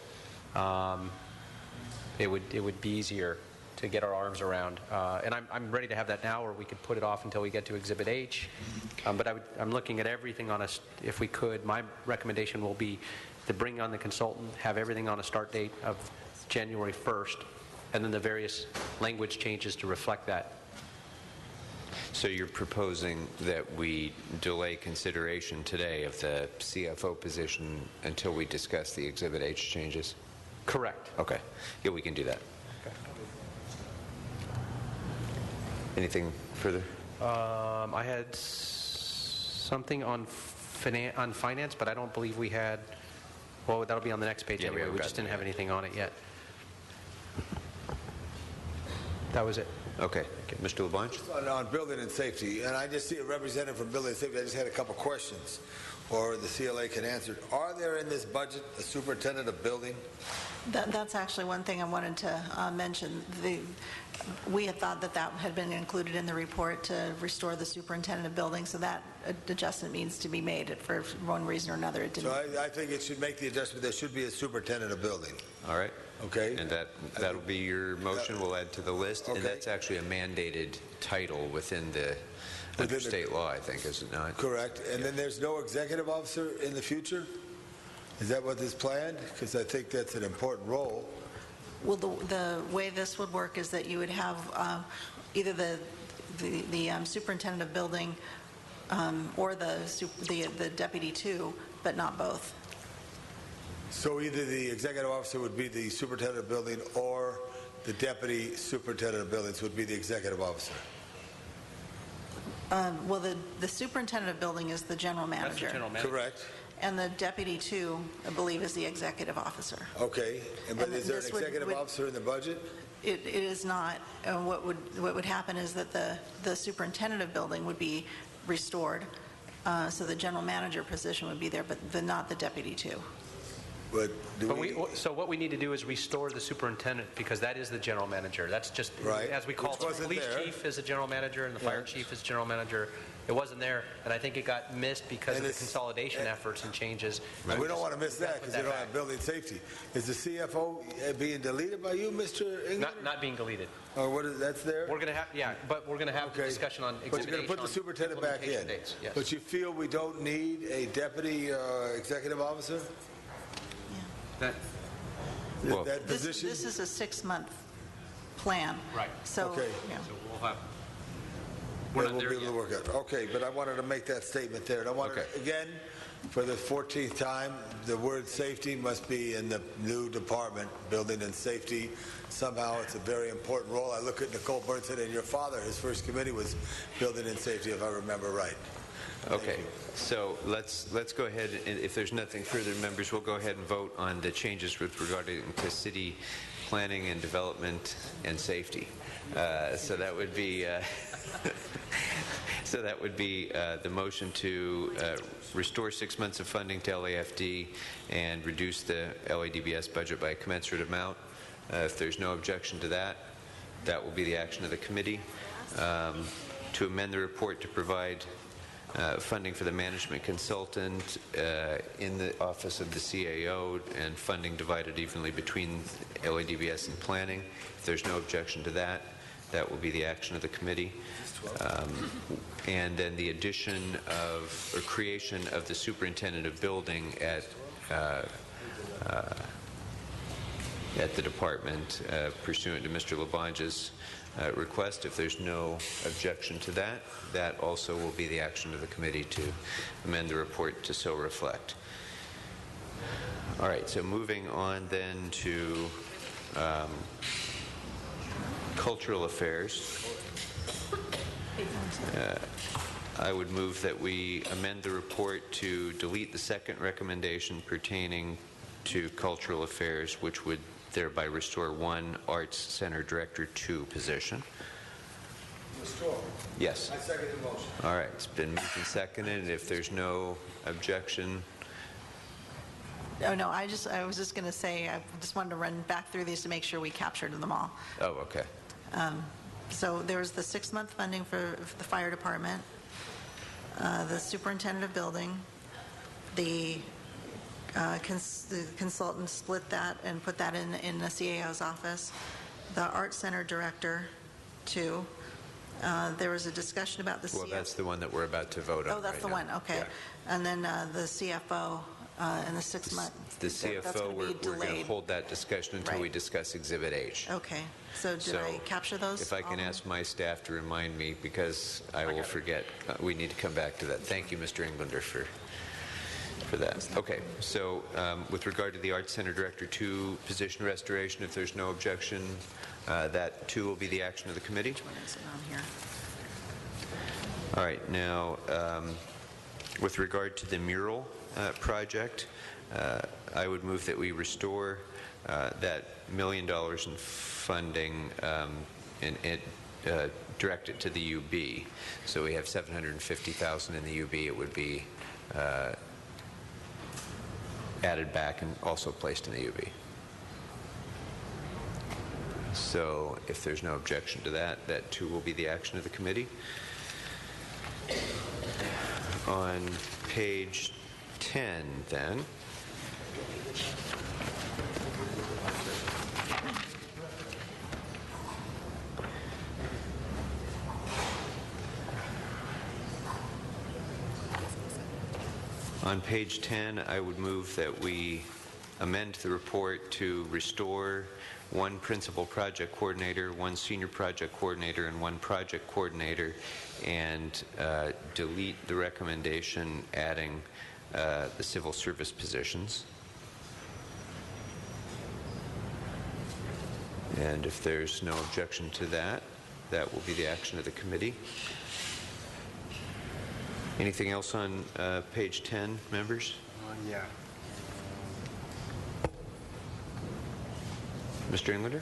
Speaker 14: it would be easier to get our arms around. And I'm ready to have that now, or we could put it off until we get to Exhibit H. But I'm looking at everything on if we could, my recommendation will be to bring on the consultant, have everything on a start date of January 1st, and then the various language changes to reflect that.
Speaker 9: So you're proposing that we delay consideration today of the CFO position until we discuss the Exhibit H changes? Correct. Okay. Yeah, we can do that. Anything further?
Speaker 14: I had something on finance, but I don't believe we had. Well, that'll be on the next page anyway. We just didn't have anything on it yet. That was it.
Speaker 9: Okay. Mr. LaBonge?
Speaker 13: On building and safety, and I just see a representative from building and safety. I just had a couple questions, or the CLA can answer. Are there in this budget a superintendent of building?
Speaker 18: That's actually one thing I wanted to mention. We had thought that had been included in the report to restore the superintendent of building, so that adjustment needs to be made. For one reason or another, it didn't.
Speaker 13: So I think it should make the adjustment. There should be a superintendent of building.
Speaker 9: All right.
Speaker 13: Okay.
Speaker 9: And that'll be your motion. We'll add to the list.
Speaker 13: Okay.
Speaker 9: And that's actually a mandated title within the under state law, I think, is it not?
Speaker 13: Correct. And then there's no executive officer in the future? Is that what is planned? Because I think that's an important role.
Speaker 18: Well, the way this would work is that you would have either the superintendent of building or the deputy too, but not both.
Speaker 13: So either the executive officer would be the superintendent of building or the deputy superintendent of buildings would be the executive officer?
Speaker 18: Well, the superintendent of building is the general manager.
Speaker 14: That's the general manager.
Speaker 13: Correct.
Speaker 18: And the deputy too, I believe, is the executive officer.
Speaker 13: Okay. But
Speaker 18: And
Speaker 13: is there an
Speaker 18: this would-
Speaker 13: executive officer in the budget?
Speaker 18: It is not. What would happen is that the superintendent of building would be restored, so the general manager position would be there, but not the deputy too.
Speaker 13: But
Speaker 14: so what we need to do is restore the superintendent, because that is the general manager. That's just,
Speaker 13: Right.
Speaker 14: as we call
Speaker 13: Which
Speaker 14: it, the
Speaker 13: wasn't
Speaker 14: police
Speaker 13: there.
Speaker 14: chief is the general manager and the fire chief is general manager. It wasn't there, and I think it got missed because of the consolidation efforts and changes.
Speaker 13: We don't want to miss that because they don't have building safety. Is the CFO being deleted by you, Mr. England?
Speaker 14: Not being deleted.
Speaker 13: Or what is that's there?
Speaker 14: We're going to have, but we're going to have a discussion on
Speaker 13: But
Speaker 14: exhibit
Speaker 13: you're going to put the
Speaker 14: H on
Speaker 13: superintendent back in.
Speaker 14: implementation dates. Yes.
Speaker 13: But you feel we don't need a deputy executive officer?
Speaker 14: That,
Speaker 13: that position?
Speaker 18: This is a 6-month plan.
Speaker 14: Right.
Speaker 18: So,
Speaker 13: Okay.
Speaker 18: yeah.
Speaker 14: So we'll have.
Speaker 13: We're not there yet. To work out. Okay, but I wanted to make that statement there. And I wanted, again, for the 14th time, the word safety must be in the new department, building and safety. Somehow it's a very important role. I look at Nicole Burnson and your father, his first committee was building and safety, if I remember right.
Speaker 9: Okay, so let's go ahead, and if there's nothing further, members, we'll go ahead and vote on the changes with regard to city planning and development and safety. So that would be the motion to restore 6 months of funding to LAFD and reduce the LADBS budget by a commensurate amount. If there's no objection to that, that will be the action of the committee. To amend the report to provide funding for the management consultant in the office of the CAO and funding divided evenly between LADBS and planning. If there's no objection to that, that will be the action of the committee. And then the addition of or creation of the superintendent of building at the department pursuant to Mr. LaBonge's request. If there's no objection to that, that also will be the action of the committee to amend the report to so reflect. All right, so moving on then to cultural affairs. I would move that we amend the report to delete the second recommendation pertaining to cultural affairs, which would thereby restore 1 Arts Center Director 2 position.
Speaker 13: Restore?
Speaker 9: Yes.
Speaker 13: I second the motion.
Speaker 9: All right, it's been moved and seconded. If there's no objection.
Speaker 18: Oh, no, I was just going to say, I just wanted to run back through these to make sure we captured them all.
Speaker 9: Oh, okay.
Speaker 18: So there's the 6-month funding for the fire department, the superintendent of building, the consultant split that and put that in the CAO's office, the Art Center Director, 2. There was a discussion about the
Speaker 9: Well, that's the one that we're about to vote on.
Speaker 18: Oh, that's
Speaker 9: right
Speaker 18: the
Speaker 9: now.
Speaker 18: one, okay.
Speaker 9: Yeah.
Speaker 18: And then the CFO and the 6-month.
Speaker 9: The
Speaker 18: that's
Speaker 9: CFO,
Speaker 18: gonna be
Speaker 9: we're going to
Speaker 18: delayed.
Speaker 9: hold that discussion until we discuss Exhibit H.
Speaker 18: Okay, so did I capture those?
Speaker 9: If I can ask my staff to remind me, because I will forget. We need to come back to that. Thank you, Mr. Englander, for for that. Okay, so with regard to the Arts Center Director 2 position restoration, if there's no objection, that too will be the action of the committee.
Speaker 18: Which one is it on here?
Speaker 9: All right, now with regard to the mural project, I would move that we restore that $1 million in funding and direct it to the UB. So we have $750,000 in the UB. It would be added back and also placed in the UB. So if there's no objection to that, that too will be the action of the committee. On page 10, then, on page 10, I would move that we amend the report to restore 1 principal project coordinator, 1 senior project coordinator, and 1 project coordinator, and delete the recommendation adding the civil service positions. And if there's no objection to that, that will be the action of the committee. Anything else on page 10, members?
Speaker 17: Yeah.
Speaker 9: Mr. Englander?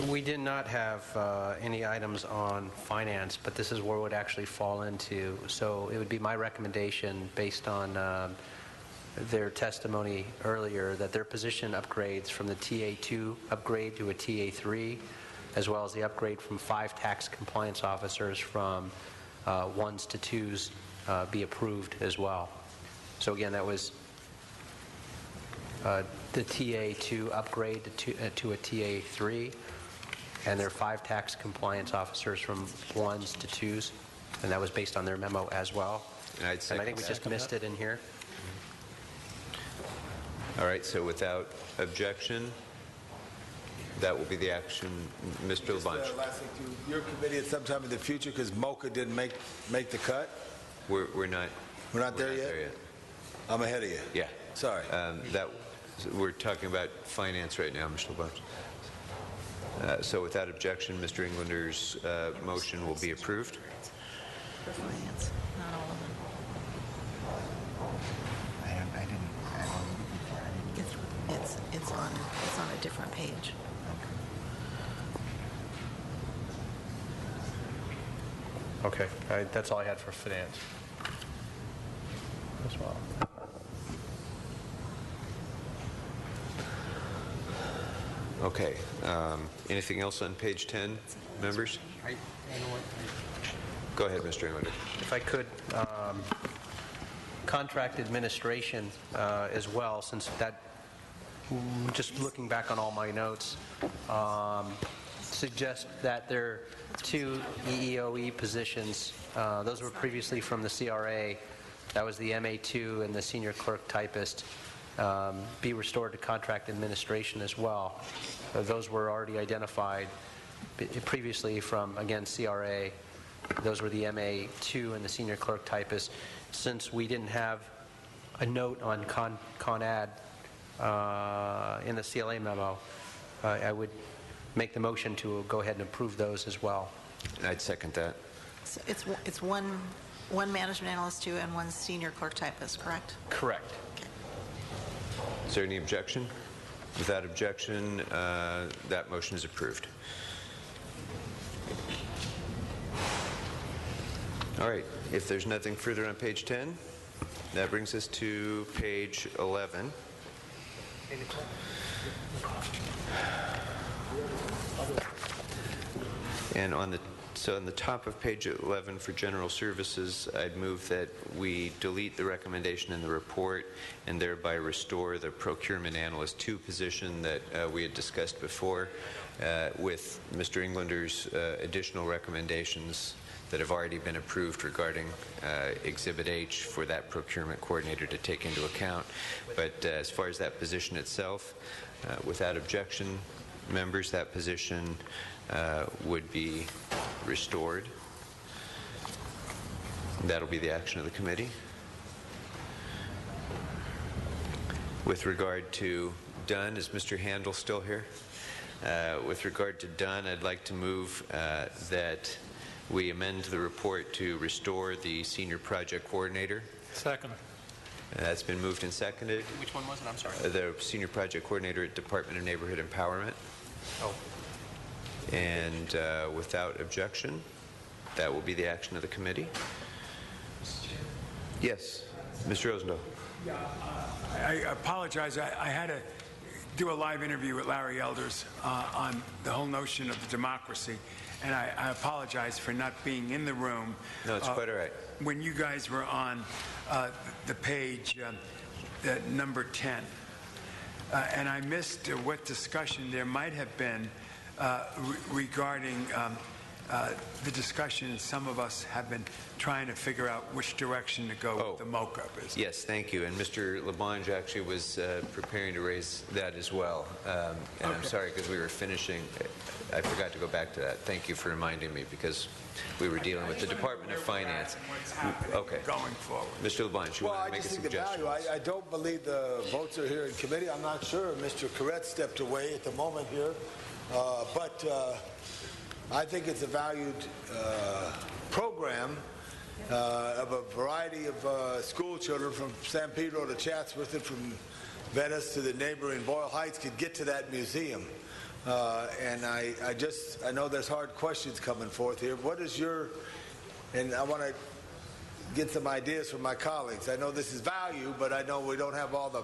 Speaker 14: We did not have any items on finance, but this is where it would actually fall into. So it would be my recommendation, based on their testimony earlier, that their position upgrades from the TA2 upgrade to a TA3, as well as the upgrade from 5 tax compliance officers from 1s to 2s be approved as well. So again, that was the TA2 upgrade to a TA3, and their 5 tax compliance officers from 1s to 2s, and that was based on their memo as well.
Speaker 9: And I think we
Speaker 14: just missed it in here.
Speaker 9: All right, so without objection, that will be the action. Mr. LaBonge.
Speaker 13: Last thing to your committee at some time in the future, because MOCA didn't make the cut.
Speaker 9: We're not.
Speaker 13: We're not there yet? I'm ahead of you.
Speaker 9: Yeah.
Speaker 13: Sorry.
Speaker 9: We're talking about finance right now, Mr. LaBonge. So without objection, Mr. Englander's motion will be approved.
Speaker 18: For finance, not all of them. It's on a different page.
Speaker 14: Okay, that's all I had for finance as well.
Speaker 9: Okay. Anything else on page 10, members? Go ahead, Mr. Englander.
Speaker 14: If I could, contract administration as well, since that, just looking back on all my notes, suggest that there are 2 EEOE positions. Those were previously from the CRA. That was the MA2 and the senior clerk typist. Be restored to contract administration as well. Those were already identified previously from, again, CRA. Those were the MA2 and the senior clerk typist. Since we didn't have a note on ConAd in the CLA memo, I would make the motion to go ahead and approve those as well.
Speaker 9: And I'd second that.
Speaker 18: So it's one management analyst 2 and 1 senior clerk typist, correct?
Speaker 14: Correct.
Speaker 9: Is there any objection? Without objection, that motion is approved. All right. If there's nothing further on page 10, that brings us to page 11. And on the top of page 11 for general services, I'd move that we delete the recommendation in the report and thereby restore the procurement analyst 2 position that we had discussed before, with Mr. Englander's additional recommendations that have already been approved regarding Exhibit H for that procurement coordinator to take into account. But as far as that position itself, without objection, members, that position would be restored. That'll be the action of the committee. With regard to Dunn, is Mr. Handel still here? With regard to Dunn, I'd like to move that we amend the report to restore the senior project coordinator.
Speaker 20: Second.
Speaker 9: That's been moved and seconded.
Speaker 14: Which one was it? I'm sorry.
Speaker 9: The senior project coordinator at Department of Neighborhood Empowerment.
Speaker 14: Oh.
Speaker 9: And without objection, that will be the action of the committee. Yes, Mr. Rosendahl.
Speaker 21: Yeah, I apologize. I had to do a live interview with Larry Elders on the whole notion of democracy, and I apologize for not being in the room.
Speaker 9: No, it's quite all right.
Speaker 21: When you guys were on the page, number 10, and I missed what discussion there might have been regarding the discussion. Some of us have been trying to figure out which direction to go with the MOCA business.
Speaker 9: Yes, thank you. And Mr. LeBlanc actually was preparing to raise that as well. And okay. I'm sorry, because we were finishing. I forgot to go back to that. Thank you for reminding me, because we were dealing with the Department of Finance. Okay.
Speaker 21: Going forward.
Speaker 9: Mr. LeBlanc, you want to make a suggestion?
Speaker 13: Well, I just think the value, I don't believe the votes are here in committee. I'm not sure. Mr. Corrett stepped away at the moment here. But I think it's a valued program of a variety of school children from San Pedro to Chatsworth and from Venice to the neighboring Boyle Heights could get to that museum. And I know there's hard questions coming forth here. What is your, and I want to get some ideas from my colleagues. I know this is value, but I know we don't have all the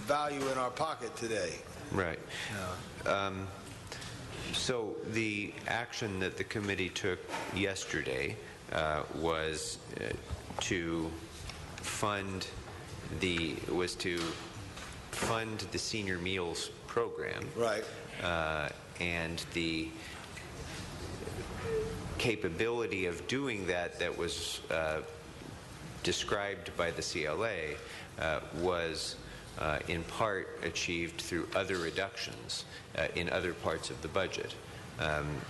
Speaker 13: value in our pocket today.
Speaker 9: Right. So the action that the committee took yesterday was to fund the senior meals program.
Speaker 13: Right.
Speaker 9: And the capability of doing that was described by the CLA was in part achieved through other reductions in other parts of the budget.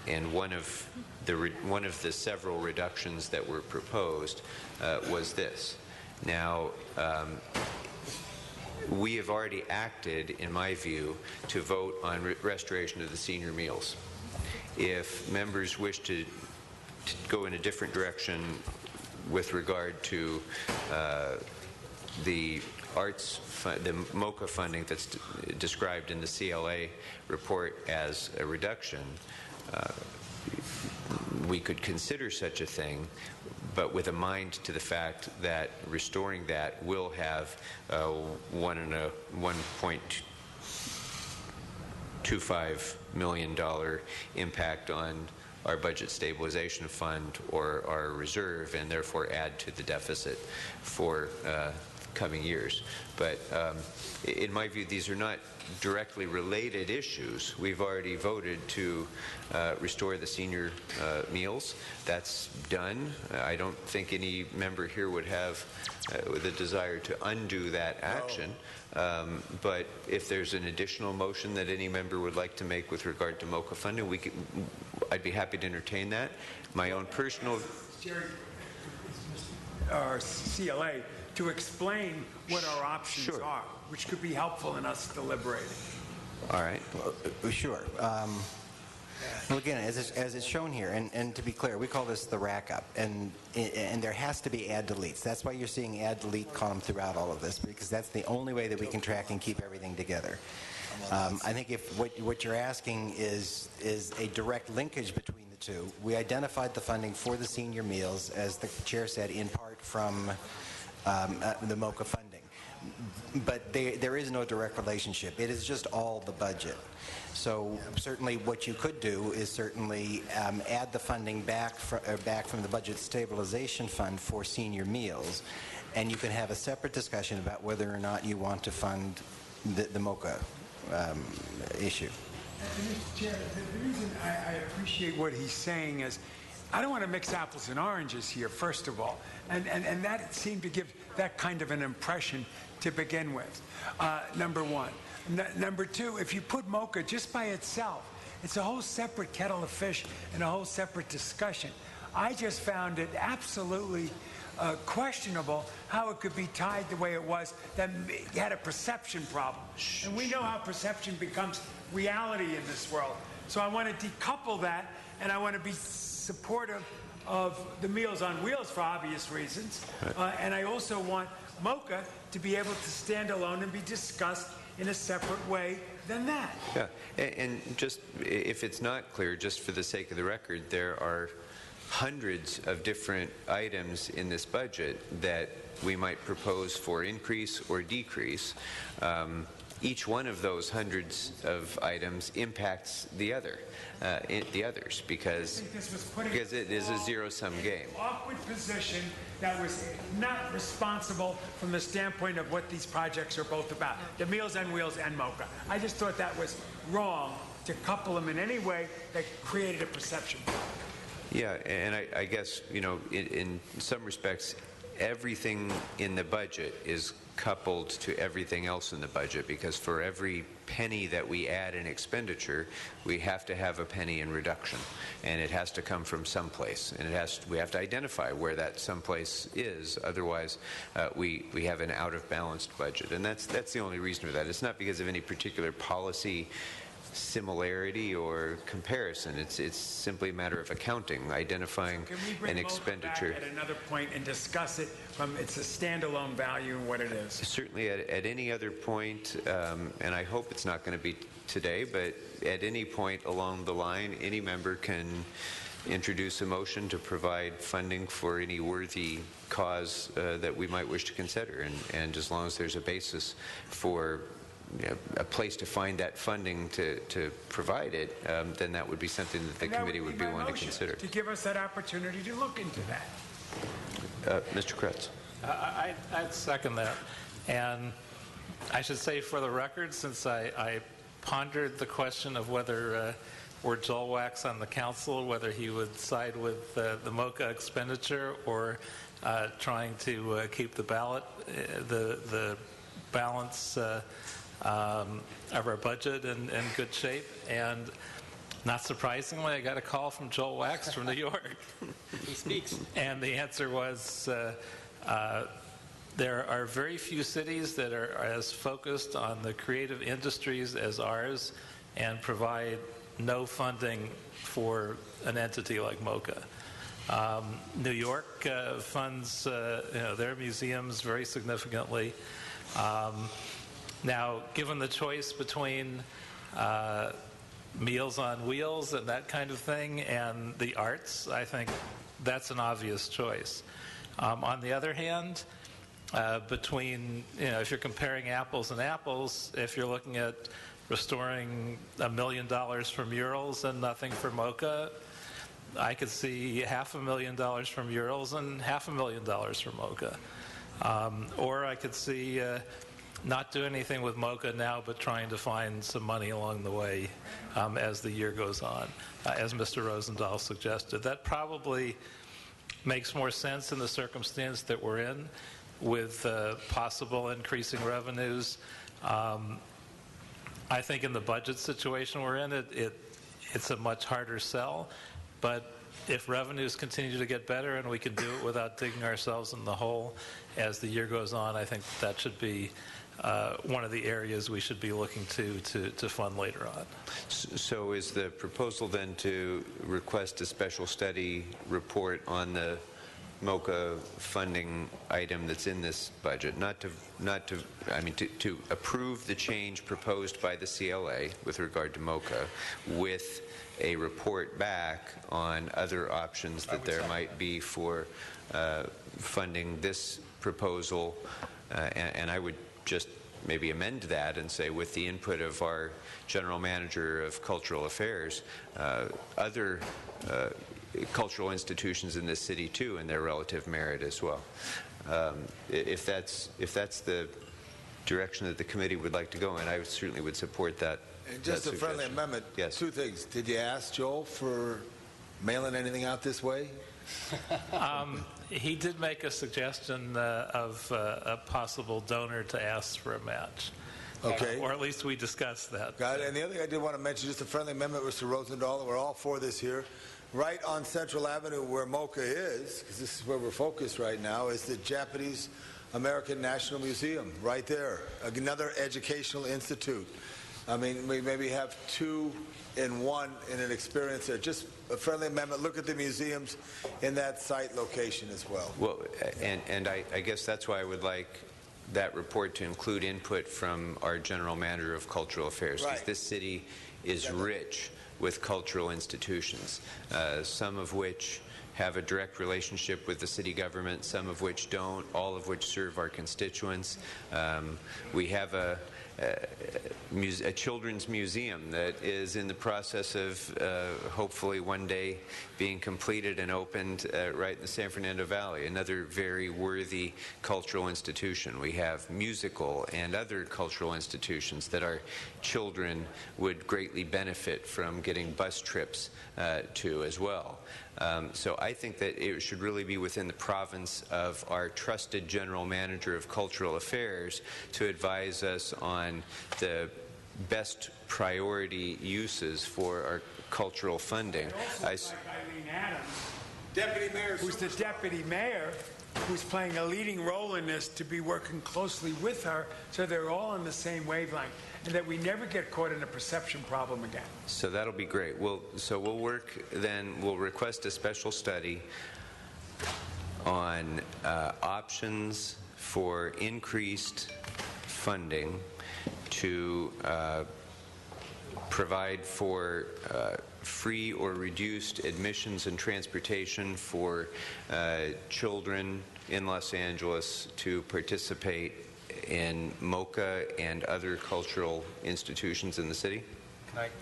Speaker 9: And one of the several reductions that were proposed was this. Now, we have already acted, in my view, to vote on restoration of the senior meals. If members wish to go in a different direction with regard to the arts, the MOCA funding that's described in the CLA report as a reduction, we could consider such a thing, but with a mind to the fact that restoring that will have $1.25 million impact on our budget stabilization fund or our reserve, and therefore add to the deficit for coming years. But in my view, these are not directly related issues. We've already voted to restore the senior meals. That's done. I don't think any member here would have the desire to undo that action. But if there's an additional motion that any member would like to make with regard to MOCA funding, I'd be happy to entertain that. My own personal...
Speaker 21: Our CLA to explain what our options are, which could be helpful in us deliberating.
Speaker 9: All right.
Speaker 17: Well, sure. Well, again, as it's shown here, and to be clear, we call this the rack up, and there has to be add deletes. That's why you're seeing add delete column throughout all of this, because that's the only way that we can track and keep everything together. I think if what you're asking is a direct linkage between the two, we identified the funding for the senior meals, as the chair said, in part from the MOCA funding. But there is no direct relationship. It is just all the budget. So certainly what you could do is certainly add the funding back from the budget stabilization fund for senior meals, and you can have a separate discussion about whether or not you want to fund the MOCA issue.
Speaker 21: Mr. Chair, the reason I appreciate what he's saying is I don't want to mix apples and oranges here, first of all, and that seemed to give that kind of an impression to begin with, number one. Number two, if you put MOCA just by itself, it's a whole separate kettle of fish and a whole separate discussion. I just found it absolutely questionable how it could be tied the way it was, that you had a perception problem. And we know how perception becomes reality in this world. So I want to decouple that, and I want to be supportive of the Meals on Wheels for obvious reasons. And I also want MOCA to be able to stand alone and be discussed in a separate way than that.
Speaker 9: Yeah, and just if it's not clear, just for the sake of the record, there are hundreds of different items in this budget that we might propose for increase or decrease. Each one of those hundreds of items impacts the others because it is a zero-sum game.
Speaker 21: Awkward position that was not responsible from the standpoint of what these projects are both about, the Meals on Wheels and MOCA. I just thought that was wrong to couple them in any way that created a perception problem.
Speaker 9: Yeah, and I guess, you know, in some respects, everything in the budget is coupled to everything else in the budget, because for every penny that we add in expenditure, we have to have a penny in reduction, and it has to come from someplace, and we have to identify where that someplace is. Otherwise, we have an out of balanced budget, and that's the only reason for that. It's not because of any particular policy similarity or comparison. It's simply a matter of accounting, identifying an expenditure.
Speaker 21: Back at another point and discuss it from its a standalone value and what it is.
Speaker 9: Certainly at any other point, and I hope it's not going to be today, but at any point along the line, any member can introduce a motion to provide funding for any worthy cause that we might wish to consider, and as long as there's a basis for a place to find that funding to provide it, then that would be something that the committee would be willing to consider.
Speaker 21: To give us that opportunity to look into that.
Speaker 9: Mr. Kretz.
Speaker 20: I'd second that. And I should say for the record, since I pondered the question of whether were Joel Wax on the council, whether he would side with the MOCA expenditure or trying to keep the the balance of our budget in good shape. And not surprisingly, I got a call from Joel Wax from New York.
Speaker 8: He speaks.
Speaker 20: And the answer was there are very few cities that are as focused on the creative industries as ours and provide no funding for an entity like MOCA. New York funds their museums very significantly. Now, given the choice between Meals on Wheels and that kind of thing and the arts, I think that's an obvious choice. On the other hand, between, if you're comparing apples and apples, if you're looking at restoring $1 million for murals and nothing for MOCA, I could see $500,000 for murals and $500,000 for MOCA. Or I could see not do anything with MOCA now, but trying to find some money along the way as the year goes on, as Mr. Rosendahl suggested. That probably makes more sense in the circumstance that we're in, with possible increasing revenues. I think in the budget situation we're in, it's a much harder sell, but if revenues continue to get better and we can do it without digging ourselves in the hole as the year goes on, I think that should be one of the areas we should be looking to fund later on.
Speaker 9: So is the proposal then to request a special study report on the MOCA funding item that's in this budget, to approve the change proposed by the CLA with regard to MOCA, with a report back on other options that there might be for funding this proposal, and I would just maybe amend that and say, with the input of our General Manager of Cultural Affairs, other cultural institutions in this city too, and their relative merit as well. If that's the direction that the committee would like to go in, I certainly would support that.
Speaker 13: And just a friendly amendment.
Speaker 9: Yes.
Speaker 13: Two things. Did you ask Joel for mailing anything out this way?
Speaker 20: He did make a suggestion of a possible donor to ask for a match.
Speaker 13: Okay.
Speaker 20: Or at least we discussed that.
Speaker 13: Got it. And the other thing I did want to mention, just a friendly amendment, Mr. Rosendahl, we're all for this here. right on Central Avenue where MOCA is, because this is where we're focused right now, is the Japanese American National Museum, right there. Another educational institute. I mean, we maybe have 2 in 1 in an experience there. Just a friendly amendment. Look at the museums in that site location as well.
Speaker 9: Well, and I guess that's why I would like that report to include input from our General Manager of Cultural Affairs, because this city is rich with cultural institutions, some of which have a direct relationship with the city government, some of which don't, all of which serve our constituents. We have a children's museum that is in the process of hopefully one day being completed and opened right in the San Fernando Valley, another very worthy cultural institution. We have musical and other cultural institutions that our children would greatly benefit from getting bus trips to as well. So I think that it should really be within the province of our trusted General Manager of Cultural Affairs to advise us on the best priority uses for our cultural funding.
Speaker 21: Eileen Adams, Deputy Mayor, who's the Deputy Mayor, who's playing a leading role in this, to be working closely with her so they're all on the same wavelength and that we never get caught in a perception problem again.
Speaker 9: So that'll be great. So we'll work then, we'll request a special study on options for increased funding to provide for free or reduced admissions and transportation for children in Los Angeles to participate in MOCA and other cultural institutions in the city?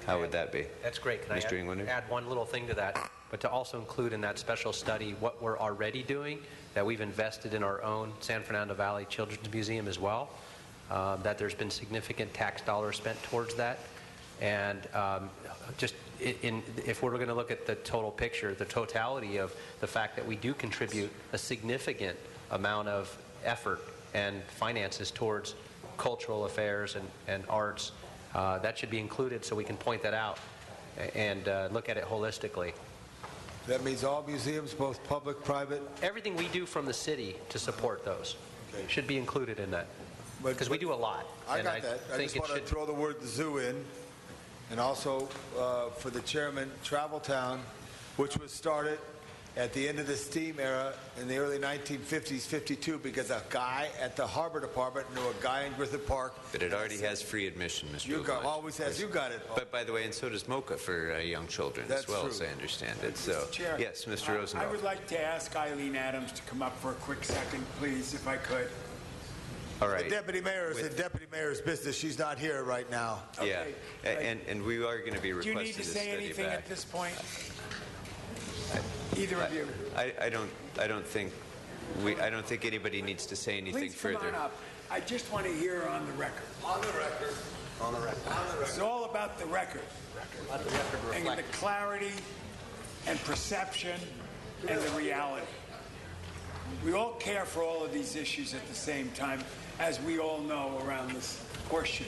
Speaker 9: How would that be?
Speaker 14: That's great. Can
Speaker 9: Mr.
Speaker 14: I
Speaker 9: Englander?
Speaker 14: add one little thing to that, but to also include in that special study what we're already doing, that we've invested in our own San Fernando Valley Children's Museum as well, that there's been significant tax dollars spent towards that. And if we're going to look at the total picture, the totality of the fact that we do contribute a significant amount of effort and finances towards cultural affairs and arts, that should be included so we can point that out and look at it holistically.
Speaker 13: That means all museums, both public, private?
Speaker 14: Everything we do from the city to support those should be included in that, because we do a lot.
Speaker 13: I got that. I just want to throw the word the zoo in, and also for the chairman, Travel Town, which was started at the end of the steam era in the early 1950s, 52, because a guy at the Harbor Department knew a guy in Griffith Park.
Speaker 9: But it already has free admission, Mr.
Speaker 13: You always has. You got it.
Speaker 9: But by the way, and so does MOCA for young children as well, as I understand it. So,
Speaker 21: Chair,
Speaker 9: yes, Mr. Rosendahl.
Speaker 21: I would like to ask Eileen Adams to come up for a quick second, please, if I could.
Speaker 9: All right.
Speaker 13: The deputy mayor is in deputy mayor's business. She's not here right now.
Speaker 9: Yeah, and we are going to be requesting
Speaker 21: Do you need to
Speaker 9: this
Speaker 21: say
Speaker 9: study
Speaker 21: anything
Speaker 9: back.
Speaker 21: at this point? Either of you.
Speaker 9: I don't think anybody needs to say anything
Speaker 21: Please
Speaker 9: further.
Speaker 21: come on up. I just want to hear on the record.
Speaker 13: On the record.
Speaker 21: On the record. It's all about the record.
Speaker 14: Let the record
Speaker 21: And the clarity and perception and the reality. We all care for all of these issues at the same time, as we all know around this horseshoe.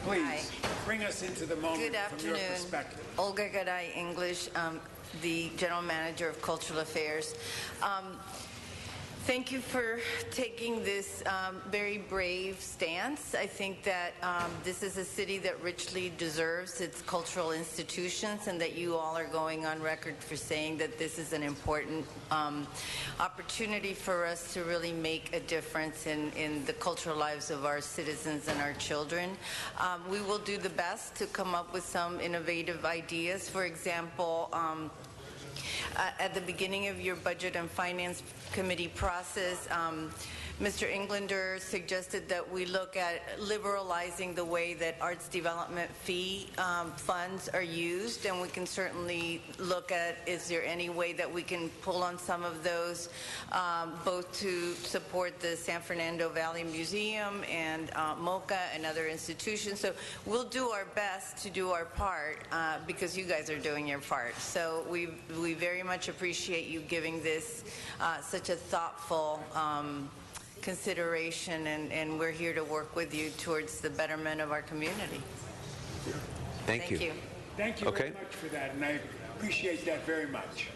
Speaker 21: Please, bring us into the moment
Speaker 5: Good
Speaker 21: from your
Speaker 5: afternoon.
Speaker 21: perspective.
Speaker 5: Olga Garay English, the General Manager of Cultural Affairs. Thank you for taking this very brave stance. I think that this is a city that richly deserves its cultural institutions, and that you all are going on record for saying that this is an important opportunity for us to really make a difference in the cultural lives of our citizens and our children. We will do the best to come up with some innovative ideas. For example, at the beginning of your Budget and Finance Committee process, Mr. Englander suggested that we look at liberalizing the way that arts development fee funds are used, and we can certainly look at, is there any way that we can pull on some of those, both to support the San Fernando Valley Museum and MOCA and other institutions. So we'll do our best to do our part because you guys are doing your part. So we very much appreciate you giving this such a thoughtful consideration, and we're here to work with you towards the betterment of our community.
Speaker 9: Thank you.
Speaker 21: Thank you
Speaker 9: Okay.
Speaker 21: very much for that. And appreciate that very much.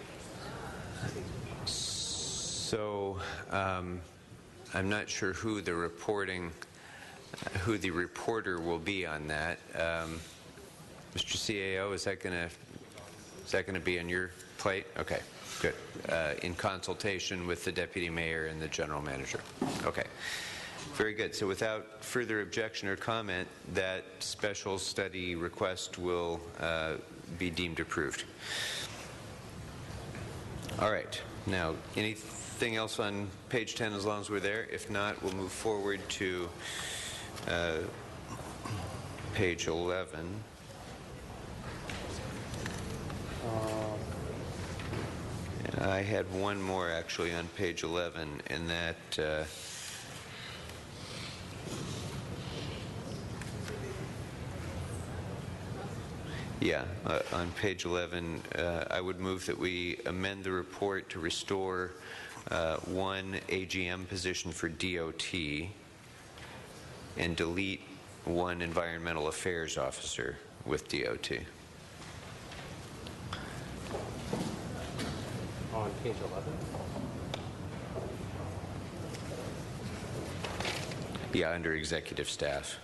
Speaker 9: So I'm not sure who the reporter will be on that. Mr. CAO, is that going to be on your plate? Okay, good. In consultation with the deputy mayor and the general manager. Okay, very good. So without further objection or comment, that special study request will be deemed approved. All right. Now, anything else on page 10 as long as we're there? If not, we'll move forward to page 11. I had one more actually on page 11, and that on page 11, I would move that we amend the report to restore one AGM position for DOT and delete one environmental affairs officer with DOT.
Speaker 14: On page 11?
Speaker 9: Yeah, under executive staff.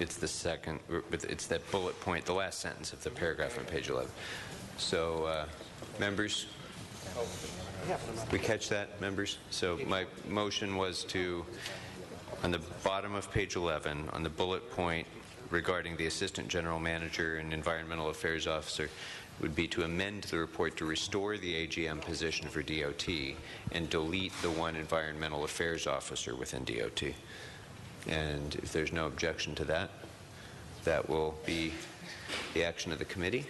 Speaker 9: It's the second, it's that bullet point, the last sentence of the paragraph on page 11. So, members, we catch that, members? So my motion was to, on the bottom of page 11, on the bullet point regarding the Assistant General Manager and Environmental Affairs Officer, would be to amend the report to restore the AGM position for DOT and delete the one Environmental Affairs Officer within DOT. And if there's no objection to that, that will be the action of the committee.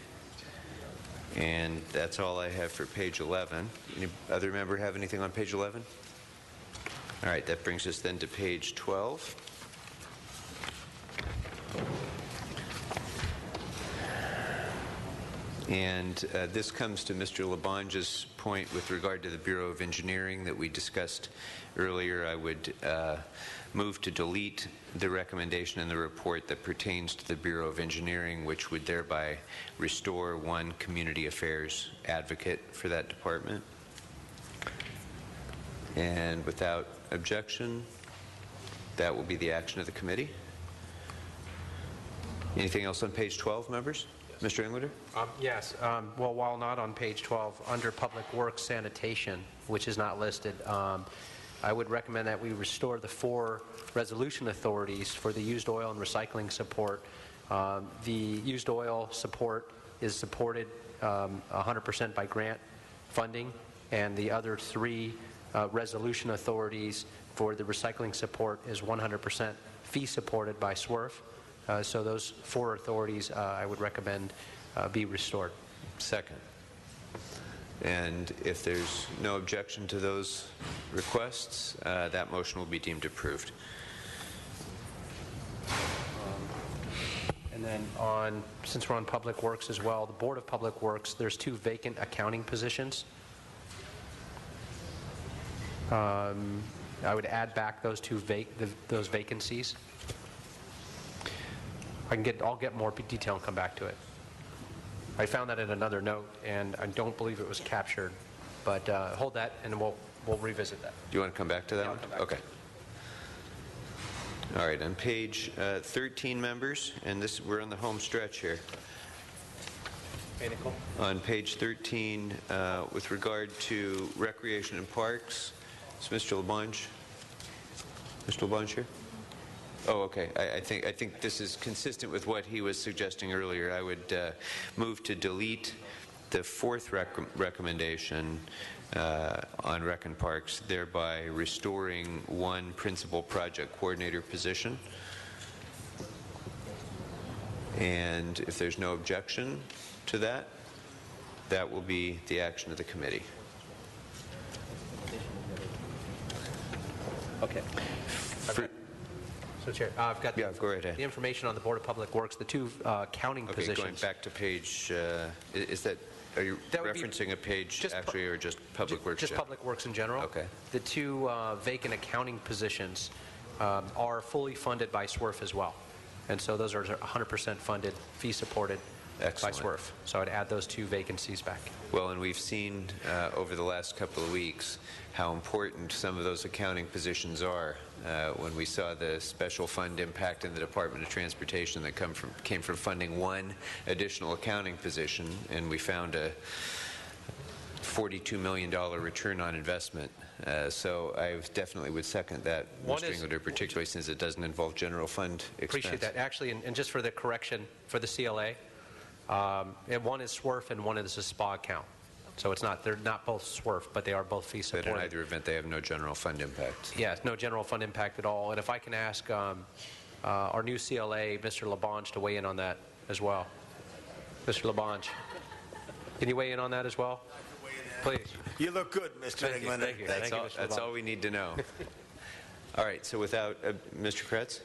Speaker 9: And that's all I have for page 11. Any other member have anything on page 11? All right, that brings us then to page 12. And this comes to Mr. Labange's point with regard to the Bureau of Engineering that we discussed earlier. I would move to delete the recommendation in the report that pertains to the Bureau of Engineering, which would thereby restore one community affairs advocate for that department. And without objection, that will be the action of the committee. Anything else on page 12, members? Mr. Englander?
Speaker 14: Yes. Well, while not on page 12, under Public Works Sanitation, which is not listed, I would recommend that we restore the 4 resolution authorities for the used oil and recycling support. The used oil support is supported 100% by grant funding, and the other 3 resolution authorities for the recycling support is 100% fee supported by SWRF. So those 4 authorities I would recommend be restored.
Speaker 9: Second. And if there's no objection to those requests, that motion will be deemed approved.
Speaker 14: And then on, since we're on Public Works as well, the Board of Public Works, there's 2 vacant accounting positions. I would add back those 2 those vacancies. I'll get more detail and come back to it. I found that in another note, and I don't believe it was captured. But hold that, and we'll revisit that.
Speaker 9: Do you want to come back to that one? Okay. All right, on page 13, members, and we're on the home stretch here. On page 13, with regard to recreation and parks, is Mr. Labange? Mr. Labange here? Oh, okay. I think this is consistent with what he was suggesting earlier. I would move to delete the 4th recommendation on Rec and Parks, thereby restoring one principal project coordinator position. And if there's no objection to that, that will be the action of the committee.
Speaker 14: Okay. So, Chair, I've got
Speaker 9: Yeah, go right ahead.
Speaker 14: the information on the Board of Public Works, the two counting
Speaker 9: Okay,
Speaker 14: positions.
Speaker 9: going back to page, are you
Speaker 14: That would be
Speaker 9: referencing a page actually, or just Public Works?
Speaker 14: Just
Speaker 9: general?
Speaker 14: Public Works in general.
Speaker 9: Okay.
Speaker 14: The two vacant accounting positions are fully funded by SWRF as well. And so those are 100% funded, fee supported
Speaker 9: Excellent.
Speaker 14: by SWRF. So I'd add those two vacancies back.
Speaker 9: Well, and we've seen over the last couple of weeks how important some of those accounting positions are. When we saw the special fund impact in the Department of Transportation that came from funding one additional accounting position, and we found a $42 million return on investment. So I definitely would second that, Mr. Englander, particularly since it doesn't involve general fund expense.
Speaker 14: Appreciate that. Actually, and just for the correction, for the CLA, one is SWRF and one is a SPA account. So they're not both SWRF, but they are both fee supported.
Speaker 9: But in either event, they have no general fund impact.
Speaker 14: Yes, no general fund impact at all. And if I can ask our new CLA, Mr. LaBonge, to weigh in on that as well. Mr. LaBonge, can you weigh in on that as well? Please.
Speaker 13: You look good, Mr. Englander.
Speaker 14: Thank you.
Speaker 9: That's all we need to know. All right, so without, Mr. Kretz?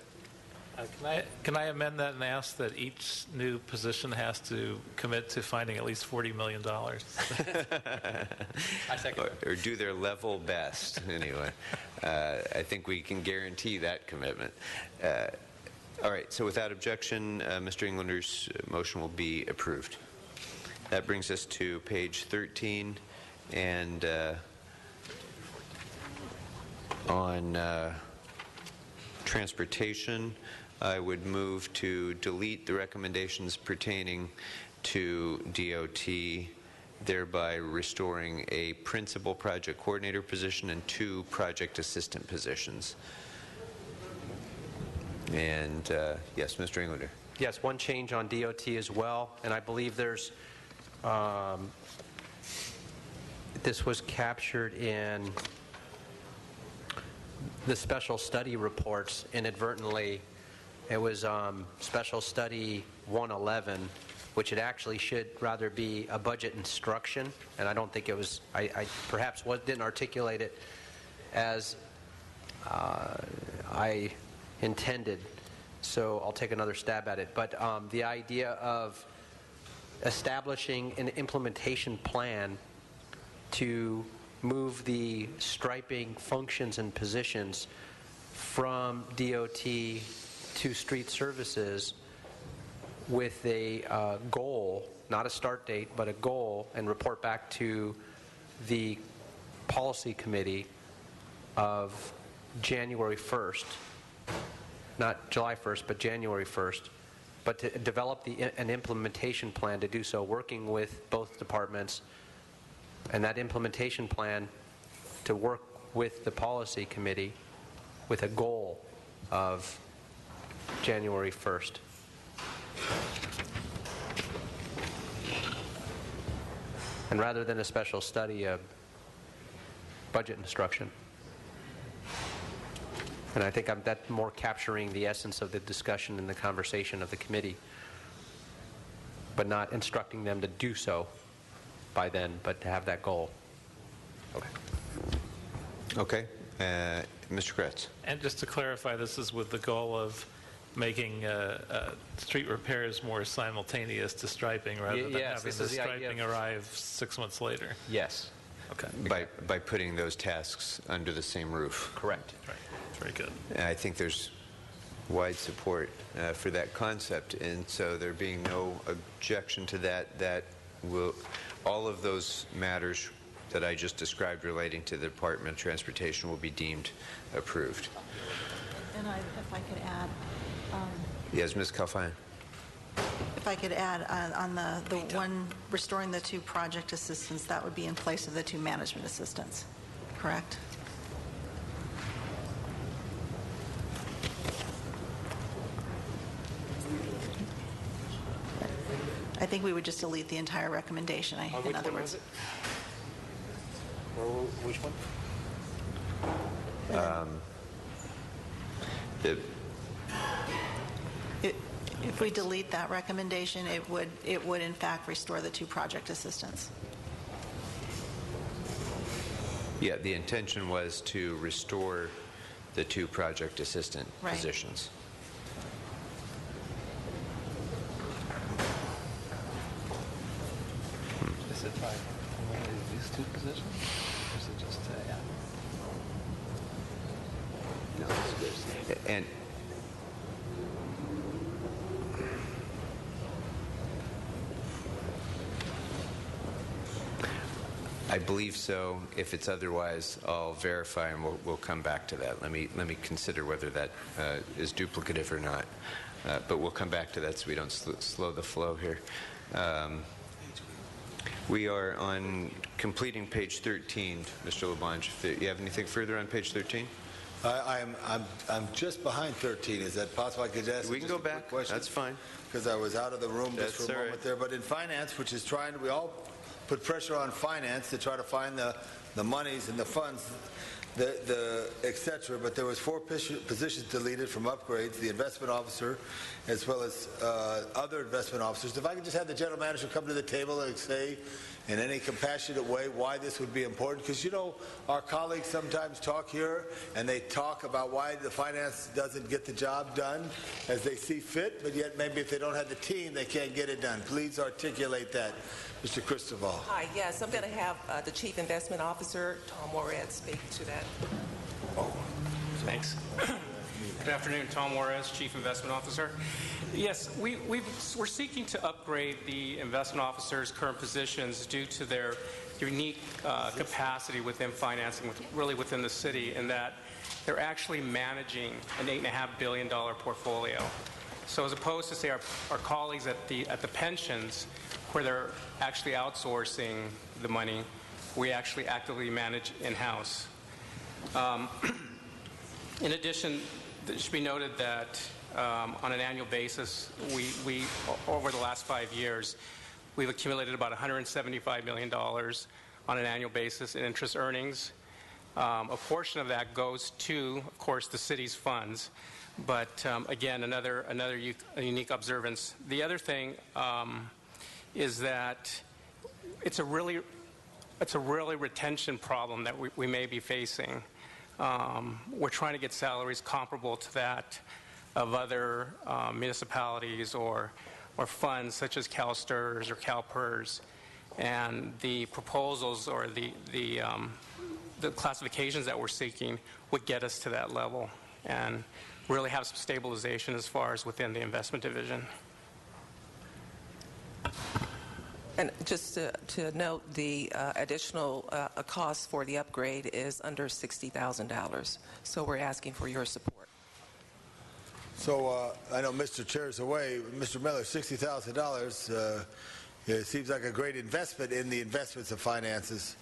Speaker 20: Can I amend that and ask that each new position has to commit to finding at least $40 million?
Speaker 14: I second.
Speaker 9: Or do their level best, anyway. I think we can guarantee that commitment. All right, so without objection, Mr. Englander's motion will be approved. That brings us to page 13, and on transportation, I would move to delete the recommendations pertaining to DOT, thereby restoring a principal project coordinator position and 2 project assistant positions. And yes, Mr. Englander.
Speaker 14: Yes, one change on DOT as well, and I believe there's this was captured in the special study reports inadvertently. It was special study 111, which it actually should rather be a budget instruction, and I don't think it was, I perhaps didn't articulate it as I intended, so I'll take another stab at it. But the idea of establishing an implementation plan to move the striping functions and positions from DOT to street services with a goal, not a start date, but a goal, and report back to the policy committee of January 1st, not July 1st, but January 1st, but to develop an implementation plan to do so, working with both departments, and that implementation plan to work with the policy committee with a goal of January 1st. And rather than a special study, a budget instruction. And I think that's more capturing the essence of the discussion and the conversation of the committee, but not instructing them to do so by then, but to have that goal. Okay.
Speaker 9: Okay. Mr. Kretz.
Speaker 20: And just to clarify, this is with the goal of making street repairs more simultaneous to striping rather than having the striping arrive 6 months later.
Speaker 14: Yes.
Speaker 20: Okay.
Speaker 9: By putting those tasks under the same roof.
Speaker 14: Correct.
Speaker 20: Right. Very good.
Speaker 9: And I think there's wide support for that concept, and so there being no objection to that will, all of those matters that I just described relating to the Department of Transportation will be deemed approved.
Speaker 18: And if I could add,
Speaker 9: Yes, Ms. Kalfan.
Speaker 18: if I could add on the one restoring the 2 project assistants, that would be in place of the 2 management assistants, correct? I think we would just delete the entire recommendation. In other words,
Speaker 14: which one?
Speaker 18: if we delete that recommendation, it would in fact restore the 2 project assistants.
Speaker 9: Yeah, the intention was to restore the 2 project assistant
Speaker 18: Right.
Speaker 9: positions.
Speaker 20: Is it by these 2 positions? Or is it just, yeah?
Speaker 9: And I believe so. If it's otherwise, I'll verify and we'll come back to that. Let me consider whether that is duplicative or not. But we'll come back to that so we don't slow the flow here. We are on completing page 13, Mr. LeBlanche. If you have anything further on page 13?
Speaker 13: I'm just behind 13. Is that possible? I could ask.
Speaker 9: We can go back. That's fine.
Speaker 13: Because I was out of the room just
Speaker 9: That's
Speaker 13: for a
Speaker 9: all
Speaker 13: moment
Speaker 9: right.
Speaker 13: there. But in finance, which is we all put pressure on finance to try to find the monies and the funds, the et cetera. But there was 4 positions deleted from upgrades, the investment officer, as well as other investment officers. If I could just have the general manager come to the table and say, in any compassionate way, why this would be important. Because, you know, our colleagues sometimes talk here, and they talk about why the finance doesn't get the job done as they see fit, but yet maybe if they don't have the team, they can't get it done. Please articulate that, Mr. Cristobal.
Speaker 6: Hi, yes, I'm going to have the Chief Investment Officer, Tom Moret, speak to that.
Speaker 22: Thanks. Good afternoon, Tom Juarez, Chief Investment Officer. Yes, we're seeking to upgrade the investment officer's current positions due to their unique capacity within financing, really within the city, in that they're actually managing an $8.5 billion portfolio. So as opposed to, say, our colleagues at the pensions, where they're actually outsourcing the money, we actually actively manage in-house. In addition, it should be noted that on an annual basis, we over the last 5 years, we've accumulated about $175 million on an annual basis in interest earnings. A portion of that goes to, of course, the city's funds. But again, another unique observance. The other thing is that it's a really retention problem that we may be facing. We're trying to get salaries comparable to that of other municipalities or funds such as CalSTRS or CalPERS, and the proposals or the classifications that we're seeking would get us to that level and really have some stabilization as far as within the investment division.
Speaker 6: And just to note, the additional cost for the upgrade is under $60,000. So we're asking for your support.
Speaker 13: So I know Mr. Chair's away. Mr. Miller, $60,000, it seems like a great investment in the investments of finances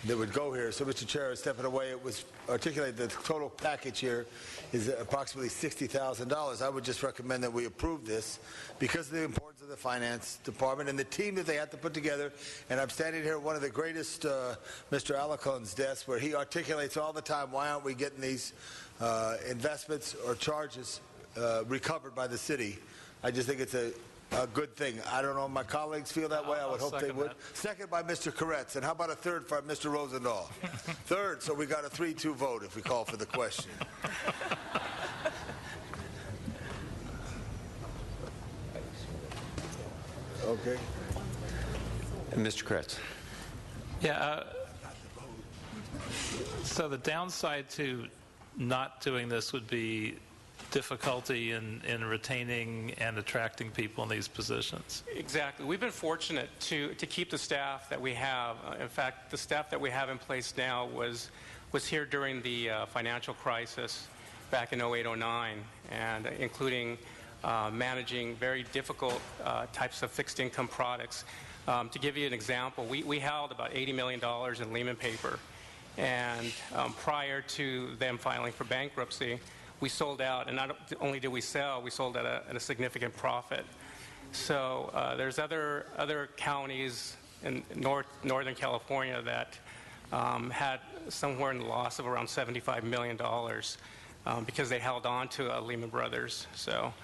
Speaker 13: that would go here. So, Mr. Chair, stepping away, it was articulated that the total package here is approximately $60,000. I would just recommend that we approve this because of the importance of the finance department and the team that they have to put together. And I'm standing here at one of the greatest, Mr. Alacon's desk, where he articulates all the time, why aren't we getting these investments or charges recovered by the city? I just think it's a good thing. I don't know if my colleagues feel that way. I would hope they would.
Speaker 20: That.
Speaker 13: Second by Mr. Koretz. And how about a third for Mr. Rosendahl? Third, so we got a 3-2 vote if we call for the question. Okay.
Speaker 9: And Mr. Koretz.
Speaker 20: Yeah. So the downside to not doing this would be difficulty in retaining and attracting people in these positions.
Speaker 22: Exactly. We've been fortunate to keep the staff that we have. In fact, the staff that we have in place now was here during the financial crisis back in 08-09, and including managing very difficult types of fixed income products. To give you an example, we held about $80 million in Lehman paper, and prior to them filing for bankruptcy, we sold out, and not only did we sell, we sold at a significant profit. So there's other counties in Northern California that had somewhere in the loss of around $75 million because they held on to Lehman Brothers. So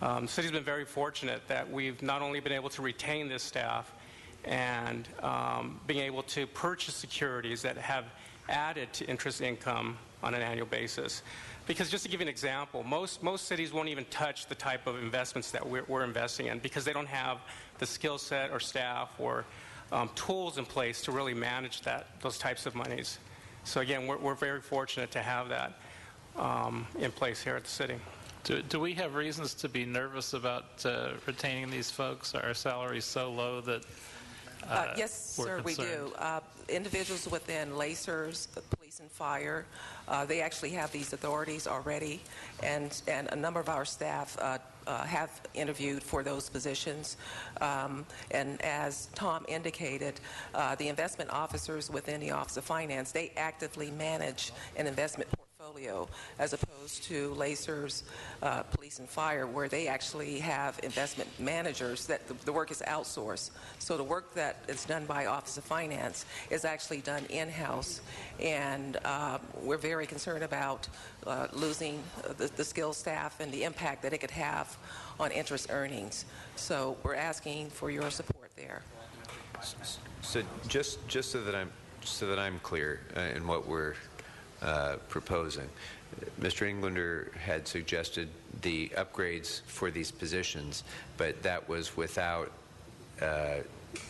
Speaker 22: the city's been very fortunate that we've not only been able to retain this staff and being able to purchase securities that have added to interest income on an annual basis. Because just to give you an example, most cities won't even touch the type of investments that we're investing in because they don't have the skill set or staff or tools in place to really manage those types of monies. So again, we're very fortunate to have that in place here at the city.
Speaker 20: Do we have reasons to be nervous about retaining these folks? Are our salaries so low that
Speaker 6: Yes, sir, we do. Individuals within LACERS, police and fire, they actually have these authorities already, and a number of our staff have interviewed for those positions. And as Tom indicated, the investment officers within the Office of Finance, they actively manage an investment portfolio as opposed to LACERS, police and fire, where they actually have investment managers that the work is outsourced. So the work that is done by Office of Finance is actually done in-house, and we're very concerned about losing the skilled staff and the impact that it could have on interest earnings. So we're asking for your support there.
Speaker 9: So just so that I'm clear in what we're proposing, Mr. Englander had suggested the upgrades for these positions, but that was without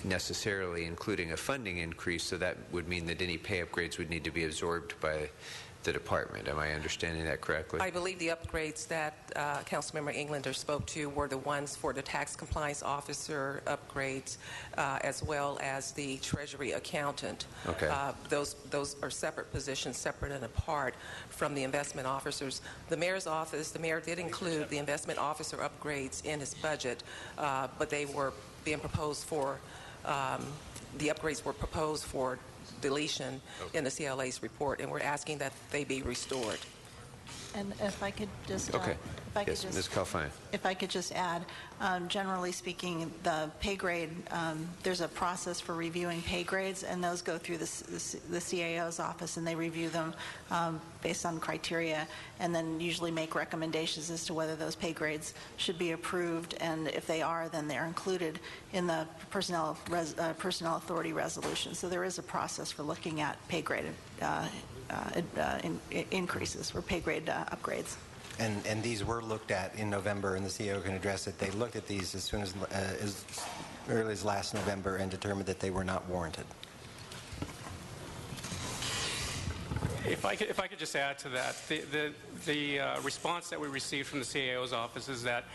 Speaker 9: necessarily including a funding increase, so that would mean that any pay upgrades would need to be absorbed by the department. Am I understanding that correctly?
Speaker 6: I believe the upgrades that Councilmember Englander spoke to were the ones for the tax compliance officer upgrades, as well as the treasury accountant.
Speaker 9: Okay.
Speaker 6: Those are separate positions, separate and apart from the investment officers. The mayor's office, the mayor did include the investment officer upgrades in his budget, but they were being proposed for, the upgrades were proposed for deletion in the CLA's report, and we're asking that they be restored.
Speaker 18: And if I could just...
Speaker 9: Okay. Yes, Ms. Calfine.
Speaker 18: If I could just add, generally speaking, the pay grade, there's a process for reviewing pay grades, and those go through the CAO's office, and they review them based on criteria, and then usually make recommendations as to whether those pay grades should be approved, and if they are, then they're included in the personnel authority resolution. So there is a process for looking at pay grade increases or pay grade upgrades.
Speaker 17: And these were looked at in November, and the CEO can address it. They looked at these as early as last November and determined that they were not warranted.
Speaker 22: If I could just add to that, the response that we received from the CAO's office is that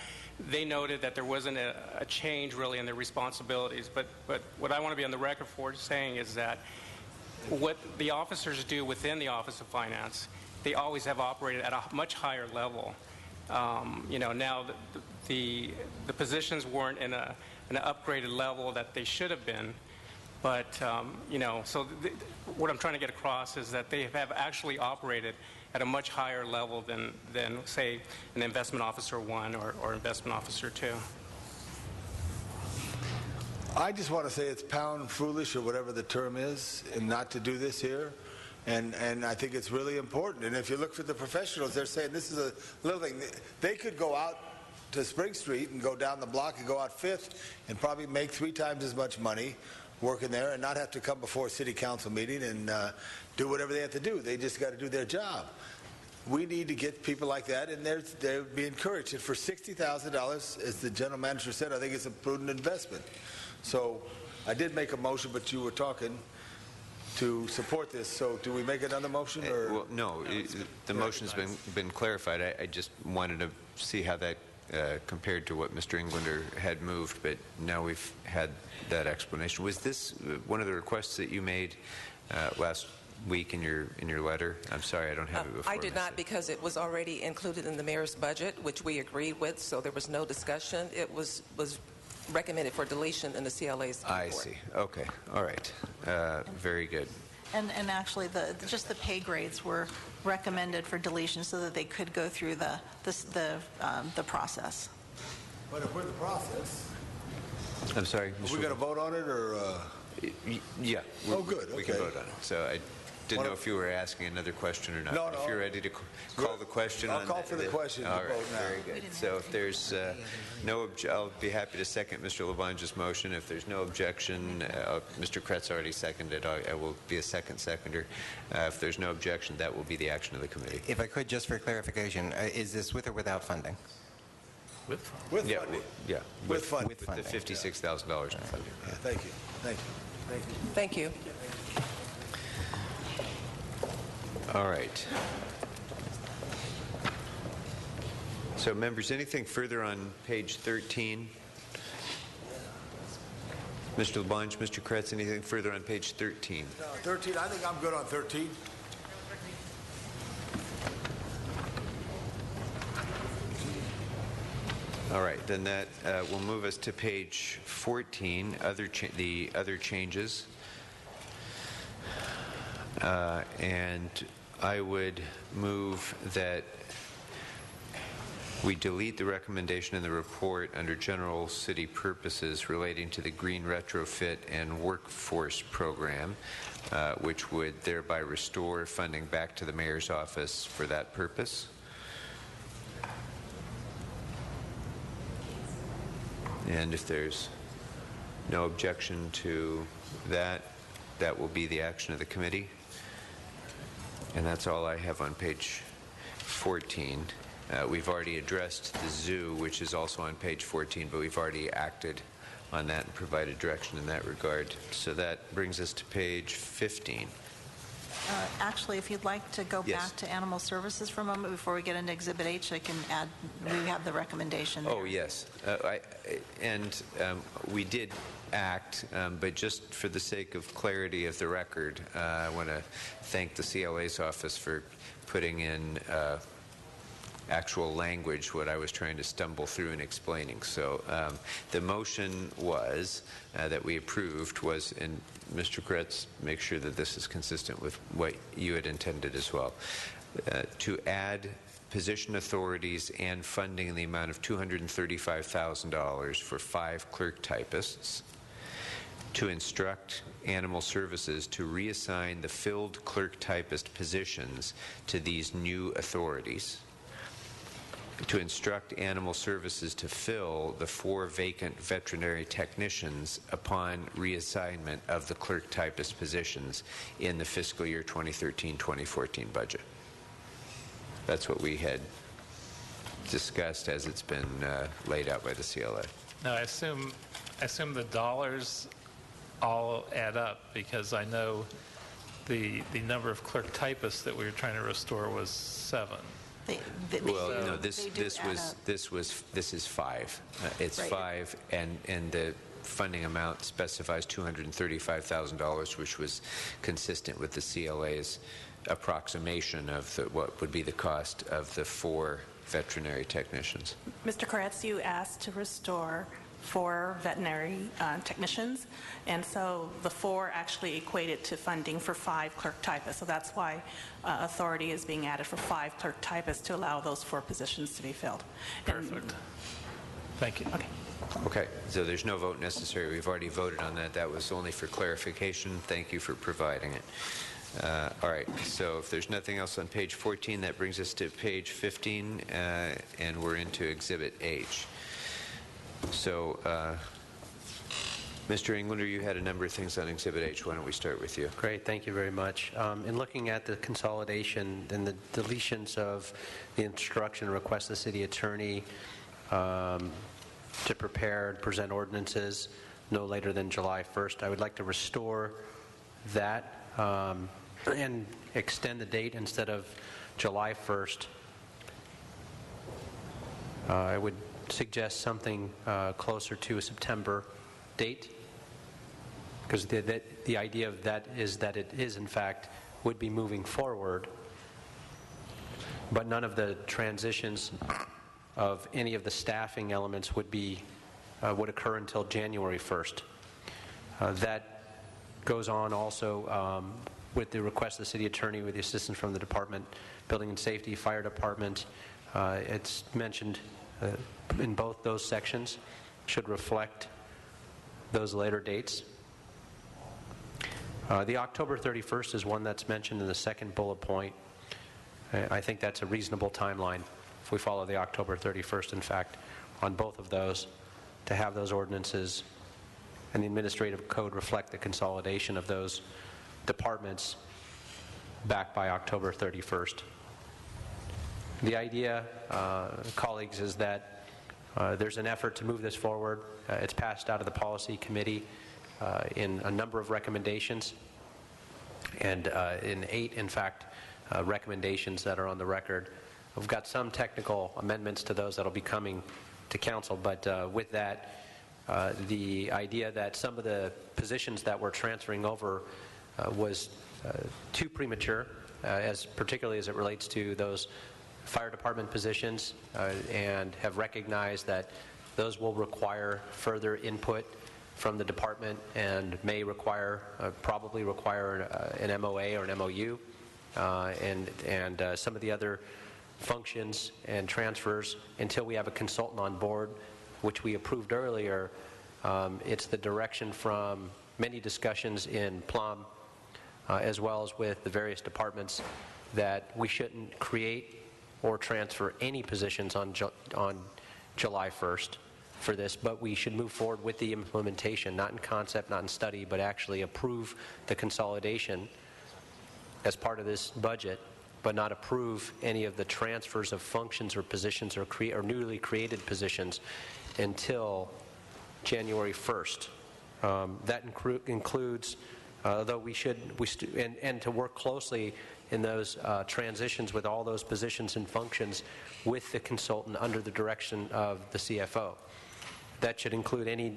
Speaker 22: they noted that there wasn't a change really in their responsibilities. But what I want to be on the record for saying is that what the officers do within the Office of Finance, they always have operated at a much higher level. Now the positions weren't in an upgraded level that they should have been, but so what I'm trying to get across is that they have actually operated at a much higher level than say an investment officer 1 or investment officer 2.
Speaker 13: I just want to say it's pound foolish, or whatever the term is, and not to do this here. And I think it's really important. And if you look for the professionals, they're saying this is a little thing. They could go out to Spring Street and go down the block and go out 5th and probably make 3 times as much money working there and not have to come before a city council meeting and do whatever they have to do. They just got to do their job. We need to get people like that, and they'll be encouraged. And for $60,000, as the general manager said, I think it's a prudent investment. So I did make a motion, but you were talking to support this. So do we make another motion? Or?
Speaker 9: Well, no, the motion's been clarified. I just wanted to see how that compared to what Mr. Englander had moved, but now we've had that explanation. Was this one of the requests that you made last week in your letter? I'm sorry, I don't have it before.
Speaker 6: I did not, because it was already included in the mayor's budget, which we agreed with, so there was no discussion. It was recommended for deletion in the CLA's report.
Speaker 9: I see. Okay. All right. Very good.
Speaker 18: And actually, just the pay grades were recommended for deletion so that they could go through the process.
Speaker 13: But if we're in the process,
Speaker 9: I'm sorry.
Speaker 13: are we going to vote on it, or?
Speaker 9: Yeah.
Speaker 13: Oh, good.
Speaker 9: We can vote on it. So Didn't know if you were asking another question or not.
Speaker 13: No,
Speaker 9: If you're ready to call the question.
Speaker 13: I'll call for the question.
Speaker 9: All right,
Speaker 13: Vote now.
Speaker 9: very good. So if there's I'll be happy to second Mr. Labange's motion. If there's no objection, Mr. Kretz already seconded. I will be a seconder. If there's no objection, that will be the action of the committee.
Speaker 17: If I could, just for clarification, is this with or without funding?
Speaker 20: With funding.
Speaker 13: With
Speaker 9: Yeah,
Speaker 13: funding.
Speaker 9: yeah.
Speaker 13: With funding.
Speaker 9: With the $56,000 in funding.
Speaker 13: Yeah, thank you. Thank you. Thank you.
Speaker 6: Thank you.
Speaker 9: All right. So, members, anything further on page 13? Mr. Labange, Mr. Kretz, anything further on page 13?
Speaker 13: 13, I think I'm good on 13.
Speaker 9: All right, then that will move us to page 14, the other changes. And I would move that we delete the recommendation in the report under general city purposes relating to the green retrofit and workforce program, which would thereby restore funding back to the mayor's office for that purpose. And if there's no objection to that, that will be the action of the committee. And that's all I have on page 14. We've already addressed the zoo, which is also on page 14, but we've already acted on that and provided direction in that regard. So that brings us to page 15.
Speaker 18: Actually, if you'd like to go
Speaker 9: Yes.
Speaker 18: back to animal services for a moment before we get into Exhibit H, I can add, we have the recommendation there.
Speaker 9: Oh, yes. We did act, but just for the sake of clarity of the record, I want to thank the CLA's office for putting in actual language what I was trying to stumble through and explaining. So the motion was that we approved was, and Mr. Kretz, make sure that this is consistent with what you had intended as well, to add position authorities and funding in the amount of $235,000 for 5 clerk typists, to instruct Animal Services to reassign the filled clerk typist positions to these new authorities, to instruct Animal Services to fill the 4 vacant veterinary technicians upon reassignment of the clerk typist positions in the fiscal year 2013-2014 budget. That's what we had discussed as it's been laid out by the CLA.
Speaker 20: Now, I assume the dollars all add up, because I know the number of clerk typists that we were trying to restore was 7.
Speaker 9: No, this is 5. It's
Speaker 18: Right.
Speaker 9: 5, and the funding amount specifies $235,000, which was consistent with the CLA's approximation of what would be the cost of the 4 veterinary technicians.
Speaker 3: Mr. Kretz, you asked to restore 4 veterinary technicians, and so the 4 actually equated to funding for 5 clerk typists. So that's why authority is being added for 5 clerk typists to allow those 4 positions to be filled.
Speaker 20: Perfect. Thank you.
Speaker 3: Okay.
Speaker 9: Okay, so there's no vote necessary. We've already voted on that. That was only for clarification. Thank you for providing it. All right, so if there's nothing else on page 14, that brings us to page 15, and we're into Exhibit H. So, Mr. Englander, you had a number of things on Exhibit H. Why don't we start with you?
Speaker 14: Great, thank you very much. In looking at the consolidation and the deletions of the instruction to request the city attorney to prepare and present ordinances no later than July 1st, I would like to restore that and extend the date instead of July 1st. I would suggest something closer to a September date, because the idea of that is that it is, in fact, would be moving forward, but none of the transitions of any of the staffing elements would occur until January 1st. That goes on also with the request of the city attorney with the assistance from the department, building and safety, fire department. It's mentioned in both those sections, should reflect those later dates. The October 31st is one that's mentioned in the second bullet point. I think that's a reasonable timeline if we follow the October 31st, in fact, on both of those, to have those ordinances and the administrative code reflect the consolidation of those departments back by October 31st. The idea, colleagues, is that there's an effort to move this forward. It's passed out of the policy committee in a number of recommendations, and in 8, in fact, recommendations that are on the record. We've got some technical amendments to those that will be coming to council, but with that, the idea that some of the positions that we're transferring over was too premature, particularly as it relates to those fire department positions, and have recognized that those will require further input from the department and may require, probably require an MOA or an MOU, and some of the other functions and transfers until we have a consultant on board, which we approved earlier. It's the direction from many discussions in Plum, as well as with the various departments, that we shouldn't create or transfer any positions on July 1st for this, but we should move forward with the implementation, not in concept, not in study, but actually approve the consolidation as part of this budget, but not approve any of the transfers of functions or positions or newly created positions until January 1st. That includes, though we should, and to work closely in those transitions with all those positions and functions with the consultant under the direction of the CFO. That should include any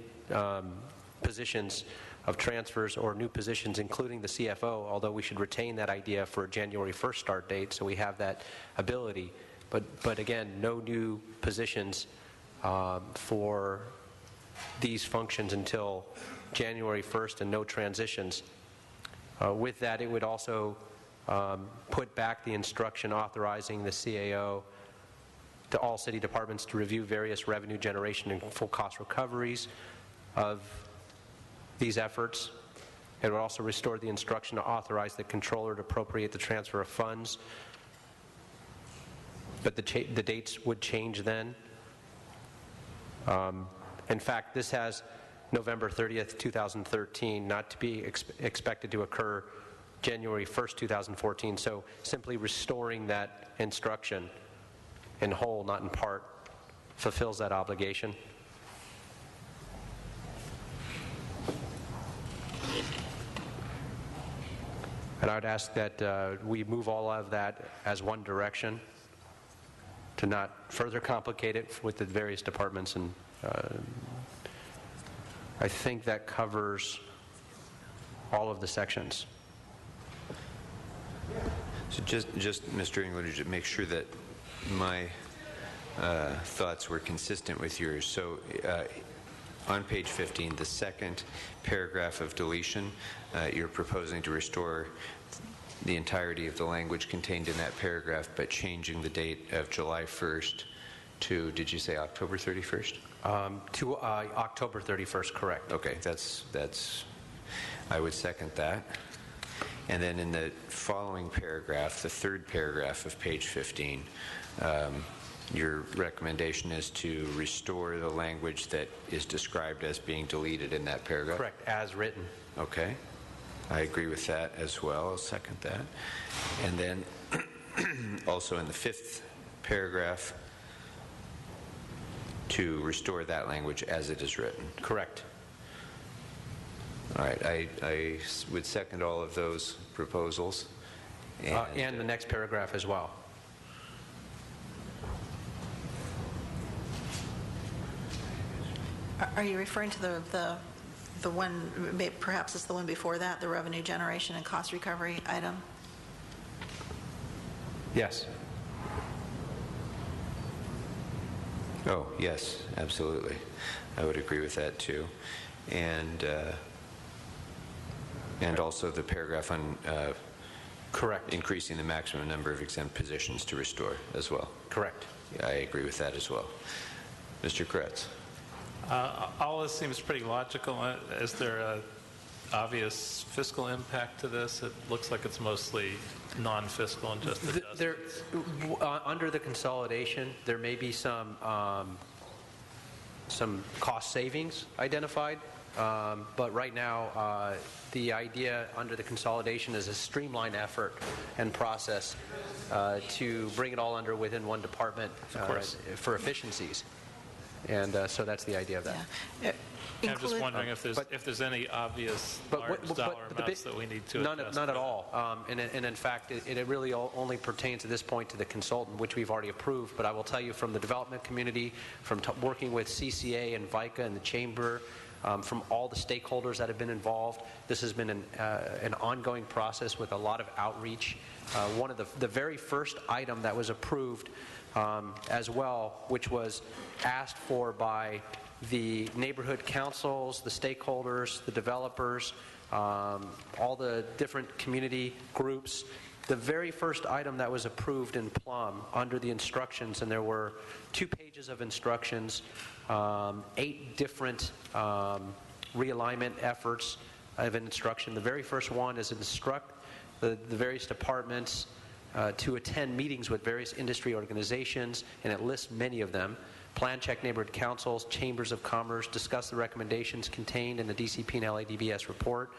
Speaker 14: positions of transfers or new positions, including the CFO, although we should retain that idea for a January 1st start date, so we have that ability. But again, no new positions for these functions until January 1st, and no transitions. With that, it would also put back the instruction authorizing the CAO to all city departments to review various revenue generation and full cost recoveries of these efforts. It would also restore the instruction to authorize the controller to appropriate the transfer of funds, but the dates would change then. In fact, this has November 30th, 2013, not to be expected to occur January 1st, 2014, so simply restoring that instruction in whole, not in part, fulfills that obligation. And I would ask that we move all of that as one direction, to not further complicate it with the various departments. And I think that covers all of the sections.
Speaker 9: So just Mr. Englander, to make sure that my thoughts were consistent with yours. So on page 15, the second paragraph of deletion, you're proposing to restore the entirety of the language contained in that paragraph, but changing the date of July 1st to, did you say October 31st?
Speaker 14: To October 31st, correct.
Speaker 9: Okay, that's I would second that. And then in the following paragraph, the third paragraph of page 15, your recommendation is to restore the language that is described as being deleted in that paragraph?
Speaker 14: Correct, as written.
Speaker 9: Okay. I agree with that as well. I'll second that. And then also in the fifth paragraph, to restore that language as it is written.
Speaker 14: Correct.
Speaker 9: All right. I would second all of those proposals.
Speaker 14: And the next paragraph as well.
Speaker 18: Are you referring to the one, perhaps it's the one before that, the revenue generation and cost recovery item?
Speaker 14: Yes.
Speaker 9: Oh, yes, absolutely. I would agree with that too. And also the paragraph on
Speaker 14: correct,
Speaker 9: increasing the maximum number of exempt positions to restore as well.
Speaker 14: Correct.
Speaker 9: I agree with that as well. Mr. Kretz.
Speaker 20: All this seems pretty logical. Is there obvious fiscal impact to this? It looks like it's mostly non-fiscal and just adjustments.
Speaker 14: Under the consolidation, there may be some cost savings identified, but right now the idea under the consolidation is a streamlined effort and process to bring it all under within one department for efficiencies. And so that's the idea of that.
Speaker 18: Yeah.
Speaker 20: I'm just wondering if there's any obvious large dollar amounts that we need to adjust.
Speaker 14: None at all. And in fact, it really only pertains at this point to the consultant, which we've already approved. But I will tell you from the development community, from working with CCA and VICA and the Chamber, from all the stakeholders that have been involved, this has been an ongoing process with a lot of outreach. One of the very first item that was approved as well, which was asked for by the neighborhood councils, the stakeholders, the developers, all the different community groups. The very first item that was approved in Plum under the instructions, and there were 2 pages of instructions, 8 different realignment efforts of instruction. The very first one is instruct the various departments to attend meetings with various industry organizations, and it lists many of them. Plan check neighborhood councils, chambers of commerce, discuss the recommendations contained in the DCP and LADBS report,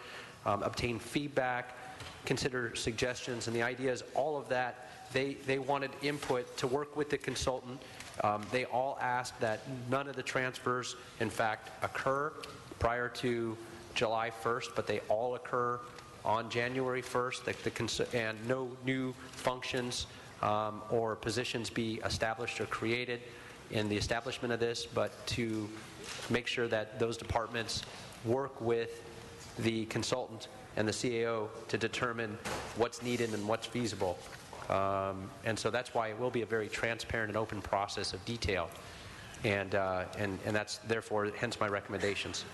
Speaker 14: obtain feedback, consider suggestions, and the idea is all of that, they wanted input to work with the consultant. They all asked that none of the transfers, in fact, occur prior to July 1st, but they all occur on January 1st, and no new functions or positions be established or created in the establishment of this, but to make sure that those departments work with the consultant and the CAO to determine what's needed and what's feasible. And so that's why it will be a very transparent and open process of detail. And that's therefore, hence my recommendations.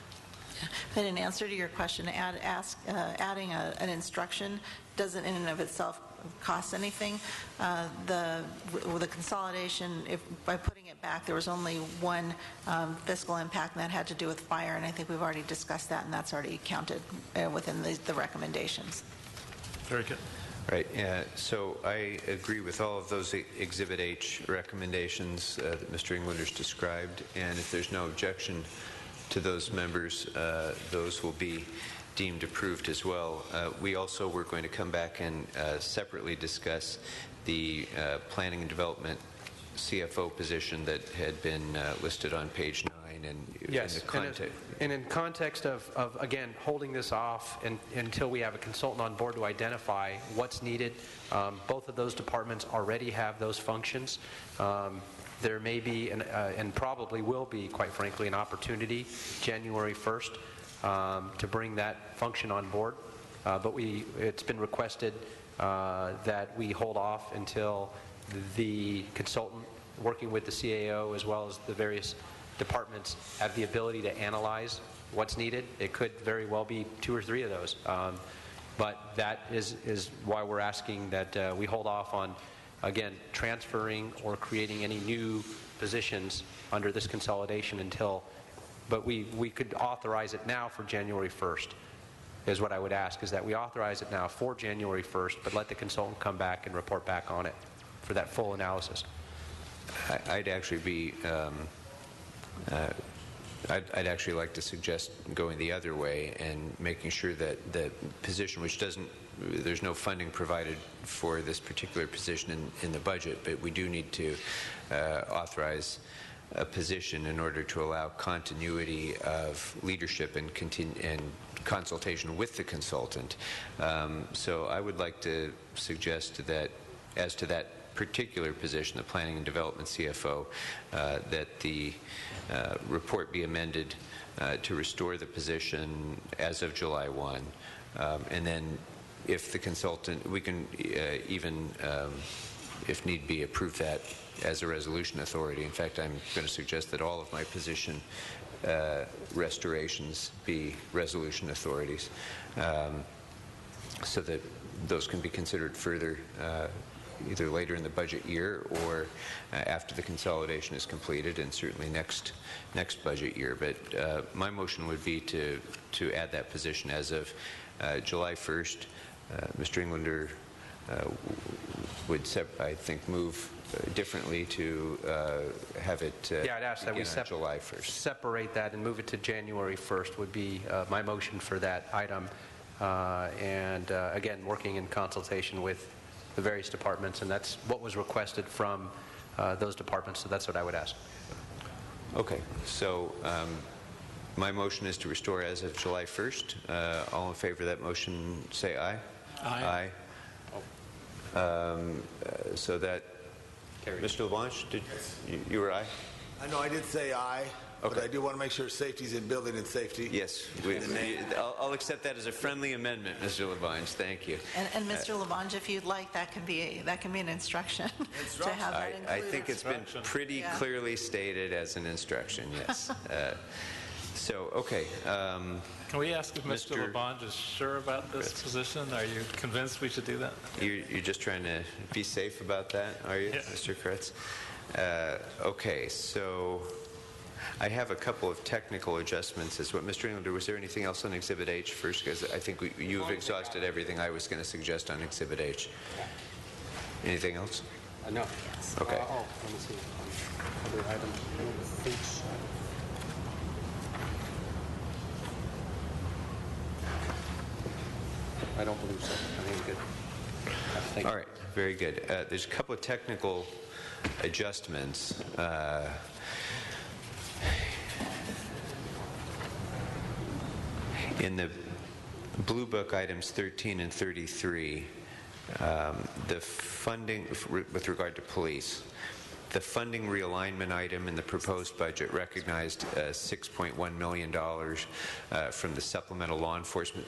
Speaker 18: But in answer to your question, adding an instruction doesn't in and of itself cost anything. With the consolidation, by putting it back, there was only one fiscal impact, and that had to do with fire, and I think we've already discussed that, and that's already counted within the recommendations.
Speaker 20: Very good.
Speaker 9: Right. So I agree with all of those Exhibit H recommendations that Mr. Englander's described, and if there's no objection to those members, those will be deemed approved as well. We also were going to come back and separately discuss the planning and development CFO position that had been listed on page 9. And
Speaker 14: yes,
Speaker 9: in the context.
Speaker 14: And in context of again, holding this off until we have a consultant on board to identify what's needed, both of those departments already have those functions. There may be, and probably will be, quite frankly, an opportunity January 1st to bring that function on board. But it's been requested that we hold off until the consultant working with the CAO as well as the various departments have the ability to analyze what's needed. It could very well be 2 or 3 of those. But that is why we're asking that we hold off on, again, transferring or creating any new positions under this consolidation until, but we could authorize it now for January 1st, is what I would ask, is that we authorize it now for January 1st, but let the consultant come back and report back on it for that full analysis.
Speaker 9: I'd actually be, I'd actually like to suggest going the other way and making sure that the position, which there's no funding provided for this particular position in the budget, but we do need to authorize a position in order to allow continuity of leadership and consultation with the consultant. So I would like to suggest that as to that particular position, the Planning and Development CFO, that the report be amended to restore the position as of July 1. And then if the consultant, we can even, if need be, approve that as a resolution authority. In fact, I'm going to suggest that all of my position restorations be resolution authorities, so that those can be considered further either later in the budget year or after the consolidation is completed, and certainly next budget year. But my motion would be to add that position as of July 1st. Mr. Englander would, I think, move differently to have it
Speaker 14: Yeah, I'd ask that we
Speaker 9: begin on July 1st.
Speaker 14: separate that and move it to January 1st would be my motion for that item. And again, working in consultation with the various departments, and that's what was requested from those departments, so that's what I would ask.
Speaker 9: Okay, so my motion is to restore as of July 1st. All in favor of that motion, say aye.
Speaker 20: Aye.
Speaker 9: So that, Mr. LaBlanche, you were aye?
Speaker 13: I know I did say aye, but I do want to make sure safety's in building and safety.
Speaker 9: Yes, I'll accept that as a friendly amendment, Mr. LaBlanche. Thank you.
Speaker 18: And Mr. Lavange, if you'd like, that can be an instruction to have that included.
Speaker 9: I think it's been pretty clearly stated as an instruction, yes. So, okay.
Speaker 20: Can we ask if Mr. LaBonge is sure about this position? Are you convinced we should do that?
Speaker 9: You're just trying to be safe about that, are you, Mr. Kretz? Okay, so I have a couple of technical adjustments as well. Mr. Englander, was there anything else on Exhibit H first? Because I think you've exhausted everything I was going to suggest on Exhibit H. Anything else?
Speaker 14: No.
Speaker 9: Okay.
Speaker 14: Let me see. Other items. I don't believe so. I think it's good.
Speaker 9: All right, very good. There's a couple of technical adjustments. In the Blue Book items 13 and 33, the funding with regard to police, the funding realignment item in the proposed budget recognized $6.1 million from the supplemental law enforcement.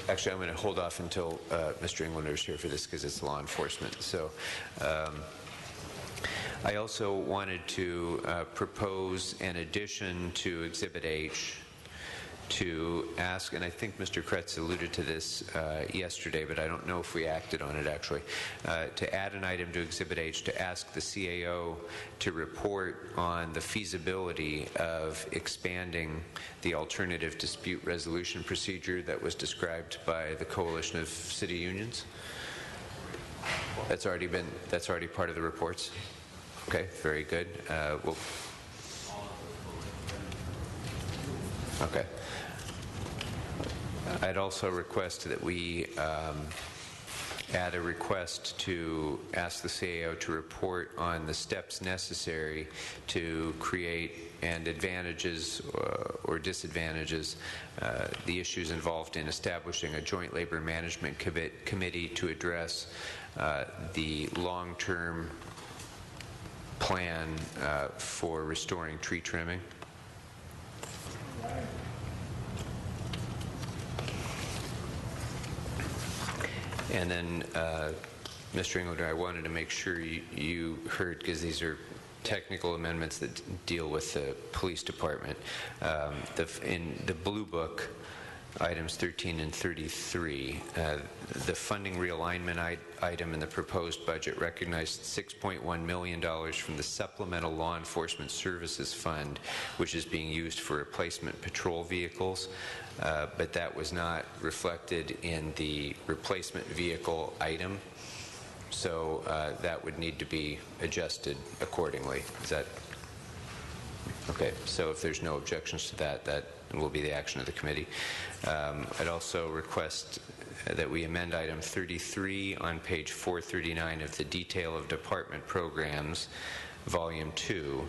Speaker 9: Actually, I'm going to hold off until Mr. Englander is here for this because it's law enforcement. So I also wanted to propose an addition to Exhibit H to ask, and I think Mr. Kretz alluded to this yesterday, but I don't know if we acted on it actually, to add an item to Exhibit H to ask the CAO to report on the feasibility of expanding the alternative dispute resolution procedure that was described by the Coalition of City Unions. That's already part of the reports. Okay, very good. Okay. I'd also request that we add a request to ask the CAO to report on the steps necessary to create and advantages or disadvantages, the issues involved in establishing a joint labor management committee to address the long-term plan for restoring tree trimming. And then, Mr. Englander, I wanted to make sure you heard, because these are technical amendments that deal with the police department. In the Blue Book, items 13 and 33, the funding realignment item in the proposed budget recognized $6.1 million from the Supplemental Law Enforcement Services Fund, which is being used for replacement patrol vehicles, but that was not reflected in the replacement vehicle item, so that would need to be adjusted accordingly. Is that okay? So if there's no objections to that, that will be the action of the committee. I'd also request that we amend item 33 on page 439 of the Detail of Department Programs, Volume 2,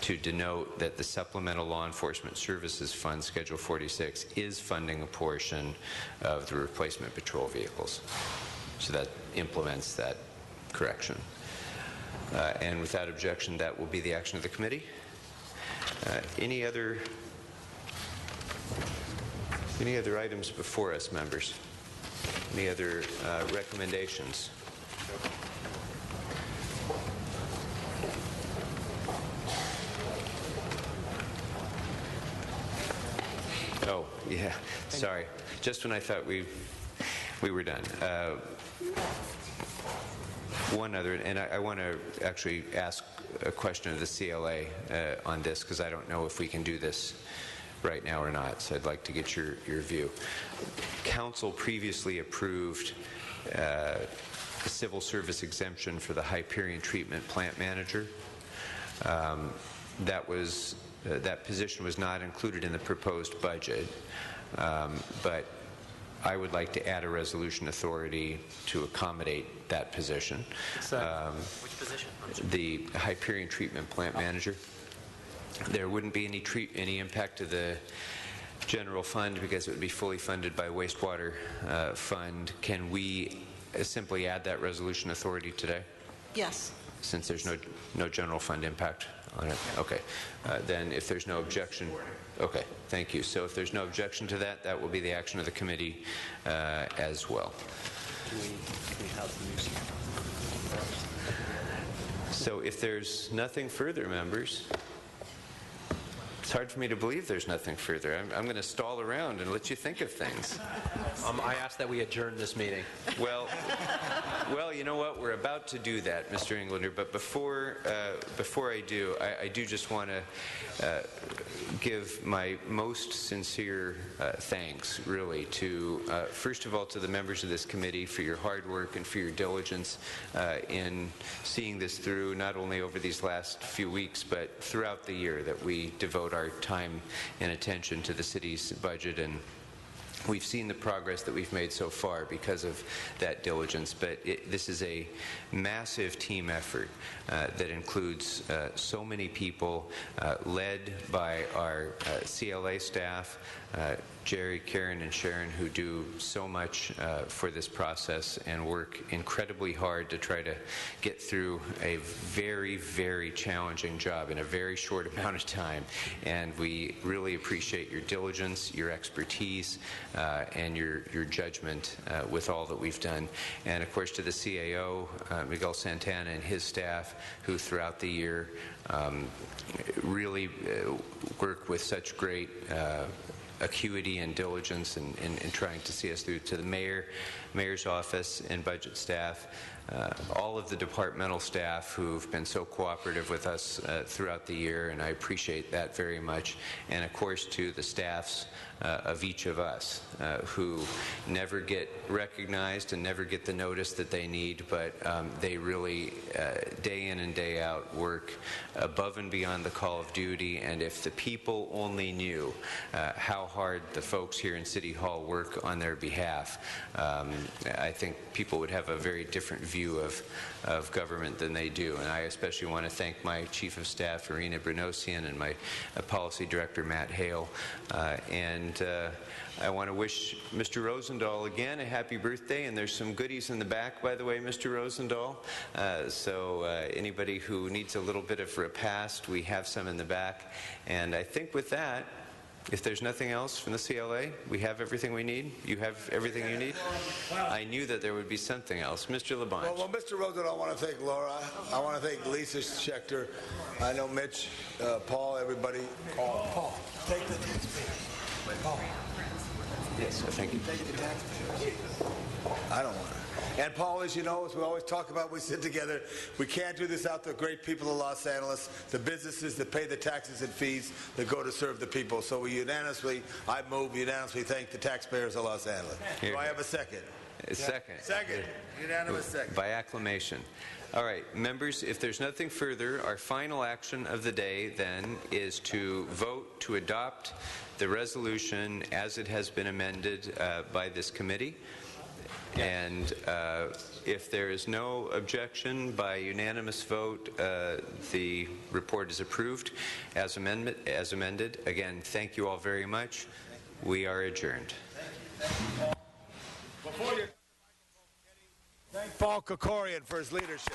Speaker 9: to denote that the Supplemental Law Enforcement Services Fund, Schedule 46, is funding a portion of the replacement patrol vehicles. So that implements that correction. And without objection, that will be the action of the committee. Any other items before us, members? Any other recommendations? Oh, yeah, sorry. Just when I thought We were done. One other, and I want to actually ask a question of the CLA on this, because I don't know if we can do this right now or not, so I'd like to get your view. Council previously approved a civil service exemption for the Hyperion treatment plant manager. That position was not included in the proposed budget, but I would like to add a resolution authority to accommodate that position.
Speaker 14: Which position?
Speaker 9: The Hyperion treatment plant manager. There wouldn't be any impact to the general fund because it would be fully funded by wastewater fund. Can we simply add that resolution authority today?
Speaker 18: Yes.
Speaker 9: Since there's no general fund impact on it? Okay. Then if there's no objection, okay, thank you. So if there's no objection to that, that will be the action of the committee as well. So if there's nothing further, members, it's hard for me to believe there's nothing further. I'm going to stall around and let you think of things.
Speaker 14: I ask that we adjourn this meeting.
Speaker 9: Well, you know what? We're about to do that, Mr. Englander. But before I do, I do just want to give my most sincere thanks, really, to first of all to the members of this committee for your hard work and for your diligence in seeing this through, not only over these last few weeks, but throughout the year that we devote our time and attention to the city's budget. And we've seen the progress that we've made so far because of that diligence, but this is a massive team effort that includes so many people, led by our CLA staff, Jerry, Karen, and Sharon, who do so much for this process and work incredibly hard to try to get through a very, very challenging job in a very short amount of time. And we really appreciate your diligence, your expertise, and your judgment with all that we've done. And of course to the CAO, Miguel Santana and his staff, who throughout the year really work with such great acuity and diligence in trying to see us through, to the mayor's office and budget staff, all of the departmental staff who've been so cooperative with us throughout the year, and I appreciate that very much, and of course to the staffs of each of us who never get recognized and never get the notice that they need, but they really day in and day out work above and beyond the call of duty. And if the people only knew how hard the folks here in City Hall work on their behalf, I think people would have a very different view of government than they do. And I especially want to thank my Chief of Staff, Irina Brunosian, and my Policy Director, Matt Hale. And I want to wish Mr. Rosendahl again a happy birthday, and there's some goodies in the back, by the way, Mr. Rosendahl. So anybody who needs a little bit of repast, we have some in the back. And I think with that, if there's nothing else from the CLA, we have everything we need? You have everything you need? I knew that there would be something else. Mr. LeBlanc.
Speaker 13: Well, Mr. Rosendahl, I want to thank Laura. I want to thank Lisa Schechter. I know Mitch, Paul, everybody. Paul, take the taxpayer. Paul.
Speaker 9: Yes, thank you.
Speaker 13: Take the taxpayer. I don't want to. And Paul, as you know, as we always talk about, we sit together. We can't do this without the great people of Los Angeles, the businesses that pay the taxes and fees that go to serve the people. So we unanimously thank the taxpayers of Los Angeles. Do I have a second?
Speaker 9: A second.
Speaker 13: Second. Unanimous second.
Speaker 9: By acclamation. All right, members, if there's nothing further, our final action of the day then is to vote to adopt the resolution as it has been amended by this committee. And if there is no objection by unanimous vote, the report is approved as amended. Again, thank you all very much. We are adjourned.
Speaker 13: Before you thank Paul Kokorian for his leadership.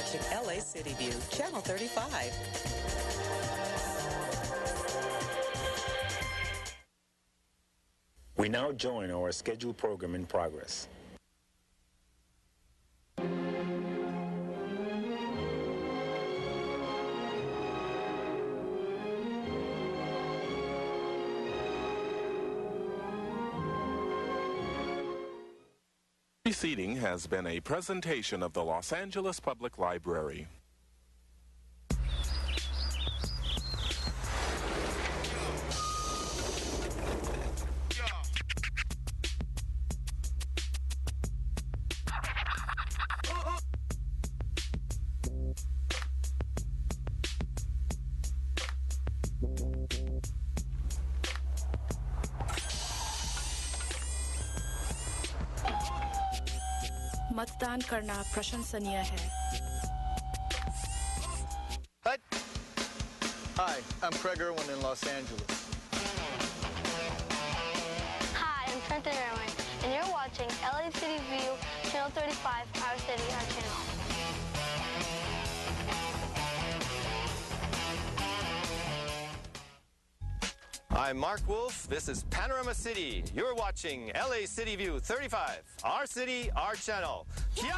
Speaker 7: watching LA City View, Channel 35.
Speaker 10: We now join our scheduled program in progress.
Speaker 23: Preceding has been a presentation of the Los Angeles Public Library.
Speaker 24: मतदान करना प्रशंसनीय है।
Speaker 25: Hi, I'm Craig Irwin in Los Angeles.
Speaker 26: Hi, I'm Trenton Irwin, and you're watching LA City View, Channel 35, Our City, Our Channel.
Speaker 27: I'm Mark Wolf. This is Panorama City. You're watching LA City View 35. Our city, our channel. Kia!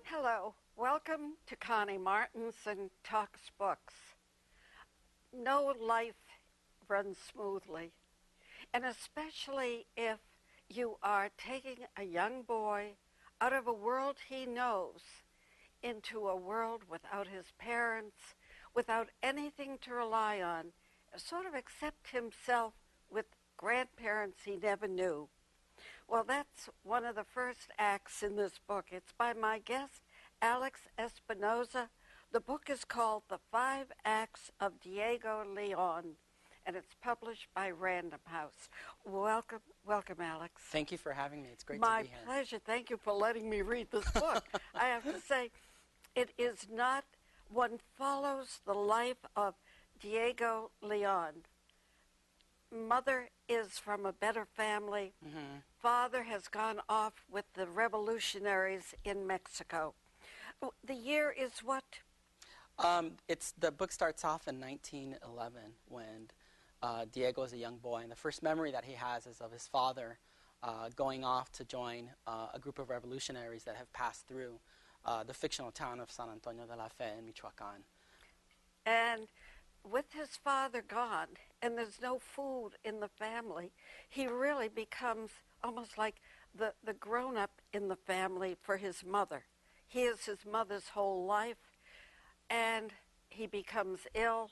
Speaker 28: Hello, welcome to Connie Martins and Talks Books. No life runs smoothly, and especially if you are taking a young boy out of a world he knows into a world without his parents, without anything to rely on, sort of accept himself with grandparents he never knew. Well, that's one of the first acts in this book. It's by my guest, Alex Espinoza. The book is called The 5 Acts of Diego Leon, and it's published by Random House. Welcome, Alex.
Speaker 29: Thank you for having me. It's great
Speaker 28: My
Speaker 29: to be here.
Speaker 28: pleasure. Thank you for letting me read this book. I have to say, it is not, one follows the life of Diego Leon. Mother is from a better family.
Speaker 29: Mm-hmm.
Speaker 28: Father has gone off with the revolutionaries in Mexico. The year is what?
Speaker 29: The book starts off in 1911 when Diego is a young boy, and the first memory that he has is of his father going off to join a group of revolutionaries that have passed through the fictional town of San Antonio de la Fe in Michoacan.
Speaker 28: And with his father gone, and there's no food in the family, he really becomes almost like the grown-up in the family for his mother. He is his mother's whole life, and he becomes ill.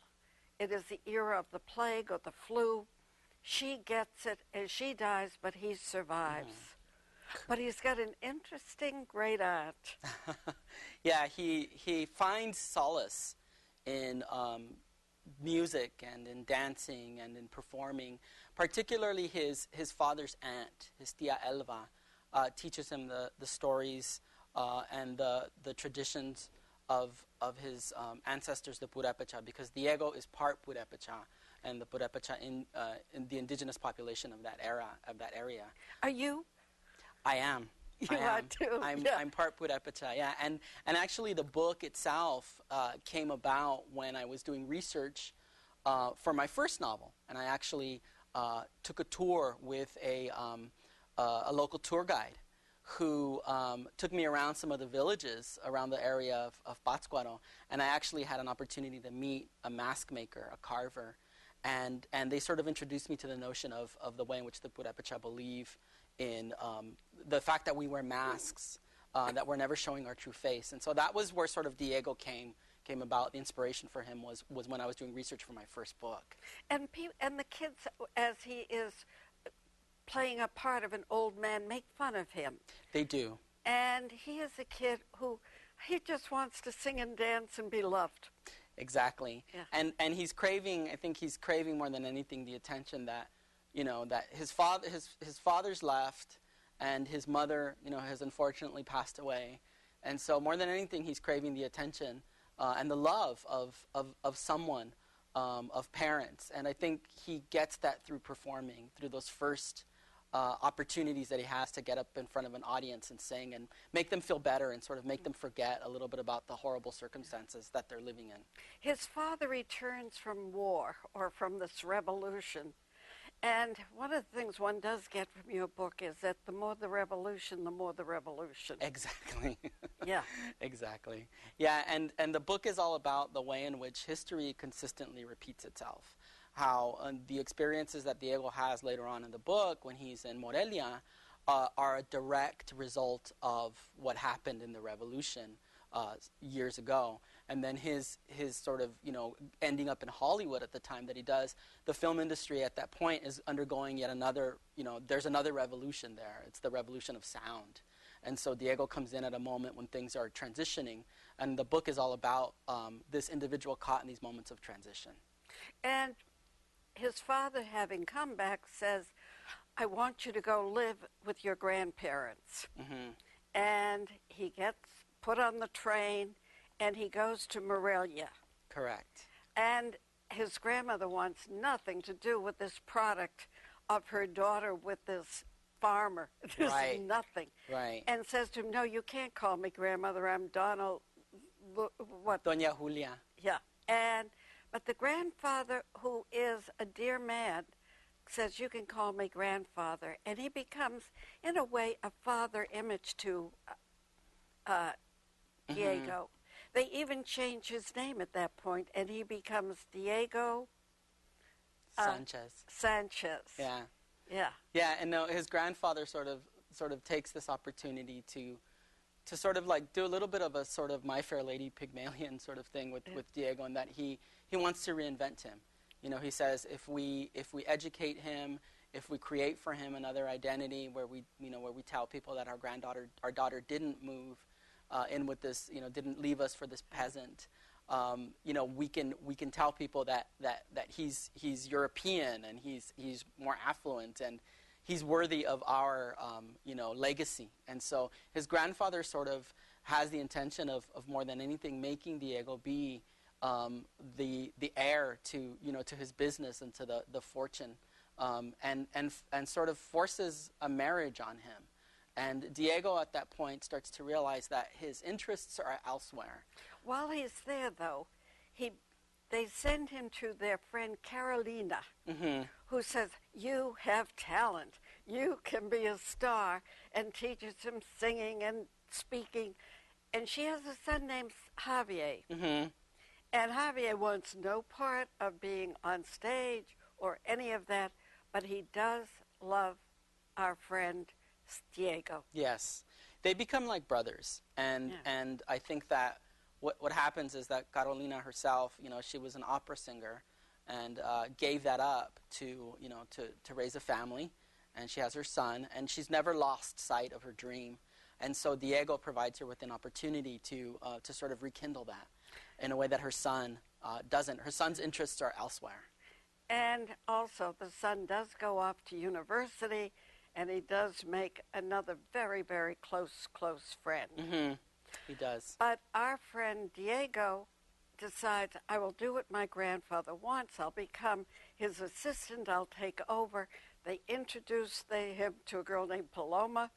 Speaker 28: It is the era of the plague or the flu. She gets it, and she dies, but he survives. But he's got an interesting great aunt.
Speaker 29: Yeah, he finds solace in music and in dancing and in performing. Particularly his father's aunt, his tia Elva, teaches him the stories and the traditions of his ancestors, the Purepecha, because Diego is part Purepecha, and the Purepecha in the indigenous population of that area.
Speaker 28: Are you?
Speaker 29: I am.
Speaker 28: You are too.
Speaker 29: I'm part Purepecha, yeah. And actually the book itself came about when I was doing research for my first novel, and I actually took a tour with a local tour guide who took me around some of the villages around the area of Pátzcuaro, and I actually had an opportunity to meet a mask maker, a carver, and they sort of introduced me to the notion of the way in which the Purepecha believe in the fact that we wear masks, that we're never showing our true face. And so that was where sort of Diego came about. The inspiration for him was when I was doing research for my first book.
Speaker 28: And the kids, as he is playing a part of an old man, make fun of him.
Speaker 29: They do.
Speaker 28: And he is a kid who, he just wants to sing and dance and be loved.
Speaker 29: Exactly.
Speaker 28: Yeah.
Speaker 29: And he's craving, I think he's craving more than anything the attention that, that his father's left and his mother, has unfortunately passed away. And so more than anything, he's craving the attention and the love of someone, of parents. And I think he gets that through performing, through those first opportunities that he has to get up in front of an audience and sing and make them feel better and sort of make them forget a little bit about the horrible circumstances that they're living in.
Speaker 28: His father returns from war or from this revolution. And one of the things one does get from your book is that the more the revolution, the more the revolution.
Speaker 29: Exactly.
Speaker 28: Yeah.
Speaker 29: Exactly. Yeah, and the book is all about the way in which history consistently repeats itself. How the experiences that Diego has later on in the book when he's in Morelia are a direct result of what happened in the revolution years ago. And then his sort of, ending up in Hollywood at the time that he does, the film industry at that point is undergoing yet another, there's another revolution there. It's the revolution of sound. And so Diego comes in at a moment when things are transitioning. And the book is all about this individual caught in these moments of transition.
Speaker 28: And his father, having come back, says, I want you to go live with your grandparents.
Speaker 29: Mm-hmm.
Speaker 28: And he gets put on the train, and he goes to Morelia.
Speaker 29: Correct.
Speaker 28: And his grandmother wants nothing to do with this product of her daughter with this farmer. This
Speaker 29: Right.
Speaker 28: is nothing.
Speaker 29: Right.
Speaker 28: And says to him, no, you can't call me grandmother. I'm Donald, what?
Speaker 29: Doña Julia.
Speaker 28: Yeah. But the grandfather, who is a dear man, says, you can call me grandfather. And he becomes, in a way, a father image to Diego. They even change his name at that point, and he becomes Diego
Speaker 29: Sanchez.
Speaker 28: Sanchez.
Speaker 29: Yeah.
Speaker 28: Yeah.
Speaker 29: Yeah, and no, his grandfather sort of takes this opportunity to sort of like do a little bit of a sort of My Fair Lady Pygmalion sort of thing with Diego, in that he wants to reinvent him. He says if we educate him, if we create for him another identity where we tell people that our daughter didn't move in with this, didn't leave us for this peasant. We can tell people that he's European and he's more affluent and he's worthy of our legacy. And so his grandfather sort of has the intention of more than anything making Diego be the heir to his business and to the fortune, and sort of forces a marriage on him. And Diego at that point starts to realize that his interests are elsewhere.
Speaker 28: While he's there, though, they send him to their friend Carolina, who says, you have talent. You can be a star, and teaches him singing and speaking. And she has a son named Javier. And Javier wants no part of being on stage or any of that, but he does love our friend Diego.
Speaker 29: Yes. They become like brothers. And I think that what happens is that Carolina herself, she was an opera singer and gave that up to raise a family. And she has her son, and she's never lost sight of her dream. And so Diego provides her with an opportunity to sort of rekindle that in a way that her son doesn't. Her son's interests are elsewhere.
Speaker 28: And also, the son does go off to university, and he does make another very, very close friend.
Speaker 29: He does.
Speaker 28: But our friend Diego decides, I will do what my grandfather wants. I'll become his assistant. I'll take over. They introduce him to a girl named Paloma,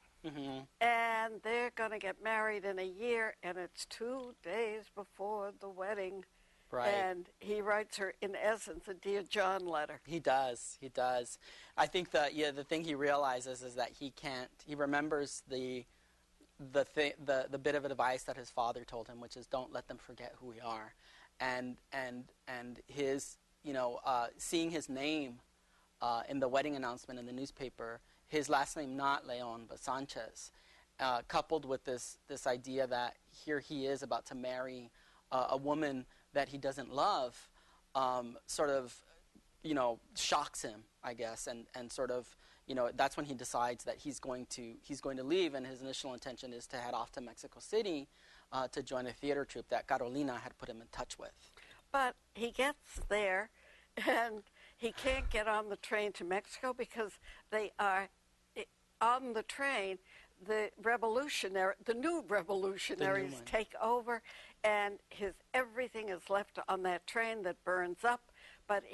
Speaker 28: and they're going to get married in a year, and it's 2 days before the wedding.
Speaker 29: Right.
Speaker 28: And he writes her, in essence, a Dear John letter.
Speaker 29: He does. I think that, the thing he realizes is that he remembers the bit of advice that his father told him, which is don't let them forget who we are. And his, seeing his name in the wedding announcement in the newspaper, his last name not Leon but Sanchez, coupled with this idea that here he is about to marry a woman that he doesn't love, sort of, shocks him, I guess, and sort of, that's when he decides that he's going to leave, and his initial intention is to head off to Mexico City to join a theater troupe that Carolina had put him in touch with.
Speaker 28: But he gets there, and he can't get on the train to Mexico because they are on the train. The new revolutionaries take over, and everything is left on that train that burns up. But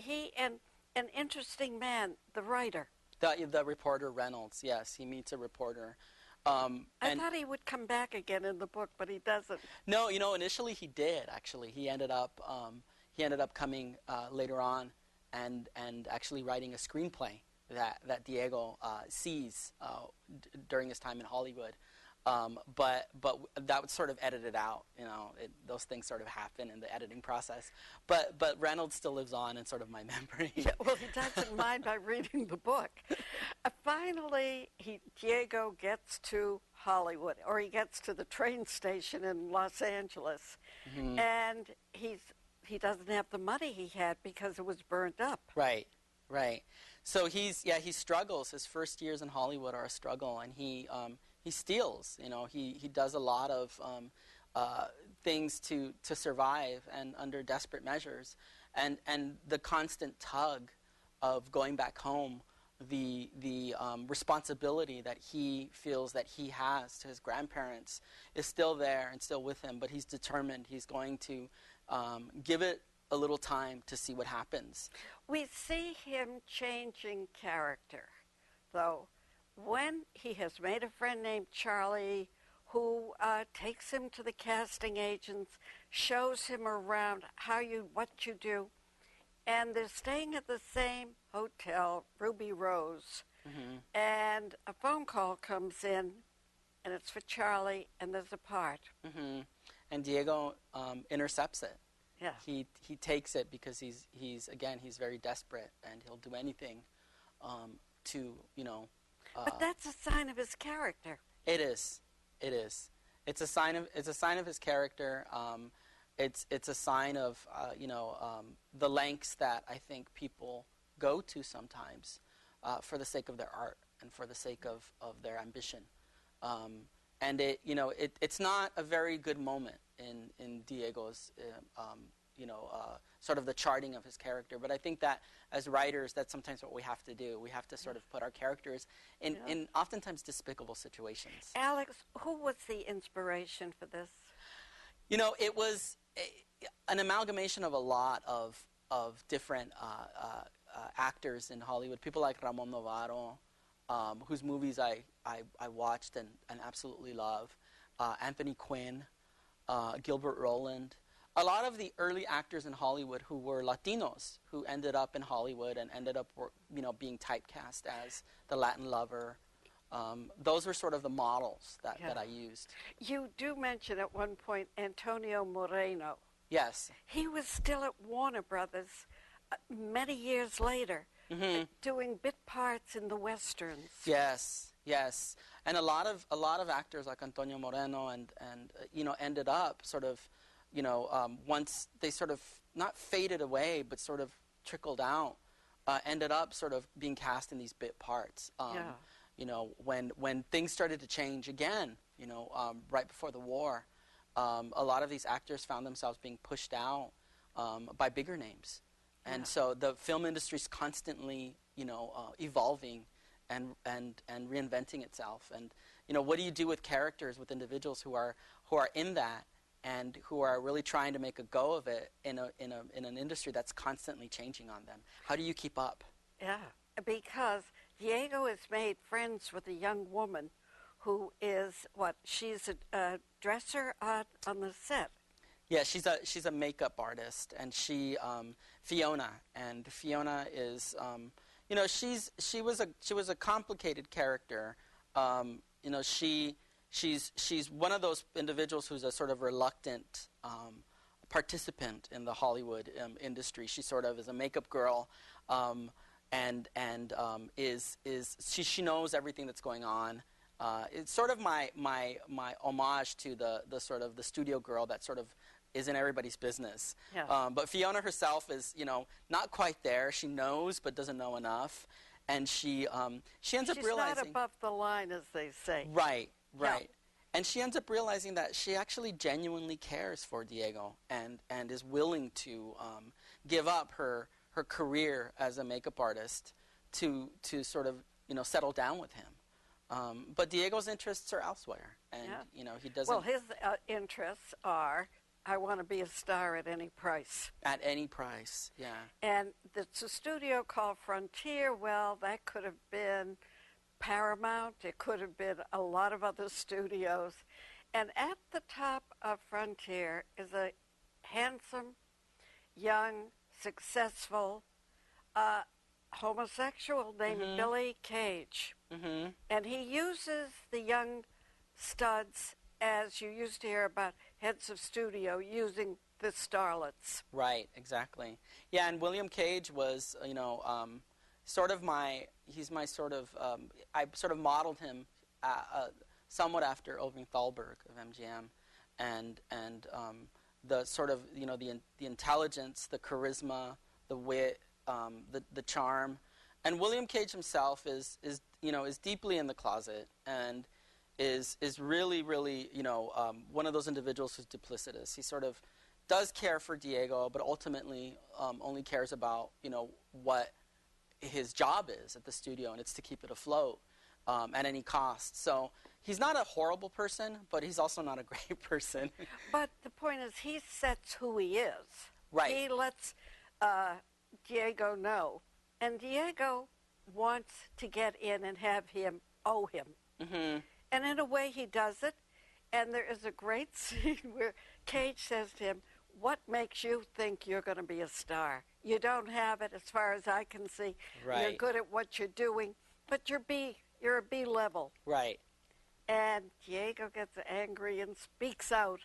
Speaker 28: an interesting man, the writer.
Speaker 29: The reporter Reynolds, yes, he meets a reporter.
Speaker 28: I thought he would come back again in the book, but he doesn't.
Speaker 29: No, initially he did. Actually, he ended up coming later on, and actually writing a screenplay that Diego sees during his time in Hollywood. But that was sort of edited out. Those things sort of happen in the editing process. But Reynolds still lives on in sort of my memory.
Speaker 28: Yeah, well, he doesn't mind by reading the book. Finally, Diego gets to Hollywood, or he gets to the train station in Los Angeles, and he doesn't have the money he had because it was burned up.
Speaker 29: Right. So he struggles. His first years in Hollywood are a struggle, and he steals. He does a lot of things to survive and under desperate measures, and the constant tug of going back home, the responsibility that he feels that he has to his grandparents is still there and still with him. But he's determined. He's going to give it a little time to see what happens.
Speaker 28: We see him changing character, though, when he has made a friend named Charlie who takes him to the casting agents, shows him around what you do, and they're staying at the same hotel, Ruby Rose, and a phone call comes in, and it's for Charlie, and there's a part.
Speaker 29: And Diego intercepts it.
Speaker 28: Yeah.
Speaker 29: He takes it because he's very desperate, and he'll do anything to.
Speaker 28: But that's a sign of his character.
Speaker 29: It is. It's a sign of his character. It's a sign of the lengths that I think people go to sometimes for the sake of their art and for the sake of their ambition. And it's not a very good moment in Diego's sort of the charting of his character. But I think that as writers, that's sometimes what we have to do. We have to sort of put our characters in oftentimes despicable situations.
Speaker 28: Alex, who was the inspiration for this?
Speaker 29: It was an amalgamation of a lot of different actors in Hollywood. People like Ramon Novarro, whose movies I watched and absolutely love. Anthony Quinn, Gilbert Roland. A lot of the early actors in Hollywood who were Latinos, who ended up in Hollywood and ended up being typecast as the Latin lover. Those were sort of the models that I used.
Speaker 28: You do mention at one point Antonio Moreno.
Speaker 29: Yes.
Speaker 28: He was still at Warner Brothers many years later, doing bit parts in the westerns.
Speaker 29: Yes, and a lot of actors like Antonio Moreno and ended up sort of, once they sort of not faded away but sort of trickled out, ended up sort of being cast in these bit parts. When things started to change again, right before the war, a lot of these actors found themselves being pushed out by bigger names. And so the film industry is constantly, evolving and reinventing itself. And what do you do with characters, with individuals who are in that and who are really trying to make a go of it in an industry that's constantly changing on them? How do you keep up?
Speaker 28: Yeah, because Diego has made friends with a young woman who is she's a dresser on the set.
Speaker 29: Yeah, she's a makeup artist, and Fiona is she was a complicated character. She's one of those individuals who's a sort of reluctant participant in the Hollywood industry. She sort of is a makeup girl, and she knows everything that's going on. It's sort of my homage to the sort of the studio girl that sort of is in everybody's business.
Speaker 28: Yeah.
Speaker 29: But Fiona herself is, not quite there. She knows but doesn't know enough, and she ends up realizing
Speaker 28: she's not above the line, as they say.
Speaker 29: Right.
Speaker 28: No.
Speaker 29: And she ends up realizing that she actually genuinely cares for Diego and is willing to give up her career as a makeup artist to sort of, settle down with him. But Diego's interests are elsewhere, and he doesn't.
Speaker 28: Well, his interests are, I want to be a star at any price.
Speaker 29: At any price, yeah.
Speaker 28: And it's a studio called Frontier. Well, that could have been Paramount. It could have been a lot of other studios. And at the top of Frontier is a handsome, young, successful homosexual named Billy Cage. And he uses the young studs, as you used to hear about heads of studio using the starlets.
Speaker 29: Right, exactly. Yeah, and William Cage was, he's my sort of, I sort of modeled him somewhat after Irving Thalberg of MGM, and the sort of, the intelligence, the charisma, the wit, the charm. And William Cage himself is deeply in the closet and is really, really, one of those individuals who's duplicitous. He sort of does care for Diego, but ultimately only cares about, what his job is at the studio, and it's to keep it afloat at any cost. So he's not a horrible person, but he's also not a great person.
Speaker 28: But the point is, he sets who he is.
Speaker 29: Right.
Speaker 28: He lets Diego know. And Diego wants to get in and have him owe him. And in a way, he does it. And there is a great scene where Cage says to him, "What makes you think you're going to be a star? You don't have it, as far as I can see.
Speaker 29: Right.
Speaker 28: You're good at what you're doing, but you're a B level."
Speaker 29: Right.
Speaker 28: And Diego gets angry and speaks out.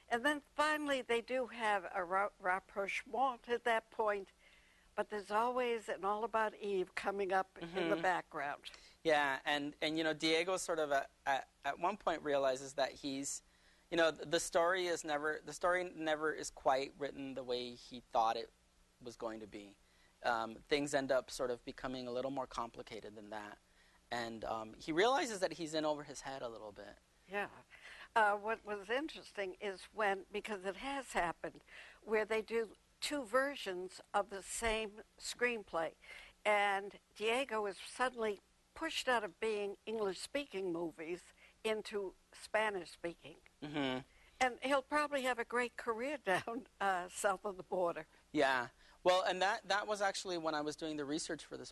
Speaker 28: And then finally, they do have a rapprochement at that point. But there's always an All About Eve coming up in the background.
Speaker 29: Yeah, and Diego sort of at one point realizes that he's, the story never is quite written the way he thought it was going to be. Things end up sort of becoming a little more complicated than that, and he realizes that he's in over his head a little bit.
Speaker 28: Yeah. What was interesting is because it has happened, where they do two versions of the same screenplay, and Diego is suddenly pushed out of being English-speaking movies into Spanish-speaking. And he'll probably have a great career down south of the border.
Speaker 29: Yeah. Well, and that was actually when I was doing the research for this